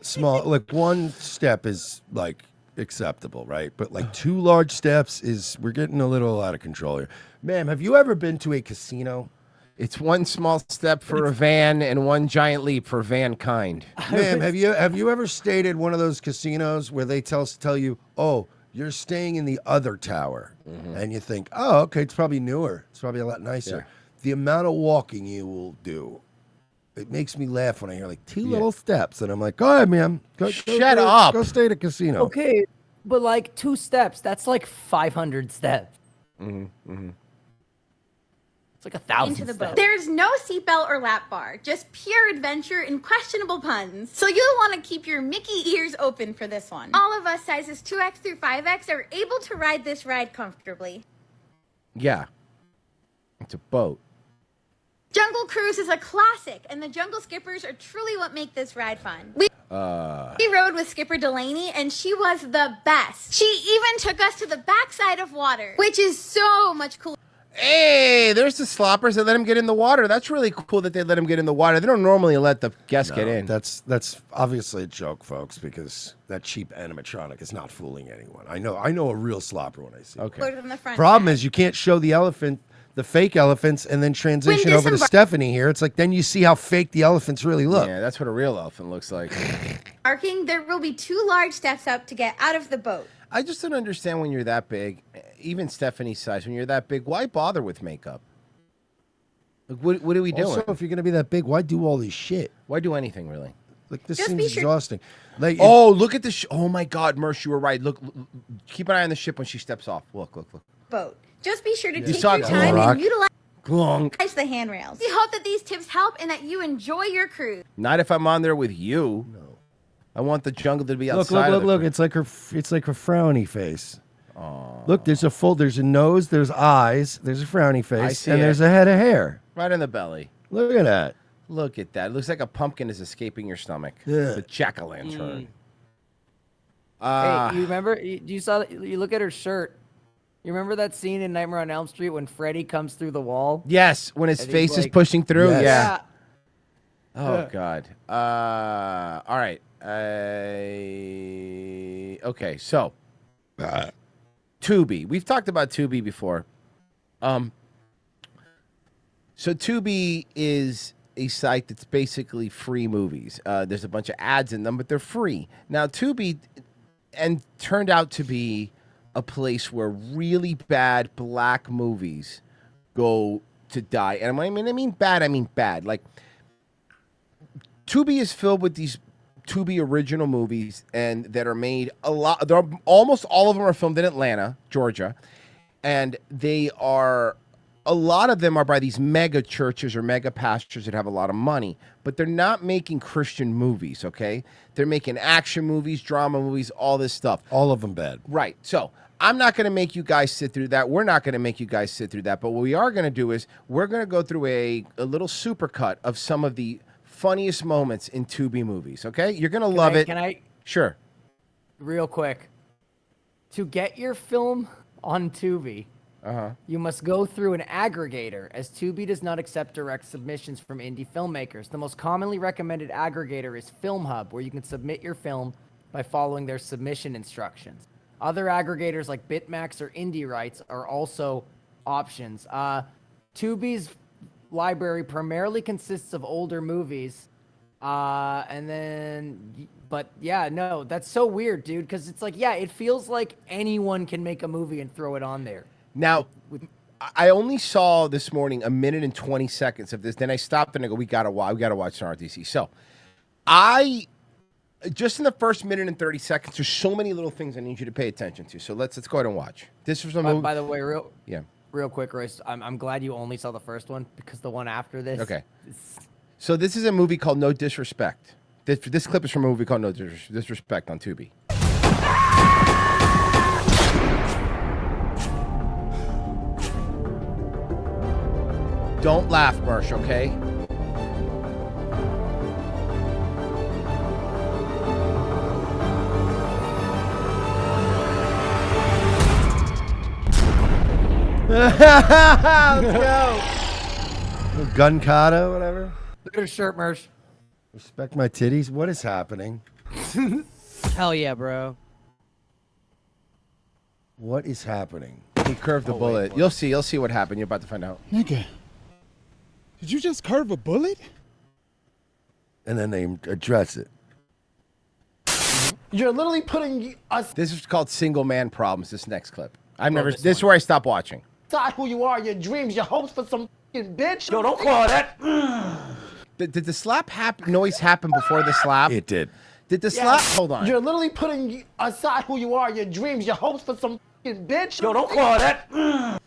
[SPEAKER 3] step is like acceptable, right? But like 2 large steps we're getting a little out of control here. Ma'am, have you ever been to a casino?
[SPEAKER 5] It's one small step for a van and one giant leap for vankind.
[SPEAKER 3] Ma'am, have you ever stayed at one of those casinos where they tell you, oh, you're staying in the other tower, and you think, oh, okay, it's probably newer, it's probably a lot nicer.
[SPEAKER 5] Yeah.
[SPEAKER 3] The amount of walking you will do, it makes me laugh when I hear like 2 little steps, and I'm like, go ahead, ma'am,
[SPEAKER 5] Shut up.
[SPEAKER 3] go stay at a casino.
[SPEAKER 8] Okay, but like 2 steps, that's like 500 steps. It's like 1,000
[SPEAKER 4] Into the
[SPEAKER 8] steps.
[SPEAKER 4] boat. There's no seatbelt or lap bar, just pure adventure and questionable puns. So you'll want to keep your Mickey ears open for this one. All of us sizes 2X through 5X are able to ride this ride comfortably.
[SPEAKER 5] Yeah. It's a boat.
[SPEAKER 4] Jungle Cruise is a classic, and the Jungle Skippers are truly what make this ride fun. We rode with Skipper Delaney, and she was the best. She even took us to the backside of water, which is so much cooler.
[SPEAKER 5] Hey, there's the sloppers that let him get in the water. That's really cool that they let him get in the water. They don't normally let the guests get in.
[SPEAKER 3] That's obviously a joke, folks, because that cheap animatronic is not fooling anyone. I know a real slopper when I see it.
[SPEAKER 4] Cooler than the front
[SPEAKER 3] Problem
[SPEAKER 4] side.
[SPEAKER 3] is you can't show the fake elephants, and then transition
[SPEAKER 4] When
[SPEAKER 3] over to
[SPEAKER 4] disembar-
[SPEAKER 3] Stephanie here. It's like then you see how fake the elephants really look.
[SPEAKER 5] Yeah, that's what a real elephant looks like.
[SPEAKER 4] Parking, there will be 2 large steps up to get out of the boat.
[SPEAKER 5] I just don't understand when you're that big, even Stephanie's size, when you're that big, why bother with makeup? Like, what are we doing?
[SPEAKER 3] Also, if you're gonna be that big, why do all this shit?
[SPEAKER 5] Why do anything, really?
[SPEAKER 3] Like this
[SPEAKER 4] Just
[SPEAKER 3] seems
[SPEAKER 4] be sure-
[SPEAKER 3] exhausting. Like
[SPEAKER 5] Oh, look at this. Oh, my God, Mersh, you were right. Look, keep an eye on the ship when she steps off. Look.
[SPEAKER 4] Boat. Just be sure to
[SPEAKER 5] You
[SPEAKER 4] take
[SPEAKER 5] saw
[SPEAKER 4] your
[SPEAKER 5] it.
[SPEAKER 4] time
[SPEAKER 3] Rock.
[SPEAKER 4] and utilize
[SPEAKER 5] Glonk.
[SPEAKER 4] the handrails. We hope that these tips help and that you enjoy your cruise.
[SPEAKER 5] Not if I'm on there with you. No. I want the jungle to be outside.
[SPEAKER 3] look. It's like her frowny face. Look, there's a nose, there's eyes, there's a frowny face,
[SPEAKER 5] see
[SPEAKER 3] and
[SPEAKER 5] it.
[SPEAKER 3] there's a head of hair.
[SPEAKER 5] Right in the belly.
[SPEAKER 3] Look at that.
[SPEAKER 5] Look at that. It looks like a pumpkin is escaping your stomach.
[SPEAKER 3] Yeah.
[SPEAKER 5] The jack-o'-lantern.
[SPEAKER 8] Hey, you remember? You saw? You look at her shirt. You remember that scene in Nightmare on Elm Street when Freddy comes through the wall?
[SPEAKER 5] Yes, when his
[SPEAKER 8] And he's
[SPEAKER 5] face is
[SPEAKER 8] like-
[SPEAKER 5] pushing through.
[SPEAKER 3] Yes.
[SPEAKER 5] Yeah. Oh
[SPEAKER 8] Yeah.
[SPEAKER 5] God. All right. Okay. So, Tubi. We've talked about Tubi before. So Tubi is a site that's basically free movies. There's a bunch of ads in them, but they're free. Now Tubi, turned out to be a place where really bad black movies go to die. And I mean bad. Like, Tubi is filled with these Tubi original movies and that are made a lot. Almost all of them are filmed in Atlanta, Georgia, and they are. A lot of them are by these mega churches or mega pastors that have a lot of money, but they're not making Christian movies, okay? They're making action movies, drama movies, all this stuff.
[SPEAKER 3] All of them bad.
[SPEAKER 5] Right. So I'm not going to make you guys sit through that. We're not going to make you guys sit through that. But what we are going to do is we're going to go through a little supercut of some of the funniest moments in Tubi movies, okay? You're going to love it.
[SPEAKER 8] Can I?
[SPEAKER 5] Sure.
[SPEAKER 8] Real quick. To get your film on Tubi, you must go through an aggregator, as Tubi does not accept direct submissions from indie filmmakers. The most commonly recommended aggregator is FilmHub, where you can submit your film by following their submission instructions. Other aggregators like Bitmax or Indie Rights are also options. Tubi's library primarily consists of older movies, but yeah, no, that's so weird, dude, because it's like, yeah, it feels like anyone can make a movie and throw it on there.
[SPEAKER 5] Now, I only saw this morning 1 minute and 20 seconds of this. Then I stopped and I go, we gotta watch Star DC. So, just in the first minute and 30 seconds, there's so many little things I need you to pay attention to. So let's go ahead and watch. This was a movie.
[SPEAKER 8] By the way,
[SPEAKER 5] real
[SPEAKER 8] quick, Royce, I'm glad you only saw the first one because the one after this.
[SPEAKER 5] Okay. So this is a movie called No Disrespect. This clip is from a movie called No Disrespect on Tubi. Don't laugh, Mersh, okay?
[SPEAKER 3] Let's go. Gun kata, whatever.
[SPEAKER 8] Look at her shirt, Mersh.
[SPEAKER 3] Respect my titties. What is happening?
[SPEAKER 14] Hell yeah, bro.
[SPEAKER 3] What is happening?
[SPEAKER 5] He curved the bullet. You'll see what happened. You're about to find out.
[SPEAKER 17] Nigga, did you just curve a bullet?
[SPEAKER 3] And then they address it.
[SPEAKER 17] You're literally putting us
[SPEAKER 5] This is called Single Man Problems. This next clip. This is where I stopped watching.
[SPEAKER 17] inside who you are, your dreams, your hopes for some fucking bitch. Yo, don't call that.
[SPEAKER 5] Did the slap noise happen before the slap?
[SPEAKER 3] It did.
[SPEAKER 5] Did the slap? Hold on.
[SPEAKER 17] You're literally putting aside who you are, your dreams, your hopes for some fucking bitch. Yo, don't call that.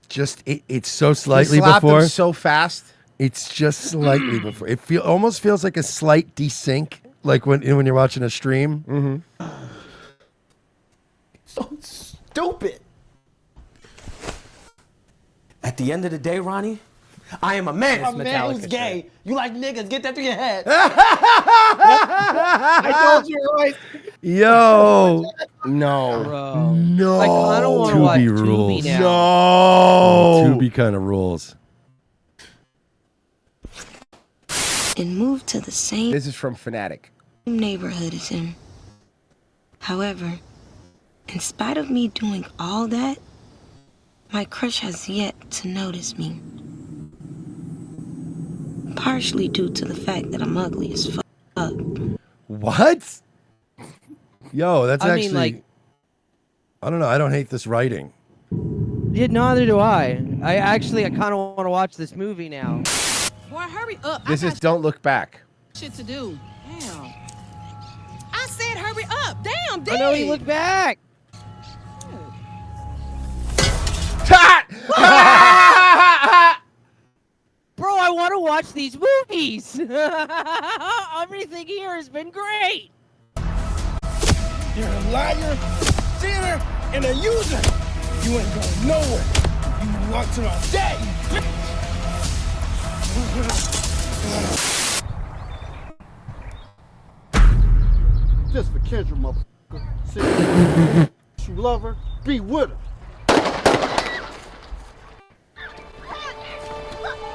[SPEAKER 3] Just it's so slightly
[SPEAKER 5] He slapped
[SPEAKER 3] before.
[SPEAKER 5] him so fast.
[SPEAKER 3] It's just slightly before. It almost feels like a slight desync, like when you're watching a stream.
[SPEAKER 5] Mm-hmm.
[SPEAKER 17] So stupid. At the end of the day, Ronnie, I am a man. A man who's gay. You like niggas? Get that through your head. I told you, right?
[SPEAKER 3] Yo.
[SPEAKER 5] No.
[SPEAKER 14] Bro.
[SPEAKER 3] No.
[SPEAKER 14] I kind of want to watch
[SPEAKER 3] Tubi
[SPEAKER 14] Tubi
[SPEAKER 3] rules.
[SPEAKER 14] now.
[SPEAKER 3] No. Tubi kind of rules.
[SPEAKER 20] And moved to the same
[SPEAKER 5] This is from Fanatic.
[SPEAKER 20] neighborhood as him. However, in spite of me doing all that, my crush has yet to notice me. Partially due to the fact that I'm ugly as fuck.
[SPEAKER 3] What? Yo, that's
[SPEAKER 14] I
[SPEAKER 3] actually.
[SPEAKER 14] mean, like,
[SPEAKER 3] I don't know. I don't hate this writing.
[SPEAKER 14] yeah, neither do I. I kind of want to watch this movie now.
[SPEAKER 21] Boy, hurry up.
[SPEAKER 5] This is Don't Look Back.
[SPEAKER 21] Shit to do. Damn. I said hurry up. Damn,
[SPEAKER 14] I know he looked back. Bro, I want to watch these movies. Everything here has been great.
[SPEAKER 17] You're a liar, sinner, and a user. You ain't going nowhere. You belong to my daddy. Just for Kendra, motherfucker. See, you love her, be with her.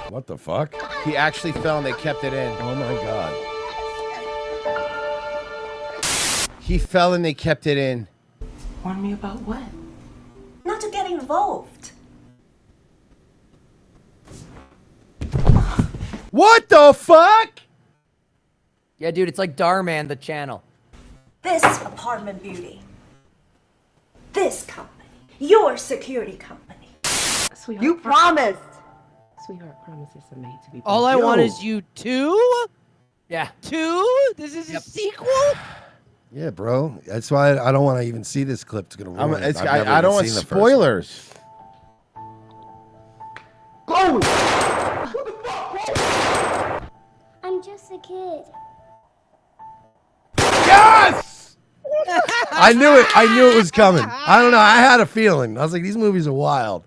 [SPEAKER 3] What the fuck?
[SPEAKER 5] He actually fell and they kept it in.
[SPEAKER 3] Oh my god.
[SPEAKER 5] He fell and they kept it in.
[SPEAKER 21] Warn me about what?
[SPEAKER 20] Not to get involved.
[SPEAKER 3] What the fuck?
[SPEAKER 8] Yeah, dude, it's like Darman, the channel.
[SPEAKER 20] This apartment beauty. This company. Your security company.
[SPEAKER 21] Sweetheart,
[SPEAKER 20] You promised.
[SPEAKER 21] Sweetheart, promises are made to be.
[SPEAKER 14] All I want is you two.
[SPEAKER 8] Yeah.
[SPEAKER 14] 2? This is a sequel?
[SPEAKER 3] Yeah, bro. That's why I don't want to even see this clip. It's gonna ruin it. I've never
[SPEAKER 5] I don't
[SPEAKER 3] even
[SPEAKER 5] want
[SPEAKER 3] seen the first
[SPEAKER 5] spoilers.
[SPEAKER 1] I'm just a kid.
[SPEAKER 3] Yes! I knew it. I knew it was coming. I don't know. I had a feeling. I was like, these movies are wild.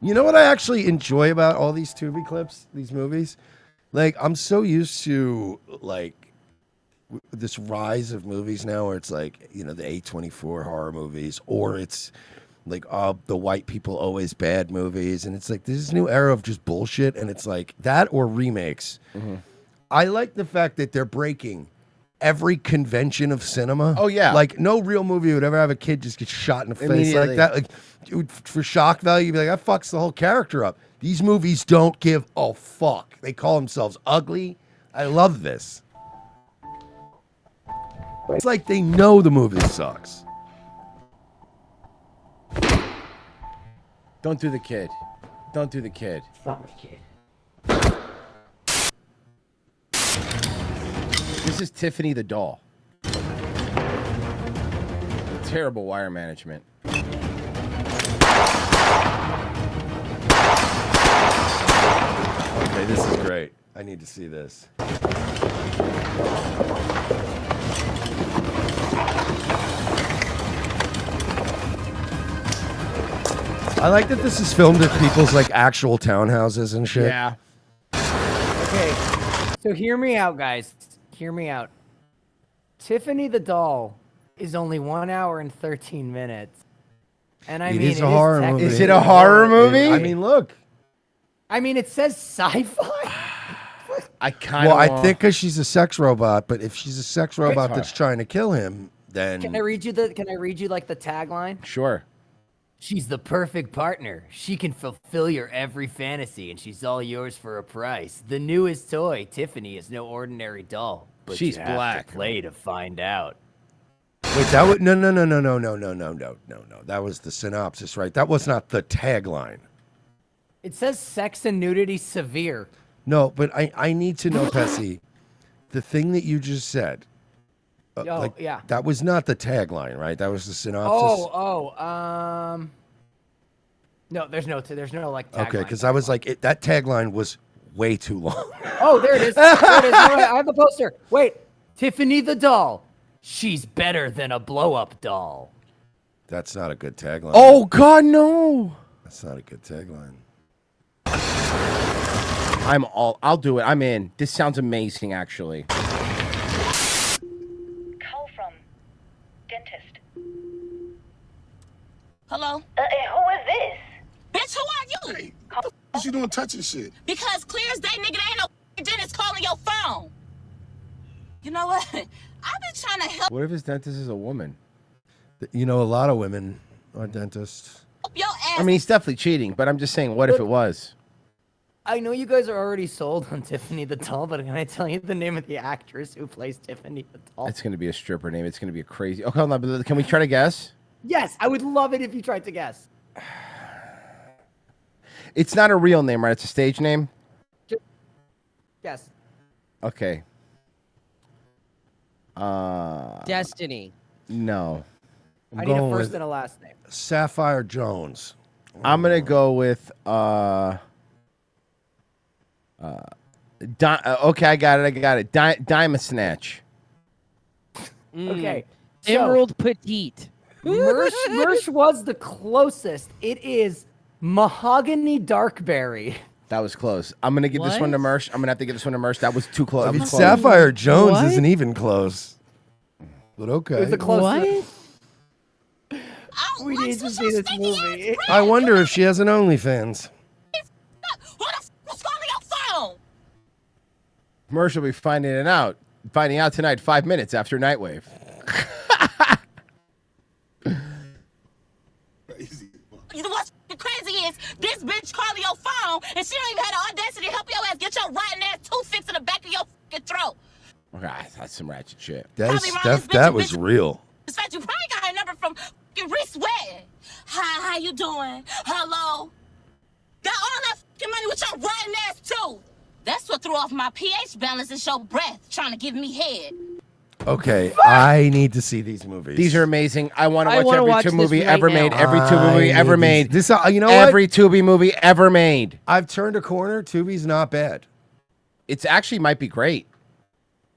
[SPEAKER 3] You know what I actually enjoy about all these Tubi clips, these movies? Like, I'm so used to, like, this rise of movies now where it's like, you know, the A24 horror movies, or it's like the white people always bad movies. And it's like this new era of just bullshit. And it's like that or remakes. I like the fact that they're breaking every convention of cinema.
[SPEAKER 5] Oh, yeah.
[SPEAKER 3] Like, no real movie would ever have a kid just get shot in the face
[SPEAKER 5] Immediately.
[SPEAKER 3] like that. Like, dude, for shock value, you'd be like, that fucks the whole character up. These movies don't give a fuck. They call themselves ugly. I love this. It's like they know the movie sucks.
[SPEAKER 5] Don't do the kid. Don't do the kid.
[SPEAKER 14] Fuck kid.
[SPEAKER 5] This is Tiffany the doll. Terrible wire management.
[SPEAKER 3] Okay, this is great. I need to see this. I like that this is filmed at people's like actual townhouses and shit.
[SPEAKER 5] Yeah.
[SPEAKER 8] Okay, so hear me out, guys. Hear me out. Tiffany the doll is only 1 hour and 13 minutes. And I
[SPEAKER 3] It
[SPEAKER 8] mean,
[SPEAKER 3] is a horror movie.
[SPEAKER 5] Is it a horror movie?
[SPEAKER 3] I mean, look.
[SPEAKER 8] I mean, it says sci-fi.
[SPEAKER 5] I kind
[SPEAKER 3] Well,
[SPEAKER 5] of.
[SPEAKER 3] I think because she's a sex robot, but if she's a sex robot
[SPEAKER 5] fine.
[SPEAKER 3] that's trying to kill him, then
[SPEAKER 8] Can I read you like the tagline?
[SPEAKER 5] Sure.
[SPEAKER 8] She's the perfect partner. She can fulfill your every fantasy, and she's all yours for a price. The newest toy, Tiffany, is no ordinary doll. But
[SPEAKER 5] She's
[SPEAKER 8] you have
[SPEAKER 5] black.
[SPEAKER 8] to play to find out.
[SPEAKER 3] wait, that was no. That was the synopsis, right? That was not the tagline.
[SPEAKER 8] It says sex and nudity severe.
[SPEAKER 3] No, but I need to know, Pessy, the thing that you just said.
[SPEAKER 8] Oh, yeah.
[SPEAKER 3] That was not the tagline, right? That was the synopsis.
[SPEAKER 8] No, there's no like tagline.
[SPEAKER 3] Okay, because I was like, that tagline was way too long.
[SPEAKER 8] Oh, there it is. There it is. No, I have the poster. Wait, Tiffany the doll. She's better than a blow-up doll.
[SPEAKER 3] That's not a good tagline.
[SPEAKER 5] Oh God, no!
[SPEAKER 3] That's not a good tagline.
[SPEAKER 5] I'll do it. I'm in. This sounds amazing, actually.
[SPEAKER 1] Call from dentist.
[SPEAKER 21] Hello?
[SPEAKER 1] Who is this?
[SPEAKER 21] Bitch, who are you?
[SPEAKER 17] Hey, what you doing touching shit?
[SPEAKER 21] Because clear as day, nigga, there ain't no dentist calling your phone. You know what? I've been trying to help
[SPEAKER 5] What if his dentist is a woman?
[SPEAKER 3] You know, a lot of women are dentists.
[SPEAKER 21] your ass.
[SPEAKER 5] I mean, he's definitely cheating, but I'm just saying, what if it was?
[SPEAKER 8] I know you guys are already sold on Tiffany the doll, but can I tell you the name of the actress who plays Tiffany the doll?
[SPEAKER 5] It's going to be a stripper name. It's going to be a crazy. Okay, hold on, but can we try to guess?
[SPEAKER 8] Yes, I would love it if you tried to guess.
[SPEAKER 5] It's not a real name, right? It's a stage name?
[SPEAKER 8] Yes.
[SPEAKER 5] Okay.
[SPEAKER 14] Destiny.
[SPEAKER 5] No.
[SPEAKER 8] I need a first and a last name.
[SPEAKER 3] Sapphire Jones.
[SPEAKER 5] I'm going to go with okay, I got it. Diamond Snatch.
[SPEAKER 8] Okay.
[SPEAKER 14] Emerald Petite.
[SPEAKER 8] Mersh was the closest. It is Mahogany Darkberry.
[SPEAKER 5] That was close. I'm going to give this one to Mersh. I'm going to have to give this one to Mersh. That was too close.
[SPEAKER 3] I mean,
[SPEAKER 5] That was close.
[SPEAKER 3] Sapphire Jones isn't even close. But okay.
[SPEAKER 8] It was the closest.
[SPEAKER 21] Oh,
[SPEAKER 8] We need to see this movie.
[SPEAKER 3] I wonder if she has an OnlyFans.
[SPEAKER 21] Who the f was calling your phone?
[SPEAKER 5] Mersh will be finding out tonight, 5 minutes after Nightwave.
[SPEAKER 21] You know what's crazy is this bitch calling your phone and she don't even have the audacity to help your ass get your rotten ass tooth fixed in the back of your fucking throat.
[SPEAKER 5] Okay, that's some ratchet shit.
[SPEAKER 3] That was real.
[SPEAKER 21] In fact, you probably got her number from fucking Reese Wetton. Hi, how you doing? Hello? Got all that fucking money with your rotten ass tooth. That's what threw off my pH balance and your breath, trying to give me head.
[SPEAKER 3] Okay, I need to see these movies.
[SPEAKER 5] These are amazing. I want
[SPEAKER 14] I
[SPEAKER 5] to
[SPEAKER 14] wanna
[SPEAKER 5] watch
[SPEAKER 14] watch
[SPEAKER 5] every
[SPEAKER 14] this
[SPEAKER 5] Tubi movie
[SPEAKER 14] right
[SPEAKER 5] ever
[SPEAKER 14] now.
[SPEAKER 5] made. Every Tubi movie
[SPEAKER 3] I
[SPEAKER 5] ever
[SPEAKER 3] need
[SPEAKER 5] made.
[SPEAKER 3] these- you know
[SPEAKER 5] every Tubi movie ever made.
[SPEAKER 3] I've turned a corner. Tubi's not bad.
[SPEAKER 5] It's actually might be great.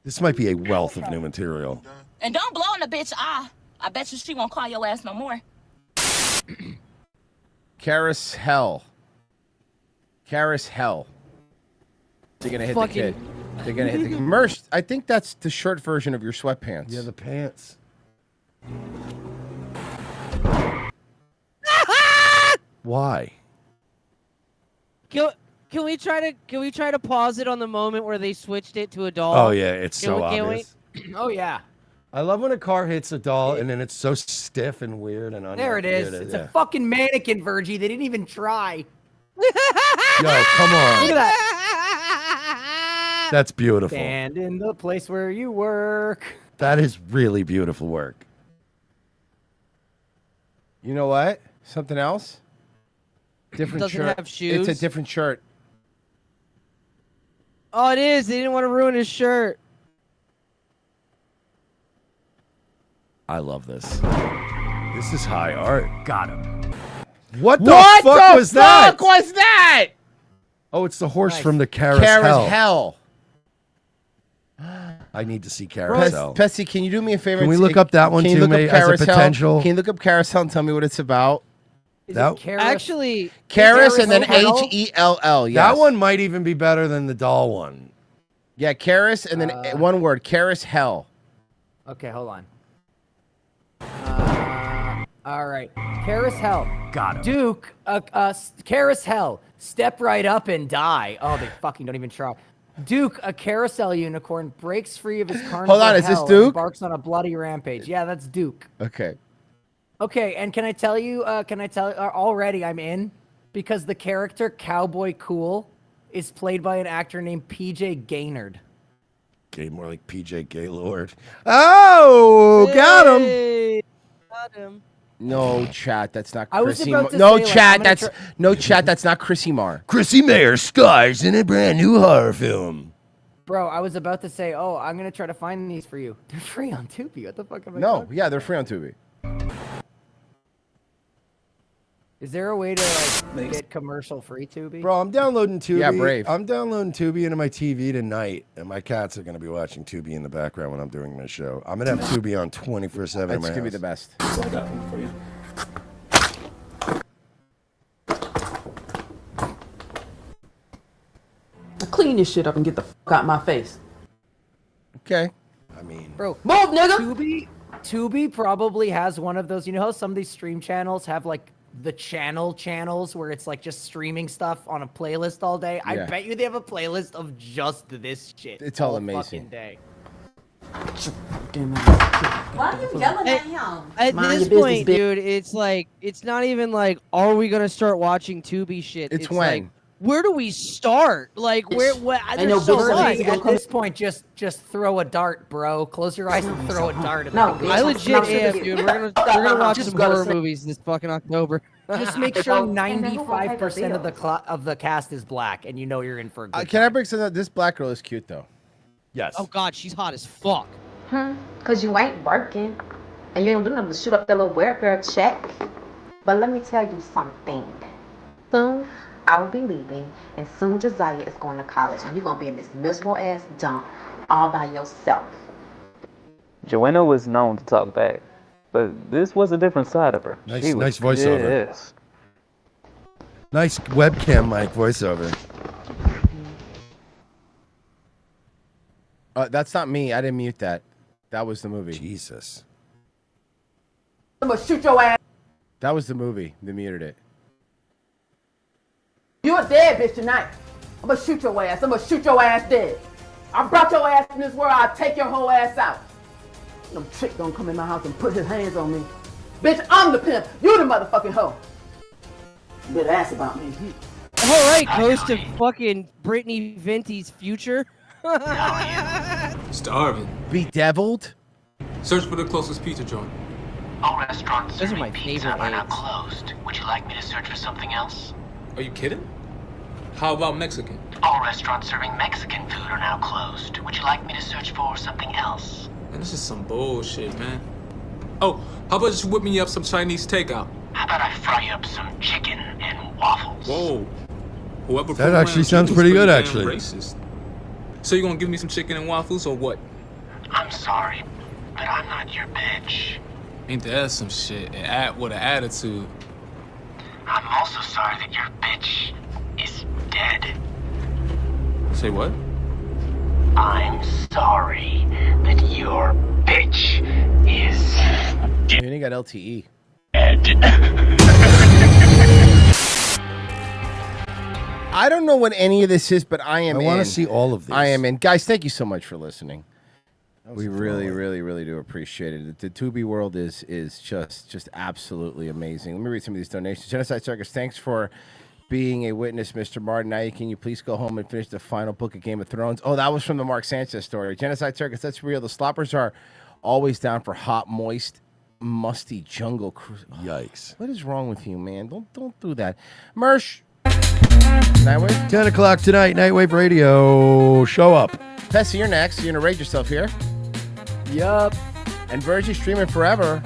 [SPEAKER 3] This might be a wealth of new material.
[SPEAKER 21] And don't blow in the bitch eye. I bet you she won't call your ass no more.
[SPEAKER 5] Karis Hell. Karis Hell. They're gonna hit the kid. They're gonna hit the Mersh. I think that's the short version of your sweatpants.
[SPEAKER 3] Yeah, the pants. Why?
[SPEAKER 14] Can we try to pause it on the moment where they switched it to a doll?
[SPEAKER 3] Oh yeah, it's
[SPEAKER 14] Can
[SPEAKER 3] so
[SPEAKER 14] we- can we-
[SPEAKER 3] obvious.
[SPEAKER 8] Oh yeah.
[SPEAKER 3] I love when a car hits a doll and then it's so stiff and weird and
[SPEAKER 8] There it is. It's a fucking mannequin, Virgie. They didn't even try.
[SPEAKER 3] Yo, come on.
[SPEAKER 8] Look at that.
[SPEAKER 3] That's beautiful.
[SPEAKER 8] Stand in the place where you work.
[SPEAKER 3] That is really beautiful work.
[SPEAKER 5] You know what? Something else? Different
[SPEAKER 14] Doesn't
[SPEAKER 5] shirt.
[SPEAKER 14] have shoes?
[SPEAKER 5] It's a different shirt.
[SPEAKER 14] Oh, it is. They didn't want to ruin his shirt.
[SPEAKER 3] I love this. This is high art.
[SPEAKER 8] Got him.
[SPEAKER 3] What the
[SPEAKER 5] What
[SPEAKER 3] fuck
[SPEAKER 5] the
[SPEAKER 3] was that?
[SPEAKER 5] fuck was that?
[SPEAKER 3] Oh, it's the horse from the Carousel.
[SPEAKER 5] Carousel.
[SPEAKER 3] I need to see Carousel.
[SPEAKER 5] Pessy, can you do me a favor?
[SPEAKER 3] Can we
[SPEAKER 5] and
[SPEAKER 3] look
[SPEAKER 5] take-
[SPEAKER 3] up that one
[SPEAKER 5] can you
[SPEAKER 3] too,
[SPEAKER 5] look up
[SPEAKER 3] mate, as a
[SPEAKER 5] Carousel?
[SPEAKER 3] potential?
[SPEAKER 5] Can you look up Carousel and tell me what it's about?
[SPEAKER 14] Actually,
[SPEAKER 5] Karis and then
[SPEAKER 3] Carousel?
[SPEAKER 5] H-E-L-L. Yes.
[SPEAKER 3] That one might even be better than the doll one.
[SPEAKER 5] Yeah, Karis and then one word. Karis Hell.
[SPEAKER 8] Okay, hold on. All right. Karis Hell. Got him. Duke, Karis Hell. Step right up and die. Oh, they fucking don't even try. Duke, a carousel unicorn, breaks free of his carnival
[SPEAKER 5] Hold on, is this
[SPEAKER 8] hell and
[SPEAKER 5] Duke?
[SPEAKER 8] embarks on a bloody rampage. Yeah, that's Duke.
[SPEAKER 5] Okay.
[SPEAKER 8] Okay, and can I tell you, already I'm in? Because the character Cowboy Cool is played by an actor named PJ Gaynord.
[SPEAKER 3] Okay, more like PJ Gaylord. Oh, got him.
[SPEAKER 14] Got him.
[SPEAKER 5] No, chat. That's not
[SPEAKER 8] I was
[SPEAKER 5] Chrissy.
[SPEAKER 8] about to
[SPEAKER 5] No,
[SPEAKER 8] say, like,
[SPEAKER 5] chat.
[SPEAKER 8] I'm gonna
[SPEAKER 5] That's no chat. That's not Chrissy Marr.
[SPEAKER 3] Chrissy Mayer stars in a brand new horror film.
[SPEAKER 8] Bro, I was about to say, oh, I'm going to try to find these for you. They're free on Tubi. What the fuck am I
[SPEAKER 5] No,
[SPEAKER 8] talking?
[SPEAKER 5] yeah, they're free on Tubi.
[SPEAKER 8] Is there a way to like get commercial-free Tubi?
[SPEAKER 3] Bro, I'm downloading Tubi.
[SPEAKER 5] Yeah, brave.
[SPEAKER 3] I'm downloading Tubi into my TV tonight, and my cats are going to be watching Tubi in the background when I'm doing my show. I'm going to have Tubi on 24/7 in
[SPEAKER 5] That's
[SPEAKER 3] my
[SPEAKER 5] gonna be
[SPEAKER 3] house.
[SPEAKER 5] the best.
[SPEAKER 7] Now clean this shit up and get the fuck out my face.
[SPEAKER 5] Okay.
[SPEAKER 3] I mean,
[SPEAKER 8] Bro,
[SPEAKER 7] move, nigga.
[SPEAKER 8] Tubi probably has one of those. You know how some of these stream channels have like the channels where it's like just streaming stuff on a playlist all day? I
[SPEAKER 5] Yeah.
[SPEAKER 8] bet you they have a playlist of just this shit.
[SPEAKER 5] It's all
[SPEAKER 8] fucking
[SPEAKER 5] amazing.
[SPEAKER 8] day.
[SPEAKER 7] Why are you yelling at him?
[SPEAKER 14] At
[SPEAKER 7] Mind
[SPEAKER 14] this
[SPEAKER 7] your business,
[SPEAKER 14] point,
[SPEAKER 7] bitch.
[SPEAKER 14] dude, it's like it's not even like, are we gonna start watching Tubi shit?
[SPEAKER 5] It's
[SPEAKER 14] like,
[SPEAKER 5] when.
[SPEAKER 14] where do we start? Like, where? There's so much.
[SPEAKER 8] At this point, just throw a dart, bro. Close your eyes and throw a dart. At
[SPEAKER 7] No,
[SPEAKER 8] the
[SPEAKER 7] bitch.
[SPEAKER 14] I legit am,
[SPEAKER 7] No,
[SPEAKER 14] dude.
[SPEAKER 7] no,
[SPEAKER 14] We're gonna watch
[SPEAKER 7] just
[SPEAKER 14] some
[SPEAKER 7] gotta
[SPEAKER 14] horror
[SPEAKER 7] say-
[SPEAKER 14] movies this fucking October.
[SPEAKER 8] Just make sure 95% of the cast is black, and you know you're in for a good.
[SPEAKER 5] Can I bring something up? This black girl is cute though.
[SPEAKER 3] Yes.
[SPEAKER 14] Oh God, she's hot as fuck.
[SPEAKER 9] Cause you ain't working, and you ain't do nothing to shoot up that little welfare check. But let me tell you something. Soon, I will be leaving, and soon Josiah is going to college, and you're gonna be in this miserable ass dump all by yourself.
[SPEAKER 12] Joanna was known to talk back, but this was a different side of her.
[SPEAKER 3] Nice-
[SPEAKER 12] She was
[SPEAKER 3] nice voiceover.
[SPEAKER 12] pissed.
[SPEAKER 3] Nice webcam mic voiceover.
[SPEAKER 5] That's not me. I didn't mute that. That was the movie.
[SPEAKER 3] Jesus.
[SPEAKER 7] I'm gonna shoot your ass.
[SPEAKER 5] That was the movie. They muted it.
[SPEAKER 7] You a dead bitch tonight. I'm gonna shoot your ass. I'm gonna shoot your ass dead. I brought your ass in this world. I'll take your whole ass out. No trick gonna come in my house and put his hands on me. Bitch, I'm the pimp. You the motherfucking hoe. You better ask about me.
[SPEAKER 14] All right, host of fucking Brittany Venti's Future.
[SPEAKER 22] Starving.
[SPEAKER 5] Bedeviled?
[SPEAKER 22] Search for the closest pizza joint.
[SPEAKER 23] All restaurants
[SPEAKER 14] Those are my
[SPEAKER 23] serving pizza
[SPEAKER 14] favorite
[SPEAKER 23] are now
[SPEAKER 14] eggs.
[SPEAKER 23] closed. Would you like me to search for something else?
[SPEAKER 22] Are you kidding? How about Mexican?
[SPEAKER 13] All restaurants serving Mexican food are now closed. Would you like me to search for something else?
[SPEAKER 22] Man, this is some bullshit, man. Oh, how about you whip me up some Chinese takeout?
[SPEAKER 13] How about I fry up some chicken and waffles?
[SPEAKER 22] Whoa. Whoever
[SPEAKER 3] That actually sounds pretty good, actually.
[SPEAKER 22] Racist. So you gonna give me some chicken and waffles or what?
[SPEAKER 13] I'm sorry, but I'm not your bitch.
[SPEAKER 22] Ain't that some shit? With an attitude.
[SPEAKER 13] I'm also sorry that your bitch is dead.
[SPEAKER 22] Say what?
[SPEAKER 13] I'm sorry that your bitch is
[SPEAKER 5] You ain't got LTE. I don't know what any of this is, but I am in.
[SPEAKER 3] I want to see all of this.
[SPEAKER 5] I am in. Guys, thank you so much for listening. We really, really, really do appreciate it. The Tubi world is just absolutely amazing. Let me read some of these donations. Genocide Circus, thanks for being a witness, Mr. Martin. Now, can you please go home and finish the final book of Game of Thrones? Oh, that was from the Mark Sanchez story. Genocide Circus, that's real. The sloppers are always down for hot, moist, musty jungle cruise.
[SPEAKER 3] Yikes.
[SPEAKER 5] What is wrong with you, man? Don't do that. Mersh. Nightwave?
[SPEAKER 3] 10 o'clock tonight, Nightwave Radio. Show up.
[SPEAKER 5] Pessy, you're next. You're going to rate yourself here.
[SPEAKER 8] Yup.
[SPEAKER 5] And Virgie streaming forever.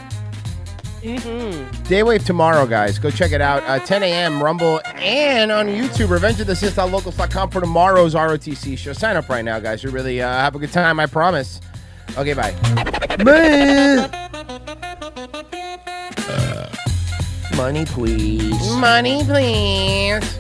[SPEAKER 8] Mm-hmm.
[SPEAKER 5] Daywave tomorrow, guys. Go check it out. 10 a.m. Rumble and on YouTube. RevengeOfTheSith.locals.com for tomorrow's ROTC show. Sign up right now, guys. You really have a good time, I promise. Okay, bye.
[SPEAKER 3] Man. Money, please.
[SPEAKER 5] Money, please.